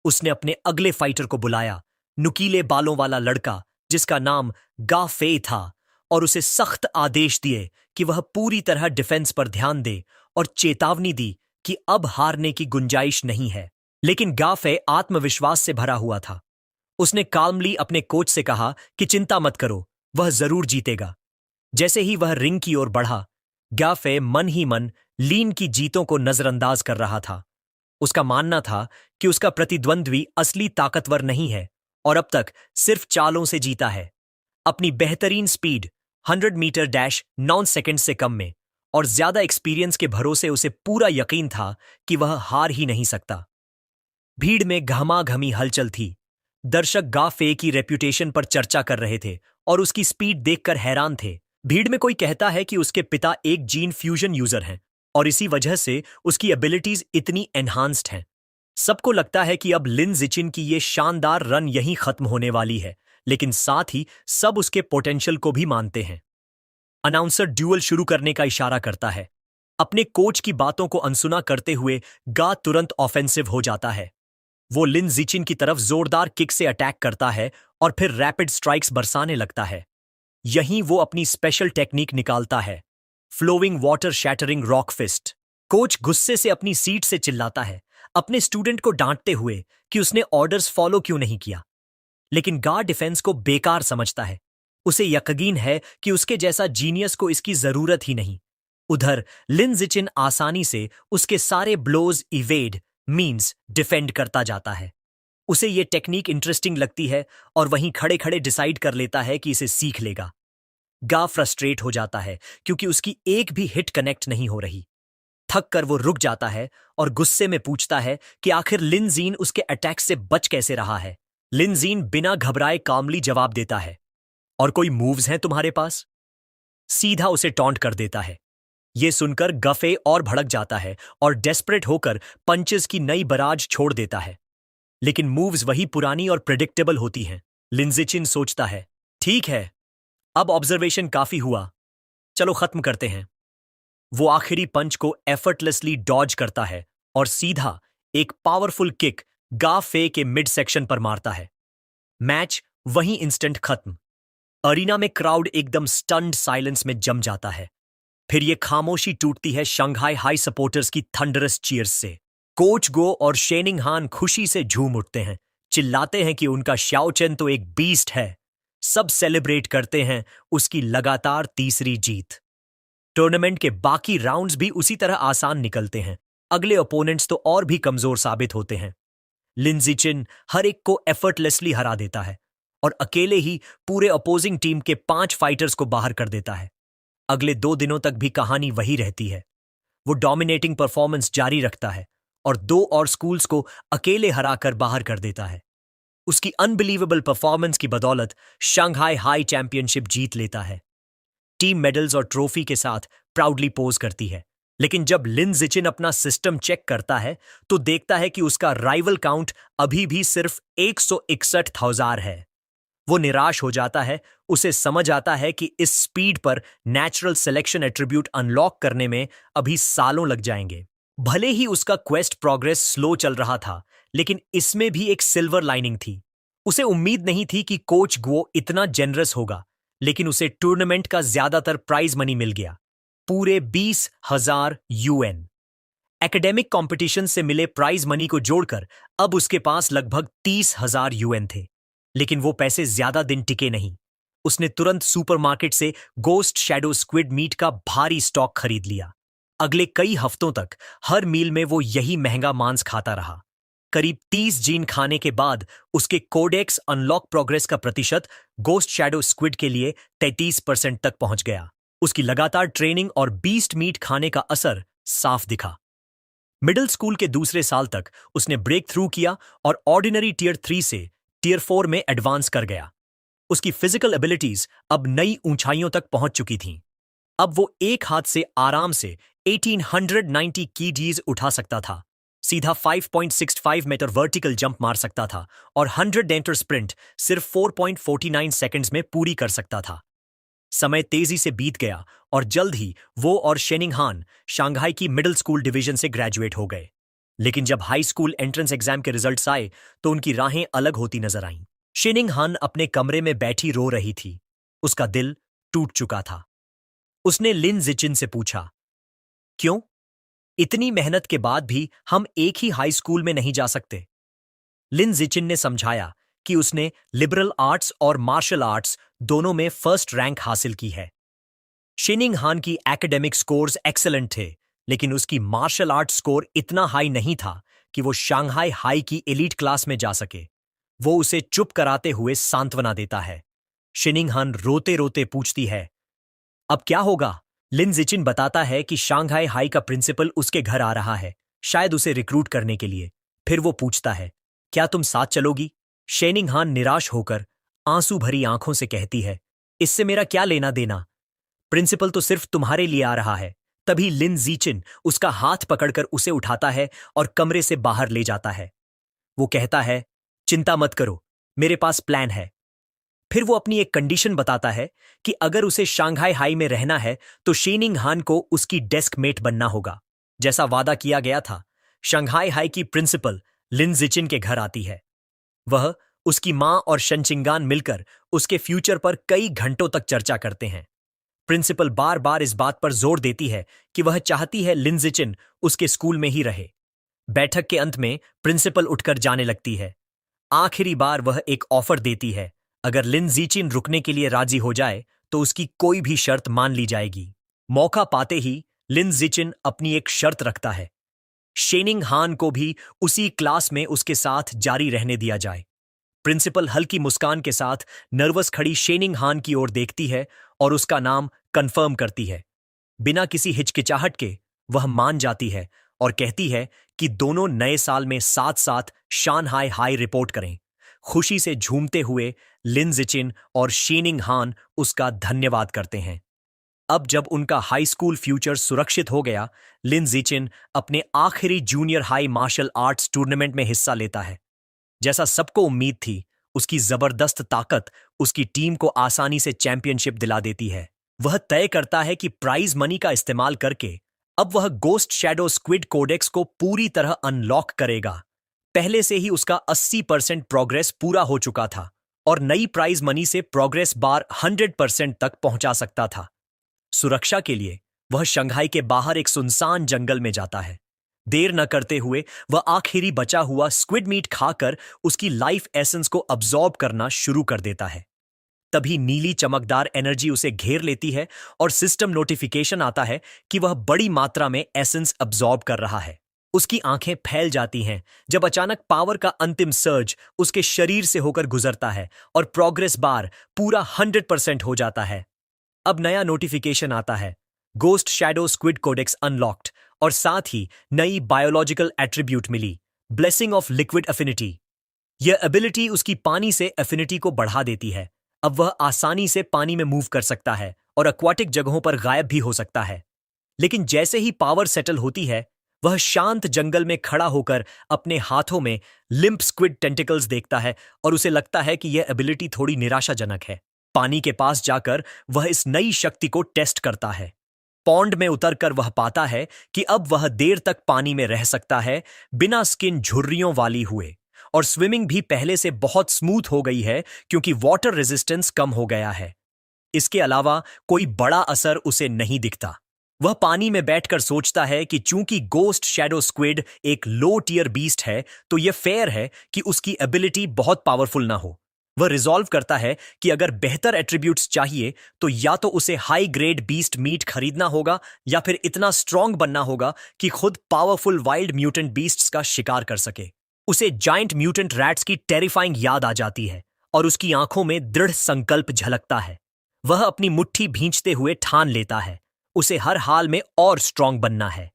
उसने अपने अगले फाइटर को बुलाया, नुकीले बालों वाला लड़का जिसका नाम गा फे था, और उसे सख्त आदेश दिए कि वह पूरी तरह डिफेंस पर ध्यान दे और चेतावनी दी कि अब हारने की गुंजाइश नहीं है। लेकिन गा फे आत्मविश्वास से भरा हुआ था। उसने काल्मली अपने कोच से कहा कि चिंता मत करो, वह जरूर जीतेगा। जैसे ही वह रिंग की ओर बढ़ा, गा फे मन ही मन लीन की जीतों को नजरअंदाज कर रहा था। उसका मानना था कि उसका प्रतिद्वंद्वी असली ताकतवर नहीं है और अब तक सिर्फ चालों से जीता है। अपनी बेहतरीन स्पीड 100 मीटर डैश 9 सेकंड से कम में और ज्यादा एक्सपीरियंस के भरोसे उसे पूरा यकीन था कि वह हार ही नहीं सकता। भीड़ में घमाघमी हलचल थी। दर्शक गा फे की रेप्यूटेशन पर चर्चा कर रहे थे और उसकी स्पीड देखकर हैरान थे। भीड़ में कोई कहता है कि उसके पिता एक जीन फ्यूजन यूजर हैं और इसी वजह से उसकी एबिलिटीज इतनी एनहांस्ड हैं। सबको लगता है कि अब लिन जिचिन की ये शानदार रन यहीं खत्म होने वाली है, लेकिन साथ ही सब उसके पोटेंशियल को भी मानते हैं। अनाउंसर ड्यूअल शुरू करने का इशारा करता है। अपने कोच की बातों को अनसुना करते हुए गा तुरंत ऑफेंसिव हो जाता है। वो लिन जिचिन की तरफ जोरदार किक से अटैक करता है और फिर रैपिड स्ट्राइक्स बरसाने लगता है। यहीं वो अपनी स्पेशल टेक्निक निकालता है, flowing water shattering rock fist. Coach गुस्से से अपनी सीट से चिल्लाता है, अपने स्टूडेंट को डांटते हुए कि उसने ऑर्डर्स फॉलो क्यों नहीं किया। लेकिन गा डिफेंस को बेकार समझता है। उसे यकीन है कि उसके जैसा जीनियस को इसकी जरूरत ही नहीं। उधर लिन जिचिन आसानी से उसके सारे ब्लोज इवेड मींस डिफेंड करता जाता है। उसे ये टेक्निक इंटरेस्टिंग लगती है और वहीं खड़े खड़े डिसाइड कर लेता है कि इसे सीख लेगा। गा फ्रस्ट्रेट हो जाता है क्योंकि उसकी एक भी हिट कनेक्ट नहीं हो रही। थक कर वो रुक जाता है और गुस्से में पूछता है कि आखिर लिन जीन उसके अटैक से बच कैसे रहा है। लिन जीन बिना घबराए कामली जवाब देता है, और कोई मूव्स हैं तुम्हारे पास? सीधा उसे टॉन्ट कर देता है। ये सुनकर गफे और भड़क जाता है और डेस्परेट होकर पंचेस की नई बराज छोड़ देता है। लेकिन मूव्स वही पुरानी और प्रिडिक्टेबल होती हैं। लिनजिचिन सोचता है, ठीक है, अब ऑब्जर्वेशन काफी हुआ, चलो खत्म करते हैं। वो आखिरी पंच को एफर्टलेसली डॉज करता है और सीधा एक पावरफुल किक गा फे के मिड सेक्शन पर मारता है। मैच वहीं इंस्टेंट खत्म। अरीना में क्राउड एकदम स्टन्ड साइलेंस में जम जाता है। फिर ये खामोशी टूटती है शंघाई हाई सपोर्टर्स की थंडरस चीयर्स से। कोच गो और शेनिंग हान खुशी से झूम उठते हैं, चिल्लाते हैं कि उनका शाओ चेन तो एक बीस्ट है। सब सेलिब्रेट करते हैं उसकी लगातार तीसरी जीत। टूर्नामेंट के बाकी राउंड्स भी उसी तरह आसान निकलते हैं। अगले ओपोनेंट्स तो और भी कमजोर साबित होते हैं। लिनजिचिन हर एक को एफर्टलेसली हरा देता है और अकेले ही पूरे अपोजिंग टीम के 5 फाइटर्स को बाहर कर देता है। अगले 2 दिनों तक भी कहानी वही रहती है। वो डोमिनेटिंग परफॉर्मेंस जारी रखता है और 2 और स्कूल्स को अकेले हराकर बाहर कर देता है। उसकी अनबिलीवेबल परफॉर्मेंस की बदौलत शंघाई हाई चैंपियनशिप जीत लेता है। टीम मेडल्स और ट्रॉफी के साथ प्राउडली पोज करती है। लेकिन जब लिन जिचिन अपना सिस्टम चेक करता है तो देखता है कि उसका राइवल काउंट अभी भी सिर्फ 161,000 है। वो निराश हो जाता है। उसे समझ आता है कि इस स्पीड पर नेचुरल सिलेक्शन एट्रीब्यूट अनलॉक करने में अभी सालों लग जाएंगे। भले ही उसका क्वेस्ट प्रोग्रेस स्लो चल रहा था, लेकिन इसमें भी एक सिल्वर लाइनिंग थी। उसे उम्मीद नहीं थी कि कोच गुओ इतना जेनरस होगा, लेकिन उसे टूर्नामेंट का ज्यादातर प्राइज मनी मिल गया, पूरे 20,000 यूएन। एकेडमिक कंपटीशन से मिले प्राइज मनी को जोड़कर अब उसके पास लगभग 30,000 यूएन थे। लेकिन वो पैसे ज्यादा दिन टिके नहीं। उसने तुरंत सुपरमार्केट से गोस्ट शैडो स्क्विड मीट का भारी स्टॉक खरीद लिया। अगले कई हफ्तों तक हर मील में वो यही महंगा मांस खाता रहा। करीब 30 जीन खाने के बाद उसके कोडेक्स अनलॉक प्रोग्रेस का प्रतिशत गोस्ट शैडो स्क्विड के लिए 33% तक पहुंच गया। उसकी लगातार ट्रेनिंग और बीस्ट मीट खाने का असर साफ दिखा। मिडिल स्कूल के दूसरे साल तक उसने ब्रेक थ्रू किया और ऑर्डिनरी टीयर 3 से टीयर 4 में एडवांस कर गया। उसकी फिजिकल एबिलिटीज अब नई ऊंचाइयों तक पहुंच चुकी थीं। अब वो एक हाथ से आराम से 1890 कीजीज उठा सकता था, सीधा 5.65 मीटर वर्टिकल जंप मार सकता था और 100 मीटर स्प्रिंट सिर्फ 4.49 सेकंड्स में पूरी कर सकता था। समय तेजी से बीत गया और जल्द ही वो और शेनिंग हान शंघाई की मिडिल स्कूल डिवीजन से ग्रेजुएट हो गए। लेकिन जब हाई स्कूल एंट्रेंस एग्जाम के रिजल्ट्स आए तो उनकी राहें अलग होती नजर आईं। शेनिंग हान अपने कमरे में बैठी रो रही थी। उसका दिल टूट चुका था। उसने लिन जिचिन से पूछा, क्यों? इतनी मेहनत के बाद भी हम एक ही हाई स्कूल में नहीं जा सकते। लिन जिचिन ने समझाया कि उसने लिबरल आर्ट्स और मार्शल आर्ट्स दोनों में फर्स्ट रैंक हासिल की है। शेनिंग हान की एकेडमिक स्कोर्स एक्सेलेंट थे, लेकिन उसकी मार्शल आर्ट स्कोर इतना हाई नहीं था कि वो शंघाई हाई की एलीट क्लास में जा सके। वो उसे चुप कराते हुए सांत्वना देता है। शेनिंग हान रोते रोते पूछती है, अब क्या होगा? लिन जिचिन बताता है कि शंघाई हाई का प्रिंसिपल उसके घर आ रहा है, शायद उसे रिक्रूट करने के लिए। फिर वो पूछता है, क्या तुम साथ चलोगी? शेनिंग हान निराश होकर आंसू भरी आंखों से कहती है, इससे मेरा क्या लेना देना? प्रिंसिपल तो सिर्फ तुम्हारे लिए आ रहा है। तभी लिन जिचिन उसका हाथ पकड़कर उसे उठाता है और कमरे से बाहर ले जाता है। वो कहता है, चिंता मत करो, मेरे पास प्लान है। फिर वो अपनी एक कंडीशन बताता है कि अगर उसे शंघाई हाई में रहना है तो शेनिंग हान को उसकी डेस्क मेट बनना होगा। जैसा वादा किया गया था, शंघाई हाई की प्रिंसिपल लिन जिचिन के घर आती है। वह, उसकी मां और शनचिंगान मिलकर उसके फ्यूचर पर कई घंटों तक चर्चा करते हैं। प्रिंसिपल बार बार इस बात पर जोर देती है कि वह चाहती है लिन जिचिन उसके स्कूल में ही रहे। बैठक के अंत में प्रिंसिपल उठकर जाने लगती है। आखिरी बार वह एक ऑफर देती है, अगर लिन जिचिन रुकने के लिए राजी हो जाए तो उसकी कोई भी शर्त मान ली जाएगी। मौका पाते ही लिन जिचिन अपनी एक शर्त रखता है, शेनिंग हान को भी उसी क्लास में उसके साथ जारी रहने दिया जाए। प्रिंसिपल हल्की मुस्कान के साथ नर्वस खड़ी शेनिंग हान की ओर देखती है और उसका नाम कंफर्म करती है। बिना किसी हिचकिचाहट के वह मान जाती है और कहती है कि दोनों नए साल में साथ साथ शानहाई हाई रिपोर्ट करें। खुशी से झूमते हुए लिन जिचिन और शीनिंग हान उसका धन्यवाद करते हैं। अब जब उनका हाई स्कूल फ्यूचर सुरक्षित हो गया, लिन जिचिन अपने आखिरी junior high martial arts tournament में हिस्सा लेता है। जैसा सबको उम्मीद थी, उसकी जबरदस्त ताकत उसकी टीम को आसानी से चैंपियनशिप दिला देती है। वह तय करता है कि प्राइज मनी का इस्तेमाल करके अब वह गोस्ट शैडो स्क्विड कोडेक्स को पूरी तरह अनलॉक करेगा। पहले से ही उसका 80% प्रोग्रेस पूरा हो चुका था और नई प्राइज मनी से प्रोग्रेस बार 100% तक पहुंचा सकता था। सुरक्षा के लिए वह शंघाई के बाहर एक सुनसान जंगल में जाता है। देर न करते हुए वह आखिरी बचा हुआ स्क्विड मीट खाकर उसकी लाइफ एसेंस को अब्सॉर्ब करना शुरू कर देता है। तभी नीली चमकदार एनर्जी उसे घेर लेती है और सिस्टम नोटिफिकेशन आता है कि वह बड़ी मात्रा में एसेंस अब्सॉर्ब कर रहा है। उसकी आंखें फैल जाती हैं जब अचानक पावर का अंतिम सर्ज उसके शरीर से होकर गुजरता है और प्रोग्रेस बार पूरा 100% हो जाता है। अब नया नोटिफिकेशन आता है, ghost shadow squid codex unlocked, और साथ ही नई बायोलॉजिकल एट्रीब्यूट मिली, ब्लेसिंग ऑफ लिक्विड एफिनिटी। यह एबिलिटी उसकी पानी से एफिनिटी को बढ़ा देती है। अब वह आसानी से पानी में मूव कर सकता है और एक्वाटिक जगहों पर गायब भी हो सकता है। लेकिन जैसे ही पावर सेटल होती है, वह शांत जंगल में खड़ा होकर अपने हाथों में लिम्प स्क्विड टेंटिकल्स देखता है और उसे लगता है कि यह एबिलिटी थोड़ी निराशाजनक है। पानी के पास जाकर वह इस नई शक्ति को टेस्ट करता है। पॉन्ड में उतरकर वह पाता है कि अब वह देर तक पानी में रह सकता है बिना स्किन झुर्रियों वाली हुए, और स्विमिंग भी पहले से बहुत स्मूथ हो गई है क्योंकि वाटर रेजिस्टेंस कम हो गया है। इसके अलावा कोई बड़ा असर उसे नहीं दिखता। वह पानी में बैठकर सोचता है कि चूंकि गोस्ट शैडो स्क्विड एक लो टियर बीस्ट है, तो यह फेयर है कि उसकी एबिलिटी बहुत पावरफुल ना हो। वह रिजॉल्व करता है कि अगर बेहतर एट्रीब्यूट्स चाहिए तो या तो उसे हाई ग्रेड बीस्ट मीट खरीदना होगा या फिर इतना स्ट्रांग बनना होगा कि खुद पावरफुल वाइल्ड म्यूटेंट बीस्ट्स का शिकार कर सके। उसे जायंट म्यूटेंट रैट्स की टेरिफाइंग याद आ जाती है और उसकी आंखों में दृढ़ संकल्प झलकता है। वह अपनी मुट्ठी भींचते हुए ठान लेता है, उसे हर हाल में और स्ट्रांग बनना है।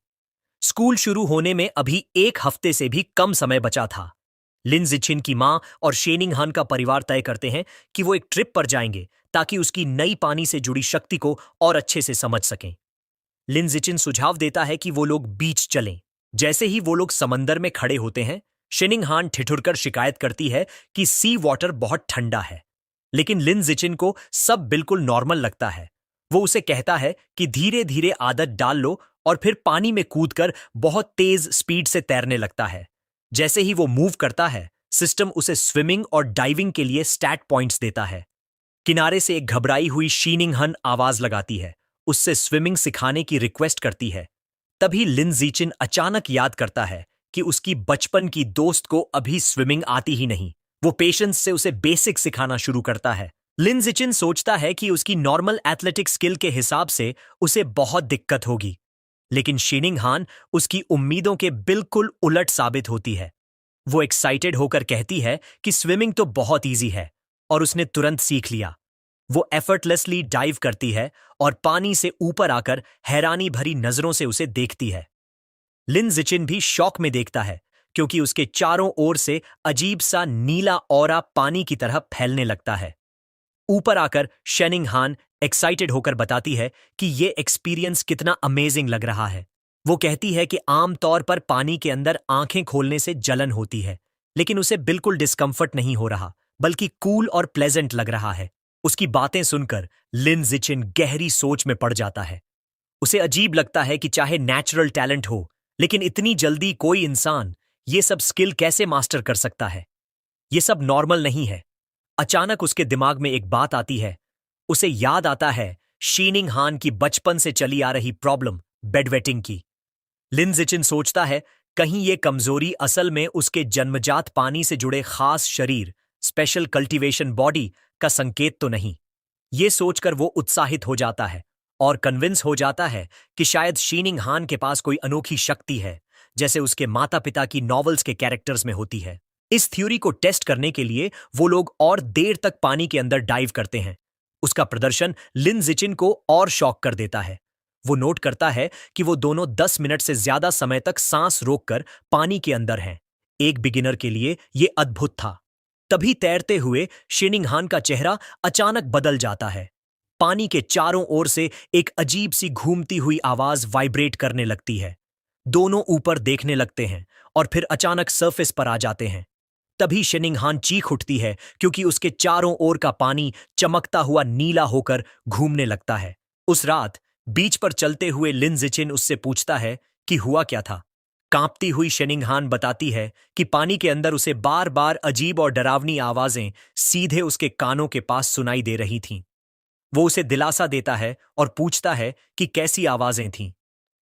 स्कूल शुरू होने में अभी 1 हफ्ते से भी कम समय बचा था। लिन जिचिन की मां और शेनिंग हान का परिवार तय करते हैं कि वो एक ट्रिप पर जाएंगे ताकि उसकी नई पानी से जुड़ी शक्ति को और अच्छे से समझ सकें। लिन जिचिन सुझाव देता है कि वो लोग बीच चलें। जैसे ही वो लोग समंदर में खड़े होते हैं, शेनिंग हान ठिठुरकर शिकायत करती है कि सी वाटर बहुत ठंडा है, लेकिन लिन जिचिन को सब बिल्कुल नॉर्मल लगता है। वो उसे कहता है कि धीरे धीरे आदत डाल लो, और फिर पानी में कूदकर बहुत तेज स्पीड से तैरने लगता है। जैसे ही वो मूव करता है, सिस्टम उसे स्विमिंग और डाइविंग के लिए स्टैट पॉइंट्स देता है। किनारे से एक घबराई हुई शीनिंग हन आवाज लगाती है, उससे स्विमिंग सिखाने की रिक्वेस्ट करती है। तभी लिन जिचिन अचानक याद करता है कि उसकी बचपन की दोस्त को अभी स्विमिंग आती ही नहीं। वो पेशेंस से उसे बेसिक सिखाना शुरू करता है। लिन जिचिन सोचता है कि उसकी नॉर्मल एथलेटिक स्किल के हिसाब से उसे बहुत दिक्कत होगी, लेकिन शीनिंग हान उसकी उम्मीदों के बिल्कुल उलट साबित होती है। वो एक्साइटेड होकर कहती है कि स्विमिंग तो बहुत इजी है और उसने तुरंत सीख लिया। वो एफर्टलेसली डाइव करती है और पानी से ऊपर आकर हैरानी भरी नजरों से उसे देखती है। लिन जिचिन भी शॉक में देखता है क्योंकि उसके चारों ओर से अजीब सा नीला ऑरा पानी की तरह फैलने लगता है। ऊपर आकर शेनिंग हान एक्साइटेड होकर बताती है कि ये एक्सपीरियंस कितना अमेजिंग लग रहा है। वो कहती है कि आमतौर पर पानी के अंदर आंखें खोलने से जलन होती है, लेकिन उसे बिल्कुल डिस्कम्फर्ट नहीं हो रहा, बल्कि कूल और प्लेजेंट लग रहा है। उसकी बातें सुनकर लिन जिचिन गहरी सोच में पड़ जाता है। उसे अजीब लगता है कि चाहे नेचुरल टैलेंट हो, लेकिन इतनी जल्दी कोई इंसान ये सब स्किल कैसे मास्टर कर सकता है। ये सब नॉर्मल नहीं है। अचानक उसके दिमाग में एक बात आती है। उसे याद आता है शीनिंग हान की बचपन से चली आ रही प्रॉब्लम, बेडवेटिंग की। लिन जिचिन सोचता है कहीं ये कमजोरी असल में उसके जन्मजात पानी से जुड़े खास शरीर, स्पेशल कल्टीवेशन बॉडी का संकेत तो नहीं। ये सोचकर वो उत्साहित हो जाता है और कन्विंस हो जाता है कि शायद शीनिंग हान के पास कोई अनोखी शक्ति है, जैसे उसके माता पिता की नॉवेल्स के कैरेक्टर्स में होती है। इस थ्योरी को टेस्ट करने के लिए वो लोग और देर तक पानी के अंदर डाइव करते हैं। उसका प्रदर्शन लिन जिचिन को और शॉक कर देता है। वो नोट करता है कि वो दोनों 10 मिनट से ज्यादा समय तक सांस रोककर पानी के अंदर हैं। एक बिगिनर के लिए ये अद्भुत था। तभी तैरते हुए शिनिंगहान का चेहरा अचानक बदल जाता है। पानी के चारों ओर से एक अजीब सी घूमती हुई आवाज वाइब्रेट करने लगती है। दोनों ऊपर देखने लगते हैं और फिर अचानक सरफेस पर आ जाते हैं। तभी शिनिंगहान चीख उठती है क्योंकि उसके चारों ओर का पानी चमकता हुआ नीला होकर घूमने लगता है। उस रात बीच पर चलते हुए लिन जिचिन उससे पूछता है कि हुआ क्या था। कांपती हुई शिनिंगहान बताती है कि पानी के अंदर उसे बार बार अजीब और डरावनी आवाजें सीधे उसके कानों के पास सुनाई दे रही थीं। वो उसे दिलासा देता है और पूछता है कि कैसी आवाजें थीं।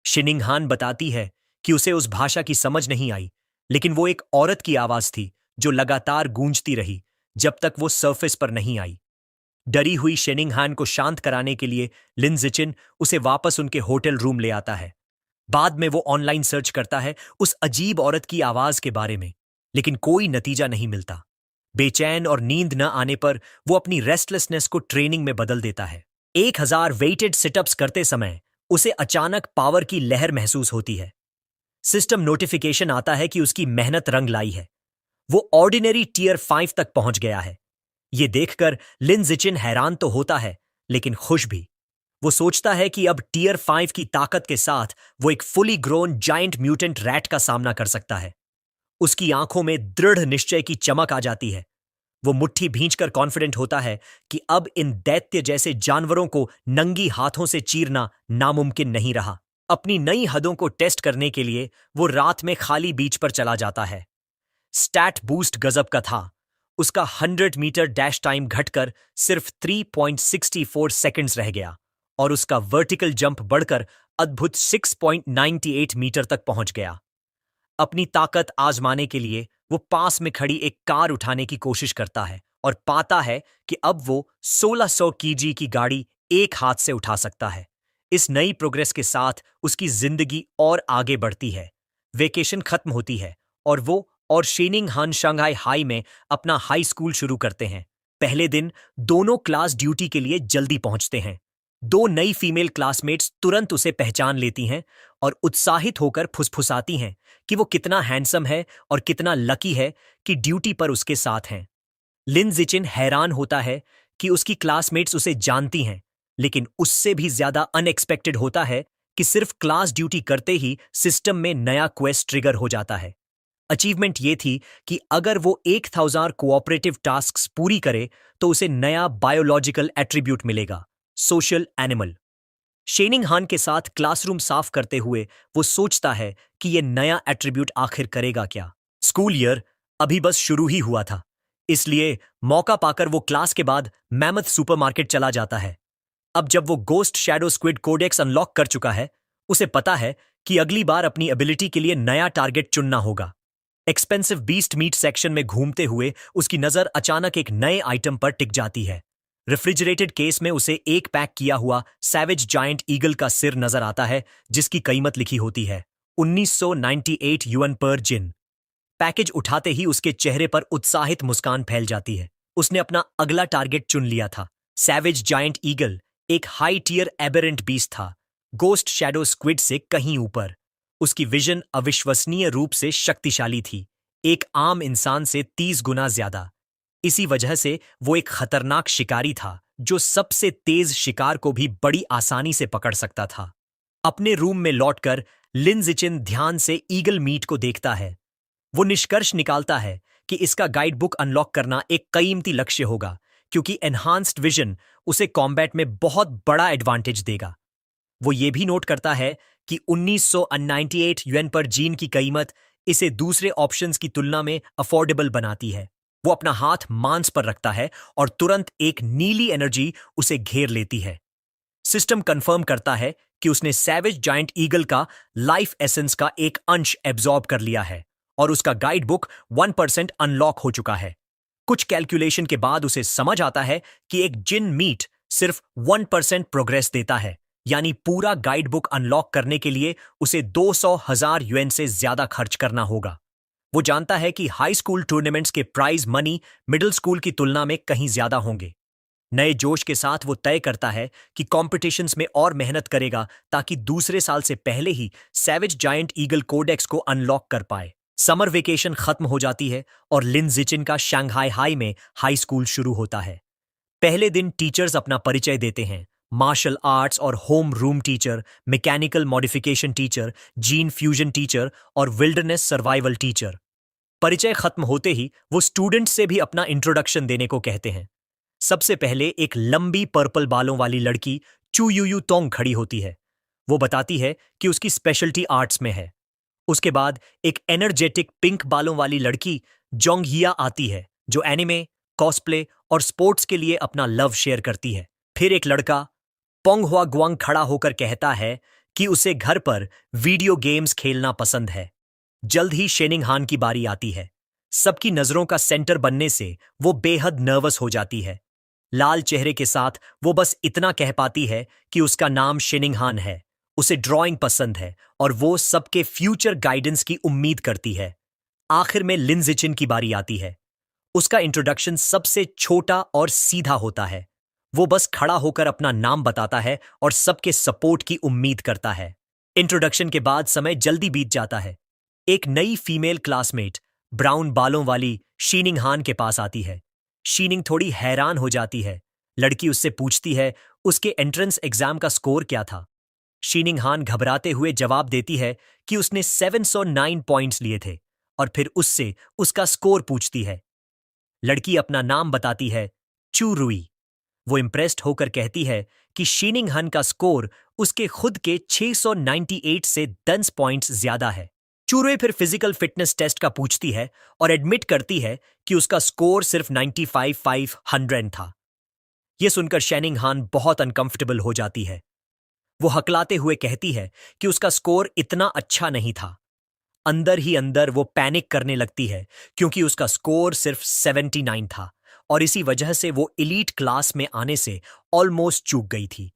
शिनिंगहान बताती है कि उसे उस भाषा की समझ नहीं आई, लेकिन वो एक औरत की आवाज थी जो लगातार गूंजती रही जब तक वो सरफेस पर नहीं आई। डरी हुई शिनिंगहान को शांत कराने के लिए लिन जिचिन उसे वापस उनके होटल रूम ले आता है। बाद में वो ऑनलाइन सर्च करता है उस अजीब औरत की आवाज के बारे में, लेकिन कोई नतीजा नहीं मिलता। बेचैन और नींद न आने पर वो अपनी रेस्टलेसनेस को ट्रेनिंग में बदल देता है। 1000 वेटेड सिटअप्स करते समय उसे अचानक पावर की लहर महसूस होती है। सिस्टम नोटिफिकेशन आता है कि उसकी मेहनत रंग लाई है। वो ऑर्डिनरी टीयर 5 तक पहुंच गया है। ये देखकर लिन जिचिन हैरान तो होता है, लेकिन खुश भी। वो सोचता है कि अब टीयर 5 की ताकत के साथ वो एक fully grown giant mutant rat का सामना कर सकता है। उसकी आंखों में दृढ़ निश्चय की चमक आ जाती है। वो मुट्ठी भींचकर कॉन्फिडेंट होता है कि अब इन दैत्य जैसे जानवरों को नंगी हाथों से चीरना नामुमकिन नहीं रहा। अपनी नई हदों को टेस्ट करने के लिए वो रात में खाली बीच पर चला जाता है। स्टैट बूस्ट गजब का था। उसका 100 मीटर डैश टाइम घटकर सिर्फ 3.64 सेकंड्स रह गया और उसका वर्टिकल जंप बढ़कर अद्भुत 6.98 मीटर तक पहुंच गया। अपनी ताकत आजमाने के लिए वो पास में खड़ी एक कार उठाने की कोशिश करता है और पाता है कि अब वो 1600 केजी की गाड़ी एक हाथ से उठा सकता है। इस नई प्रोग्रेस के साथ उसकी जिंदगी और आगे बढ़ती है। वेकेशन खत्म होती है और वो और शिनिंगहान शंघाई हाई में अपना हाई स्कूल शुरू करते हैं। पहले दिन दोनों क्लास ड्यूटी के लिए जल्दी पहुंचते हैं। दो नई फीमेल क्लासमेट्स तुरंत उसे पहचान लेती हैं और उत्साहित होकर फुसफुसाती हैं कि वो कितना हैंडसम है और कितना लकी है कि ड्यूटी पर उसके साथ हैं। लिन जिचिन हैरान होता है कि उसकी क्लासमेट्स उसे जानती हैं, लेकिन उससे भी ज्यादा अनएक्सपेक्टेड होता है कि सिर्फ क्लास ड्यूटी करते ही सिस्टम में नया क्वेस्ट ट्रिगर हो जाता है। अचीवमेंट ये थी कि अगर वो 1000 कोऑपरेटिव टास्क्स पूरी करे तो उसे नया बायोलॉजिकल एट्रीब्यूट मिलेगा, सोशल एनिमल। शेनिंगहान के साथ क्लासरूम साफ करते हुए वो सोचता है कि ये नया एट्रीब्यूट आखिर करेगा क्या। स्कूल ईयर अभी बस शुरू ही हुआ था, इसलिए मौका पाकर वो क्लास के बाद मैमथ सुपरमार्केट चला जाता है। अब जब वो ghost shadow squid codex unlock कर चुका है, उसे पता है कि अगली बार अपनी एबिलिटी के लिए नया टारगेट चुनना होगा। एक्सपेंसिव बीस्ट मीट सेक्शन में घूमते हुए उसकी नजर अचानक एक नए आइटम पर टिक जाती है। रेफ्रिजरेटेड केस में उसे एक पैक किया हुआ सैवेज जायंट ईगल का सिर नजर आता है, जिसकी कीमत लिखी होती है 1998 युएन पर जिन। पैकेज उठाते ही उसके चेहरे पर उत्साहित मुस्कान फैल जाती है। उसने अपना अगला टारगेट चुन लिया था। सैवेज जायंट ईगल एक हाई टियर एबेरेंट बीस्ट था, गोस्ट शैडो स्क्विड से कहीं ऊपर। उसकी विजन अविश्वसनीय रूप से शक्तिशाली थी, एक आम इंसान से 30 गुना ज्यादा। इसी वजह से वो एक खतरनाक शिकारी था जो सबसे तेज शिकार को भी बड़ी आसानी से पकड़ सकता था। अपने रूम में लौटकर लिन जिचिन ध्यान से ईगल मीट को देखता है। वो निष्कर्ष निकालता है कि इसका गाइड बुक अनलॉक करना एक कीमती लक्ष्य होगा, क्योंकि एनहांस्ड विजन उसे कॉम्बैट में बहुत बड़ा एडवांटेज देगा। वो ये भी नोट करता है कि 1998 युएन पर जीन की कीमत इसे दूसरे ऑप्शंस की तुलना में अफोर्डेबल बनाती है। वो अपना हाथ मांस पर रखता है और तुरंत एक नीली एनर्जी उसे घेर लेती है। सिस्टम कंफर्म करता है कि उसने सैवेज जायंट ईगल का लाइफ एसेंस का एक अंश एब्जॉर्ब कर लिया है और उसका गाइड बुक 1% अनलॉक हो चुका है। कुछ कैलकुलेशन के बाद उसे समझ आता है कि एक जिन मीट सिर्फ 1% प्रोग्रेस देता है, यानी पूरा गाइड बुक अनलॉक करने के लिए उसे 200,000 युएन से ज्यादा खर्च करना होगा। वो जानता है कि हाई स्कूल टूर्नामेंट्स के प्राइज मनी मिडिल स्कूल की तुलना में कहीं ज्यादा होंगे। नए जोश के साथ वो तय करता है कि कॉम्पिटिशन्स में और मेहनत करेगा ताकि दूसरे साल से पहले ही सैवेज जायंट ईगल कोडेक्स को अनलॉक कर पाए। समर वेकेशन खत्म हो जाती है और लिन जिचिन का शंघाई हाई में हाई स्कूल शुरू होता है। पहले दिन टीचर्स अपना परिचय देते हैं। मार्शल आर्ट्स और home room teacher, mechanical modification teacher, gene fusion teacher और विल्डरनेस सर्वाइवल टीचर। परिचय खत्म होते ही वो स्टूडेंट्स से भी अपना इंट्रोडक्शन देने को कहते हैं। सबसे पहले एक लंबी पर्पल बालों वाली लड़की चू यू यू तोंग खड़ी होती है। वो बताती है कि उसकी स्पेशलिटी आर्ट्स में है। उसके बाद एक एनर्जेटिक पिंक बालों वाली लड़की जोंगहिया आती है, जो एनिमे, कॉस्प्ले और स्पोर्ट्स के लिए अपना लव शेयर करती है। फिर एक लड़का पोंगहुआ गुआंग खड़ा होकर कहता है कि उसे घर पर वीडियो गेम्स खेलना पसंद है। जल्द ही शेनिंग हान की बारी आती है। सबकी नजरों का सेंटर बनने से वो बेहद नर्वस हो जाती है। लाल चेहरे के साथ वो बस इतना कह पाती है कि उसका नाम शेनिंग हान है, उसे ड्राइंग पसंद है और वो सबके फ्यूचर गाइडेंस की उम्मीद करती है। आखिर में लिन जिचिन की बारी आती है। उसका इंट्रोडक्शन सबसे छोटा और सीधा होता है। वो बस खड़ा होकर अपना नाम बताता है और सबके सपोर्ट की उम्मीद करता है। इंट्रोडक्शन के बाद समय जल्दी बीत जाता है। एक नई फीमेल क्लासमेट ब्राउन बालों वाली शीनिंग हान के पास आती है। शीनिंग थोड़ी हैरान हो जाती है। लड़की उससे पूछती है उसके एंट्रेंस एग्जाम का स्कोर क्या था। शीनिंग हान घबराते हुए जवाब देती है कि उसने 709 पॉइंट्स लिए थे और फिर उससे उसका स्कोर पूछती है। लड़की अपना नाम बताती है, चू रुई। वो इम्प्रेस्ड होकर कहती है कि शीनिंग हन का स्कोर उसके खुद के 698 से 10 पॉइंट्स ज्यादा है। चूरुई फिर फिजिकल फिटनेस टेस्ट का पूछती है और एडमिट करती है कि उसका स्कोर सिर्फ 95/500 था। यह सुनकर शेनिंग हान बहुत अनकंफर्टेबल हो जाती है। वो हकलाते हुए कहती है कि उसका स्कोर इतना अच्छा नहीं था। अंदर ही अंदर वो पैनिक करने लगती है क्योंकि उसका स्कोर सिर्फ 79 था और इसी वजह से वो एलीट क्लास में आने से ऑलमोस्ट चूक गई थी।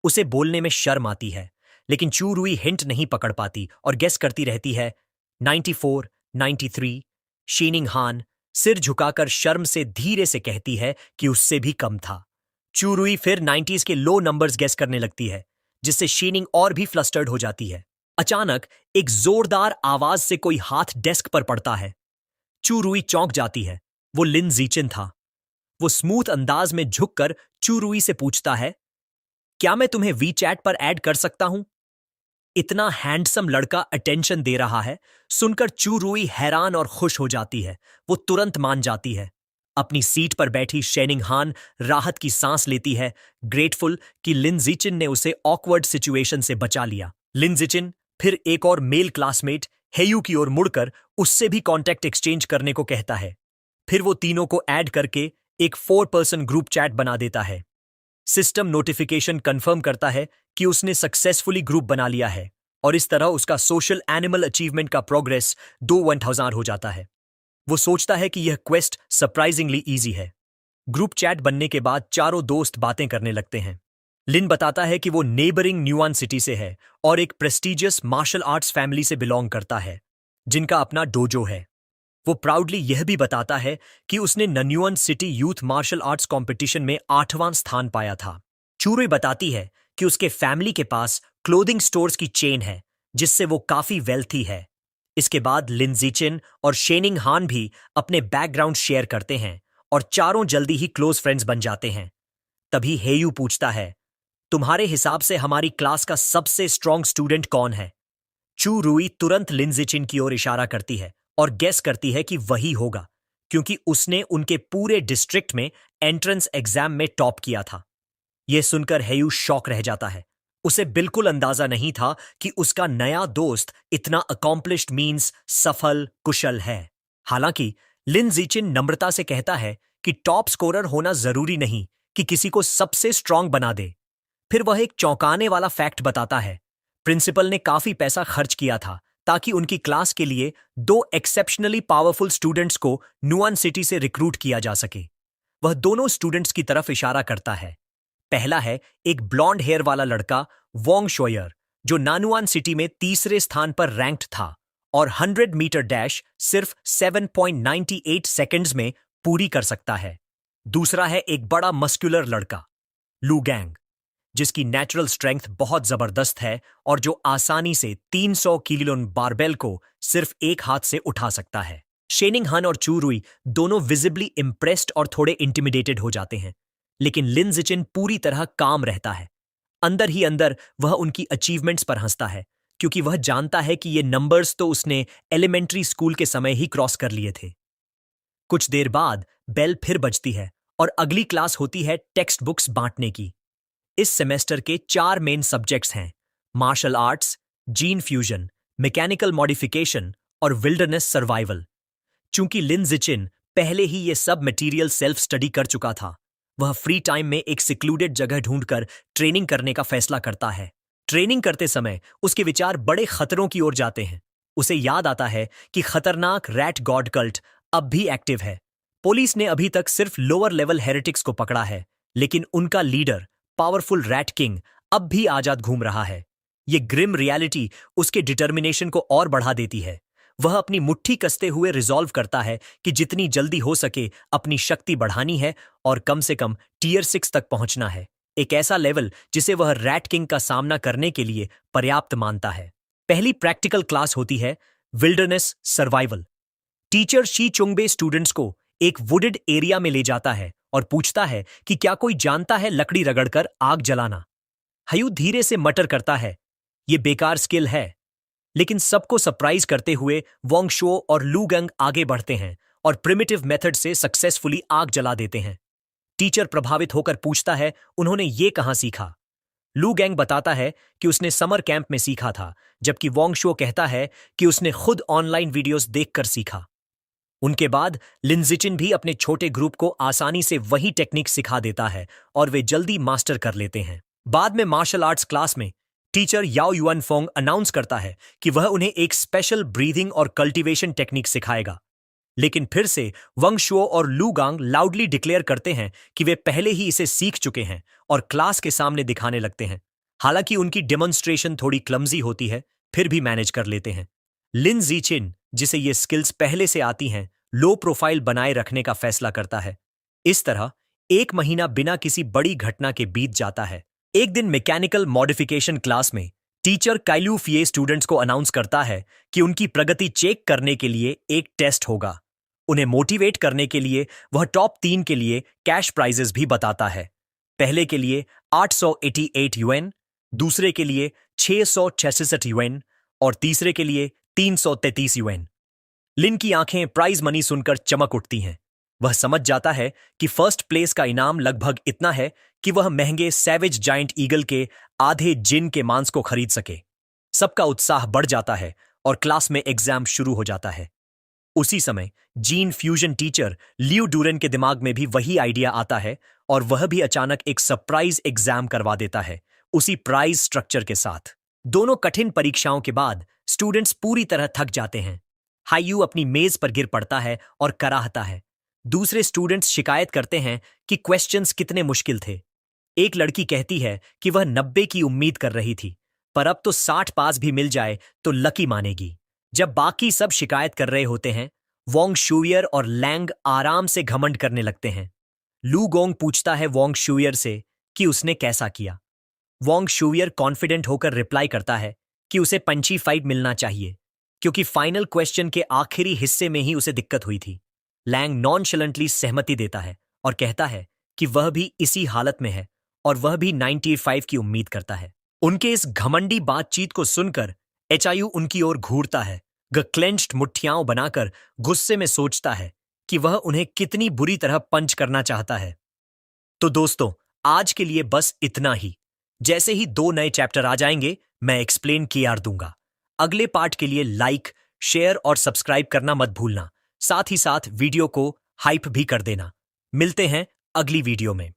उसे बोलने में शर्म आती है, लेकिन चू रुई हिंट नहीं पकड़ पाती और गेस करती रहती है 94, 93। शीनिंग हान सिर झुकाकर शर्म से धीरे से कहती है कि उससे भी कम था। चू रुई फिर 90s के लो नंबर्स गेस करने लगती है, जिससे शीनिंग और भी फ्लस्टर्ड हो जाती है। अचानक एक जोरदार आवाज से कोई हाथ डेस्क पर पड़ता है। चू रुई चौंक जाती है। वो लिन जीचिन था। वो स्मूथ अंदाज में झुककर चू रुई से पूछता है, क्या मैं तुम्हें वी चैट पर ऐड कर सकता हूं? इतना हैंडसम लड़का अटेंशन दे रहा है सुनकर चू रुई हैरान और खुश हो जाती है। वो तुरंत मान जाती है। अपनी सीट पर बैठी शेनिंग हान राहत की सांस लेती है, ग्रेटफुल कि लिन जीचिन ने उसे ऑकवर्ड सिचुएशन से बचा लिया। लिन जीचिन फिर एक और मेल क्लासमेट हेयू की ओर मुड़कर उससे भी कांटेक्ट एक्सचेंज करने को कहता है। फिर वो तीनों को ऐड करके एक 4 पर्सन ग्रुप चैट बना देता है। सिस्टम नोटिफिकेशन कंफर्म करता है कि उसने सक्सेसफुली ग्रुप बना लिया है और इस तरह उसका सोशल एनिमल अचीवमेंट का प्रोग्रेस 1000 हो जाता है। वो सोचता है कि यह क्वेस्ट सरप्राइजिंगली इजी है। ग्रुप चैट बनने के बाद चारों दोस्त बातें करने लगते हैं। लिन बताता है कि वो नेबरिंग न्यूआन सिटी से है और एक प्रेस्टिजियस मार्शल आर्ट्स फैमिली से बिलोंग करता है, जिनका अपना डोजो है। वो प्राउडली यह भी बताता है कि उसने Nanyuan city youth martial arts competition में 8वां स्थान पाया था। चूरुई बताती है कि उसके फैमिली के पास क्लोथिंग स्टोर्स की चेन है, जिससे वो काफी वेल्थी है। इसके बाद लिन जीचिन और शेनिंग हान भी अपने बैकग्राउंड शेयर करते हैं और चारों जल्दी ही क्लोज फ्रेंड्स बन जाते हैं। तभी हेयू पूछता है, तुम्हारे हिसाब से हमारी क्लास का सबसे स्ट्रॉन्ग स्टूडेंट कौन है? चू रुई तुरंत लिन जीचिन की ओर इशारा करती है और गेस करती है कि वही होगा, क्योंकि उसने उनके पूरे डिस्ट्रिक्ट में एंट्रेंस एग्जाम में टॉप किया था। यह सुनकर हेयू शॉक रह जाता है। उसे बिल्कुल अंदाजा नहीं था कि उसका नया दोस्त इतना अकॉम्प्लिश्ड मीन्स सफल कुशल है। हालांकि लिन जीचिन नम्रता से कहता है कि टॉप स्कोरर होना जरूरी नहीं कि किसी को सबसे स्ट्रांग बना दे। फिर वह एक चौंकाने वाला फैक्ट बताता है, प्रिंसिपल ने काफी पैसा खर्च किया था ताकि उनकी क्लास के लिए 2 एक्सेप्शनली पावरफुल स्टूडेंट्स को नुआन सिटी से रिक्रूट किया जा सके। वह दोनों स्टूडेंट्स की तरफ इशारा करता है। पहला है एक ब्लॉन्ड हेयर वाला लड़का वोंग शोयर, जो नानुआन सिटी में तीसरे स्थान पर रैंक्ड था और 100 मीटर डैश सिर्फ 7.98 सेकंड्स में पूरी कर सकता है। दूसरा है एक बड़ा मस्कुलर लड़का, लू गैंग, जिसकी नेचुरल स्ट्रेंथ बहुत जबरदस्त है और जो आसानी से 300 किलो बारबेल को सिर्फ एक हाथ से उठा सकता है। शेनिंग हन और चू रुई दोनों विजिबली इम्प्रेस्ड और थोड़े इंटिमिडेटेड हो जाते हैं, लेकिन लिन जिचिन पूरी तरह काम रहता है। अंदर ही अंदर वह उनकी अचीवमेंट्स पर हंसता है, क्योंकि वह जानता है कि ये नंबर्स तो उसने एलिमेंट्री स्कूल के समय ही क्रॉस कर लिए थे। कुछ देर बाद बेल फिर बजती है और अगली क्लास होती है टेक्स्ट बुक्स बांटने की। इस सेमेस्टर के 4 मेन सब्जेक्ट्स हैं: martial arts, gene fusion, mechanical modification और विल्डरनेस सर्वाइवल। चूंकि लिन जिचिन पहले ही ये सब मटेरियल सेल्फ स्टडी कर चुका था, वह फ्री टाइम में एक सिक्लूडेड जगह ढूंढकर ट्रेनिंग करने का फैसला करता है। ट्रेनिंग करते समय उसके विचार बड़े खतरों की ओर जाते हैं। उसे याद आता है कि खतरनाक रैट गॉड कल्ट अब भी एक्टिव है। पुलिस ने अभी तक सिर्फ लोअर लेवल हेरेटिक्स को पकड़ा है, लेकिन उनका लीडर पावरफुल रैट किंग अब भी आजाद घूम रहा है। ये ग्रिम रियलिटी उसके डिटर्मिनेशन को और बढ़ा देती है। वह अपनी मुट्ठी कसते हुए रिजॉल्व करता है कि जितनी जल्दी हो सके अपनी शक्ति बढ़ानी है और कम से कम टियर 6 तक पहुंचना है, एक ऐसा लेवल जिसे वह रैट किंग का सामना करने के लिए पर्याप्त मानता है। पहली प्रैक्टिकल क्लास होती है wilderness survival. Teacher Shi Chungbe students को एक वुडेड एरिया में ले जाता है और पूछता है कि क्या कोई जानता है लकड़ी रगड़कर आग जलाना। हयू धीरे से मटर करता है, ये बेकार स्किल है। लेकिन सबको सरप्राइज करते हुए वोंग शो और लू गंग आगे बढ़ते हैं और प्रिमिटिव मेथड से सक्सेसफुली आग जला देते हैं। टीचर प्रभावित होकर पूछता है उन्होंने ये कहां सीखा। लू गैंग बताता है कि उसने समर कैंप में सीखा था, जबकि वोंग शो कहता है कि उसने खुद ऑनलाइन वीडियोस देखकर सीखा। उनके बाद लिन जिचिन भी अपने छोटे ग्रुप को आसानी से वही टेक्निक सिखा देता है और वे जल्दी मास्टर कर लेते हैं। बाद में मार्शल आर्ट्स क्लास में टीचर याओ युआन फोंग अनाउंस करता है कि वह उन्हें एक स्पेशल ब्रीदिंग और कल्टीवेशन टेक्निक सिखाएगा। लेकिन फिर से वंग शुओ और लू गांग लाउडली डिक्लेयर करते हैं कि वे पहले ही इसे सीख चुके हैं और क्लास के सामने दिखाने लगते हैं। हालांकि उनकी डेमोन्स्ट्रेशन थोड़ी क्लमजी होती है, फिर भी मैनेज कर लेते हैं। लिन जिचिन, जिसे ये स्किल्स पहले से आती हैं, लो प्रोफाइल बनाए रखने का फैसला करता है। इस तरह 1 महीना बिना किसी बड़ी घटना के बीत जाता है। एक दिन मैकेनिकल मॉडिफिकेशन क्लास में टीचर काइलू फिये स्टूडेंट्स को अनाउंस करता है कि उनकी प्रगति चेक करने के लिए एक टेस्ट होगा। उन्हें मोटिवेट करने के लिए वह टॉप 3 के लिए कैश प्राइजेस भी बताता है। पहले के लिए 888 यूएन, दूसरे के लिए 666 यूएन और तीसरे के लिए 333 यूएन। लिन की आंखें प्राइज मनी सुनकर चमक उठती हैं। वह समझ जाता है कि फर्स्ट प्लेस का इनाम लगभग इतना है कि वह महंगे सैवेज जायंट ईगल के आधे जिन के मांस को खरीद सके। सबका उत्साह बढ़ जाता है और क्लास में एग्जाम शुरू हो जाता है। उसी समय जीन फ्यूजन टीचर लियू डूरेन के दिमाग में भी वही आइडिया आता है और वह भी अचानक एक सरप्राइज एग्जाम करवा देता है, उसी प्राइज स्ट्रक्चर के साथ। दोनों कठिन परीक्षाओं के बाद स्टूडेंट्स पूरी तरह थक जाते हैं। हाईयू अपनी मेज पर गिर पड़ता है और कराहता है। दूसरे स्टूडेंट्स शिकायत करते हैं कि क्वेश्चंस कितने मुश्किल थे। एक लड़की कहती है कि वह 90 की उम्मीद कर रही थी, पर अब तो 60 पास भी मिल जाए तो लकी मानेगी। जब बाकी सब शिकायत कर रहे होते हैं, वोंग शुयर और लैंग आराम से घमंड करने लगते हैं। लू गोंग पूछता है वोंग शुयर से कि उसने कैसा किया। वोंग शुयर कॉन्फिडेंट होकर रिप्लाई करता है कि उसे पंची फाइट मिलना चाहिए, क्योंकि फाइनल क्वेश्चन के आखिरी हिस्से में ही उसे दिक्कत हुई थी। लैंग नॉनशलेंटली सहमति देता है और कहता है कि वह भी इसी हालत में है और वह भी 95 की उम्मीद करता है। उनके इस घमंडी बातचीत को सुनकर एचआईयू उनकी ओर घूरता है। क्लेंच्ड मुट्ठियां बनाकर गुस्से में सोचता है कि वह उन्हें कितनी बुरी तरह पंच करना चाहता है। तो दोस्तों, आज के लिए बस इतना ही। जैसे ही 2 नए चैप्टर आ जाएंगे, मैं एक्सप्लेन किया दूंगा। अगले पार्ट के लिए लाइक, शेयर और सब्सक्राइब करना मत भूलना। साथ ही साथ वीडियो को हाइप भी कर देना। मिलते हैं अगली वीडियो में।